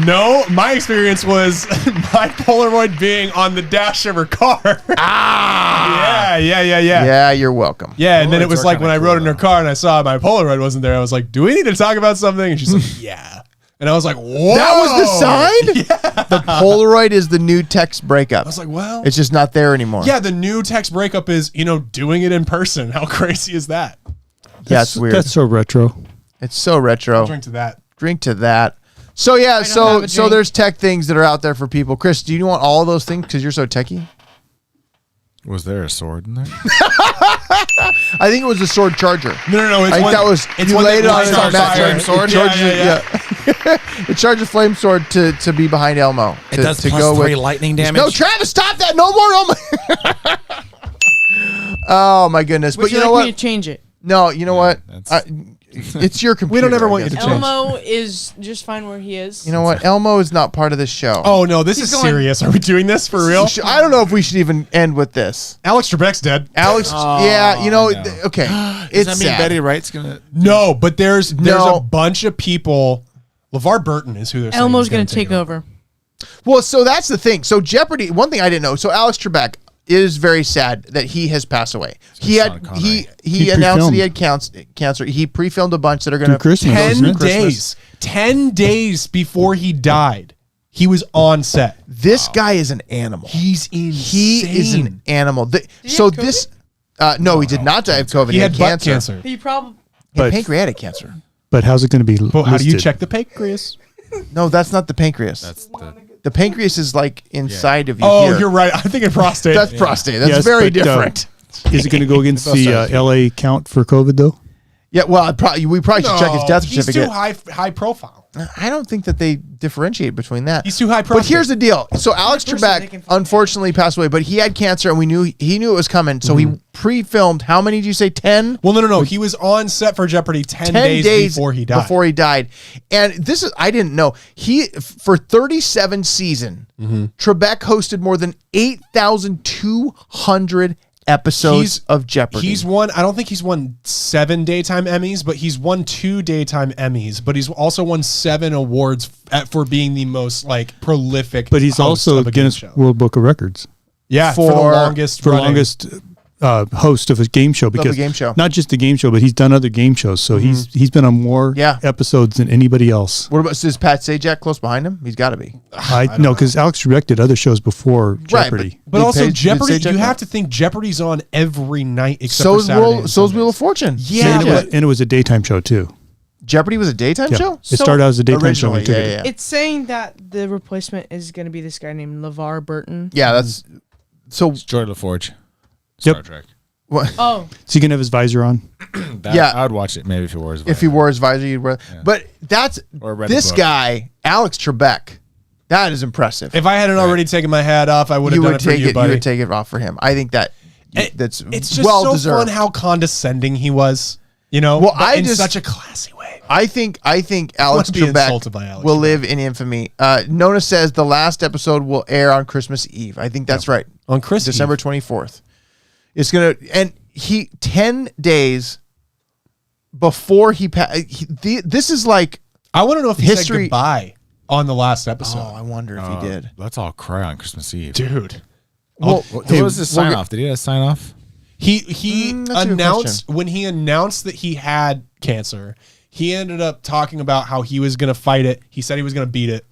Speaker 2: No, my experience was my Polaroid being on the dash of her car. Yeah.
Speaker 1: Yeah, you're welcome.
Speaker 2: Yeah, and then it
Speaker 3: Polaroids
Speaker 2: was
Speaker 3: are
Speaker 2: like
Speaker 3: kinda
Speaker 2: when I
Speaker 3: cool,
Speaker 2: rode in her
Speaker 3: though.
Speaker 2: car and I saw my Polaroid wasn't there, I was like, do we need to talk about something? And she's like, yeah. And I was like, whoa.
Speaker 1: That was the sign? Yeah. The Polaroid is the new text breakup.
Speaker 2: I was like, well.
Speaker 1: It's just not there anymore.
Speaker 2: Yeah, the new text breakup is, doing it in person. How crazy is that?
Speaker 1: Yeah, it's weird.
Speaker 4: That's so retro.
Speaker 1: It's so retro.
Speaker 2: Drink to that.
Speaker 1: Drink to that. So yeah,
Speaker 5: have
Speaker 1: so
Speaker 5: a drink.
Speaker 1: there's tech things that are out there for people. Chris, do you want all of those things because you're so techie?
Speaker 3: Was there a sword in there?
Speaker 1: I think it was a sword charger.
Speaker 2: No. It's
Speaker 1: I think
Speaker 2: one,
Speaker 1: that was
Speaker 2: it's
Speaker 1: you
Speaker 2: one
Speaker 1: laid it
Speaker 2: that
Speaker 1: on
Speaker 2: lights
Speaker 1: his
Speaker 2: fire.
Speaker 1: flame sword. It charges,
Speaker 2: Yeah.
Speaker 1: it charges a flame sword to be behind Elmo.
Speaker 3: It does plus 3 lightning damage.
Speaker 1: No, Travis, stop that! No more Elmo. Oh my goodness!
Speaker 5: Would
Speaker 1: But you
Speaker 5: you
Speaker 1: know
Speaker 5: like me
Speaker 1: what?
Speaker 5: to change it?
Speaker 1: No, you know what?
Speaker 3: that's-
Speaker 1: It's your computer.
Speaker 2: We don't ever
Speaker 1: I
Speaker 2: want you
Speaker 1: guess.
Speaker 2: to change.
Speaker 5: Elmo is just fine where he is.
Speaker 1: You know what? Elmo is not part of this show.
Speaker 2: Oh no, this
Speaker 5: He's
Speaker 2: is
Speaker 5: going-
Speaker 2: serious. Are we doing this for real?
Speaker 1: I don't know if we should even end with this.
Speaker 2: Alex Trebek's dead.
Speaker 1: Alex, yeah, you know, okay.
Speaker 3: Does
Speaker 1: It's
Speaker 3: that mean
Speaker 1: sad.
Speaker 3: Betty Wright's gonna?
Speaker 2: No, but there's
Speaker 1: No.
Speaker 2: a bunch of people. LeVar Burton is who they're saying
Speaker 5: Elmo's
Speaker 2: is
Speaker 5: going
Speaker 2: gonna
Speaker 5: to take over.
Speaker 1: Well, so that's the thing. So Jeopardy, one thing I didn't know. So Alex Trebek is very sad that he has passed away. He
Speaker 3: Sean
Speaker 1: had
Speaker 3: Connery.
Speaker 1: he announced that he had cancer. He pre-filmed a bunch that are going to
Speaker 4: Through Christmas,
Speaker 2: 10
Speaker 4: wasn't it?
Speaker 2: days. 10 days before he died, he was on set.
Speaker 1: This guy is an animal.
Speaker 2: He's insane.
Speaker 1: He is an animal.
Speaker 5: he
Speaker 1: So
Speaker 5: have
Speaker 1: this, no, he did not die of COVID.
Speaker 2: He had butt cancer.
Speaker 5: He probably.
Speaker 1: He had
Speaker 4: But-
Speaker 1: pancreatic cancer.
Speaker 4: But how's it going to be?
Speaker 2: Well, how do you
Speaker 4: listed?
Speaker 2: check the pancreas?
Speaker 1: No, that's not the pancreas.
Speaker 3: That's the.
Speaker 1: The pancreas is like inside of you.
Speaker 2: Oh,
Speaker 1: here.
Speaker 2: you're right. I'm thinking prostate.
Speaker 1: That's prostate. That's
Speaker 4: Yes,
Speaker 1: very
Speaker 4: but,
Speaker 1: different.
Speaker 4: Is it going to go against
Speaker 3: Both
Speaker 4: the
Speaker 3: sides.
Speaker 4: LA count for COVID though?
Speaker 1: Yeah, well, we probably should check his death
Speaker 2: He's
Speaker 1: certificate.
Speaker 2: too high profile.
Speaker 1: I don't think that they differentiate between that.
Speaker 2: He's too high
Speaker 1: But
Speaker 2: profile.
Speaker 1: here's the deal. So Alex
Speaker 5: person they
Speaker 1: Trebek
Speaker 5: can find
Speaker 1: unfortunately passed away, but he had cancer, and he knew it was coming. So he pre-filmed. How many did you say? 10?
Speaker 2: Well, no. He was on set for Jeopardy 10 days before he died.
Speaker 1: Before he died, and this is I didn't know for 37 season, Trebek hosted more than 8,200 episodes of Jeopardy.
Speaker 2: He's won. I don't think he's won 7 daytime Emmys, but he's won 2 daytime Emmys. But he's also won 7 awards for being the most like prolific.
Speaker 4: But he's
Speaker 2: host
Speaker 4: also
Speaker 2: of a game
Speaker 4: Guinness
Speaker 2: show.
Speaker 4: World Book of Records
Speaker 2: Yeah, for the
Speaker 1: for-
Speaker 2: longest.
Speaker 4: for
Speaker 2: running.
Speaker 4: longest host of a game show because
Speaker 1: game show.
Speaker 4: not just the game show, but he's done other game shows. So he's been on more
Speaker 1: Yeah.
Speaker 4: episodes than anybody else.
Speaker 1: What about is Pat Sajak close behind him? He's got to be.
Speaker 4: I know because Alex Trebek did other shows before Jeopardy.
Speaker 2: But
Speaker 1: Did
Speaker 2: also
Speaker 1: Paige- did
Speaker 2: Jeopardy,
Speaker 1: Sajak
Speaker 2: you
Speaker 1: know?
Speaker 2: have to think Jeopardy's on every night except
Speaker 1: So
Speaker 2: for
Speaker 1: is
Speaker 2: Saturday and
Speaker 1: So's Wheel
Speaker 2: Sundays.
Speaker 1: of Fortune.
Speaker 2: Yeah.
Speaker 4: And it was a daytime show too.
Speaker 1: Jeopardy was a daytime
Speaker 4: Yeah.
Speaker 1: show.
Speaker 4: It started out as a daytime show.
Speaker 1: Originally,
Speaker 4: and we took
Speaker 1: yeah,
Speaker 4: it.
Speaker 1: yeah.
Speaker 5: It's saying that the replacement is going to be this guy named LeVar Burton.
Speaker 1: Yeah, that's so.
Speaker 3: George LaForge.
Speaker 4: Yep.
Speaker 3: Star Trek.
Speaker 1: What?
Speaker 5: Oh,
Speaker 4: So he can have his visor on.
Speaker 3: That,
Speaker 1: Yeah.
Speaker 3: I would watch it maybe if it were his.
Speaker 1: If he wore his visor, you'd wear. But that's
Speaker 3: Or read the
Speaker 1: this
Speaker 3: book.
Speaker 1: guy, Alex Trebek. That is impressive.
Speaker 2: If I hadn't already taken my hat off, I would have
Speaker 1: you
Speaker 2: done
Speaker 1: would
Speaker 2: it for
Speaker 1: take
Speaker 2: you,
Speaker 1: it, you
Speaker 2: buddy.
Speaker 1: would take it off for him. I think that that's
Speaker 2: It's just
Speaker 1: well
Speaker 2: so
Speaker 1: deserved.
Speaker 2: fun how condescending he was. You know,
Speaker 1: Well,
Speaker 2: but
Speaker 1: I
Speaker 2: in
Speaker 1: just-
Speaker 2: such a classy way.
Speaker 1: I think Alex
Speaker 2: be insulted
Speaker 1: Trebek
Speaker 2: by Alex
Speaker 1: will
Speaker 2: Trebek.
Speaker 1: live in infamy. Nona says the last episode will air on Christmas Eve. I think that's right.
Speaker 2: On Christmas
Speaker 1: December 24th. It's gonna 10 days before he passed. This is like
Speaker 2: I want to know if he
Speaker 1: History-
Speaker 2: said goodbye on the last episode.
Speaker 1: I wonder if he did.
Speaker 3: Let's all cry on Christmas Eve.
Speaker 2: Dude.
Speaker 1: Well,
Speaker 3: What was his sign off? Did he have a sign off?
Speaker 2: He
Speaker 1: that's a good
Speaker 2: announced when he announced that he had cancer, he ended up talking about how he was going to fight it. He said he was going to beat it.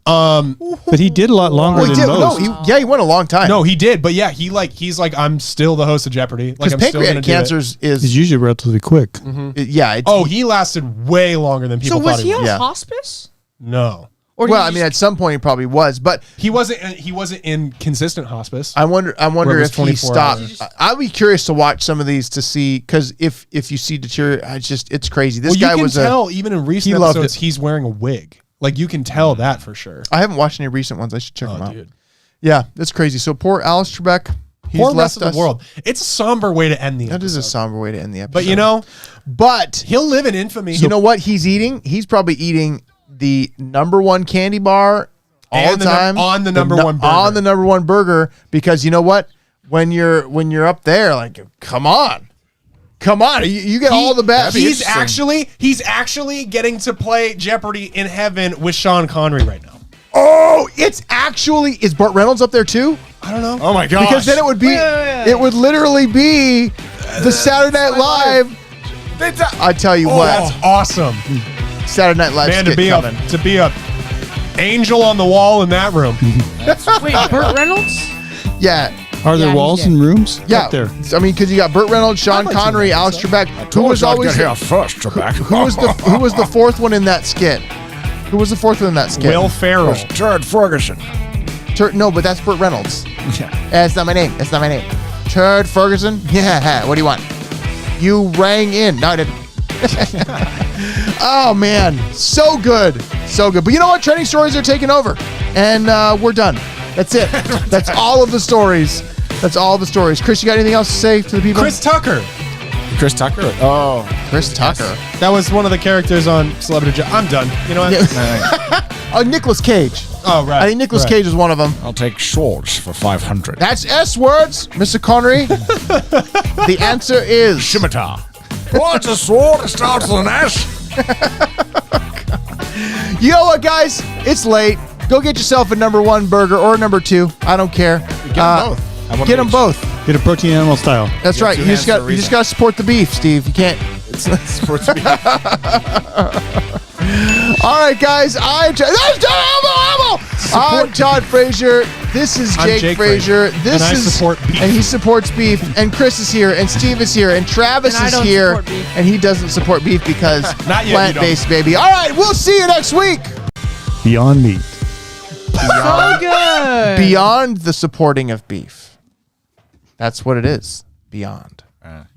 Speaker 4: But he did a lot longer
Speaker 1: Well, he
Speaker 4: than
Speaker 1: did.
Speaker 4: most.
Speaker 1: No, he went a long time.
Speaker 2: No, he did, but yeah, he's like I'm still the host of Jeopardy. Like
Speaker 1: because
Speaker 2: I'm still going to
Speaker 1: pancreatic
Speaker 2: do it.
Speaker 1: cancers
Speaker 4: He's
Speaker 1: is
Speaker 4: usually relatively quick.
Speaker 1: yeah. It's,
Speaker 2: Oh, he lasted way longer than people
Speaker 5: so
Speaker 2: thought
Speaker 5: was he on
Speaker 1: Yeah.
Speaker 5: hospice?
Speaker 2: No.
Speaker 5: Or
Speaker 1: well,
Speaker 5: he
Speaker 1: I mean, at some point he probably was, but
Speaker 2: He wasn't in consistent hospice.
Speaker 1: I wonder
Speaker 2: Where it was
Speaker 1: if he
Speaker 2: 24
Speaker 1: stopped.
Speaker 2: hours.
Speaker 1: I'd be curious to watch some of these to see because if you see deteriorate, it's crazy. This
Speaker 2: Well,
Speaker 1: guy
Speaker 2: you can
Speaker 1: was
Speaker 2: tell even in recent
Speaker 1: he loved
Speaker 2: episodes
Speaker 1: it.
Speaker 2: he's wearing a wig. Like you can tell that for sure.
Speaker 1: I haven't watched any recent ones. I should check them out.
Speaker 2: Dude.
Speaker 1: Yeah, that's crazy. So poor Alex Trebek. He's
Speaker 2: Poor
Speaker 1: left
Speaker 2: rest of
Speaker 1: us.
Speaker 2: the world. It's a somber way to end the
Speaker 1: That
Speaker 2: episode.
Speaker 1: is a somber way to end the episode.
Speaker 2: But you know,
Speaker 1: but
Speaker 2: he'll live in infamy.
Speaker 1: you know what he's eating? He's probably eating the #1 candy bar all
Speaker 2: And
Speaker 1: the
Speaker 2: the
Speaker 1: time
Speaker 2: on the number one burger.
Speaker 1: on the #1 burger because you know what? When you're up there, like come on, you get all the best.
Speaker 2: He's actually getting to play Jeopardy in heaven with Sean Connery right now.
Speaker 1: Oh, is Burt Reynolds up there too?
Speaker 2: I don't know.
Speaker 3: Oh my gosh!
Speaker 1: Because then it would be, it would literally be the Saturday Night Live. I tell you what,
Speaker 2: That's awesome,
Speaker 1: Saturday Night Live
Speaker 2: man. To
Speaker 1: skit
Speaker 2: be
Speaker 1: coming.
Speaker 2: to be a angel on the wall in that room.
Speaker 5: Wait, Burt Reynolds?
Speaker 1: Yeah,
Speaker 4: Are there
Speaker 5: Yeah,
Speaker 4: walls
Speaker 5: he's
Speaker 4: and rooms?
Speaker 1: yeah.
Speaker 4: Up there.
Speaker 1: I mean, because you got Burt Reynolds, Sean
Speaker 2: like to
Speaker 1: Connery,
Speaker 2: know
Speaker 1: Alex
Speaker 2: that.
Speaker 1: Trebek. Who was always
Speaker 3: first, Trebek.
Speaker 1: who was the fourth one in that skit? Who was the fourth one in that skit?
Speaker 2: Will Ferrell.
Speaker 3: Jared Ferguson.
Speaker 1: No, but that's Burt Reynolds. That's not my name. That's not my name. Turd Ferguson. Yeah. What do you want? You rang in. No, I didn't. Oh man, so good, so good. But you know what? Trending stories are taking over, and we're done. That's it. That's all of the stories. That's all the stories. Chris, you got anything else to say to the people?
Speaker 2: Chris Tucker.
Speaker 3: Chris Tucker. Oh,
Speaker 1: Chris Tucker.
Speaker 2: That was one of the characters on Celebrity I'm done. You know what?
Speaker 1: Oh, Nicolas Cage.
Speaker 2: Oh, right.
Speaker 1: I think Nicolas
Speaker 2: right.
Speaker 1: Cage is one of them.
Speaker 3: I'll take Schwartz for 500.
Speaker 1: That's S words, Mr. Connery. The answer is
Speaker 3: Scimitar.
Speaker 7: What's a sword that starts with an S?
Speaker 1: You know what, guys? It's late. Go get yourself a number 1 burger or a number 2. I don't care.
Speaker 3: Get them both. I want
Speaker 1: Get them
Speaker 3: each.
Speaker 1: both.
Speaker 4: Get a protein animal style.
Speaker 1: That's
Speaker 3: You have
Speaker 1: right.
Speaker 3: two
Speaker 1: You just
Speaker 3: hands for
Speaker 1: got
Speaker 3: a
Speaker 1: you just
Speaker 3: reason.
Speaker 1: got to support the beef, Steve. You can't.
Speaker 3: It's supposed to be.
Speaker 1: All right, guys. I'm Todd Frazier. This is
Speaker 2: I'm
Speaker 1: Jake,
Speaker 2: Jake
Speaker 1: Frazier.
Speaker 2: Frazier.
Speaker 1: This
Speaker 2: And I
Speaker 1: is
Speaker 2: support beef.
Speaker 1: and he supports beef. And Chris is here. And Steve is here. And Travis
Speaker 5: And I
Speaker 1: is
Speaker 5: don't
Speaker 1: here.
Speaker 5: support beef.
Speaker 1: And he doesn't support beef because
Speaker 2: Not yet, you
Speaker 1: plant-based, baby. All right. We'll see you next week.
Speaker 4: Beyond Meat.
Speaker 5: So good.
Speaker 1: Beyond the supporting of beef. That's what it is. Beyond.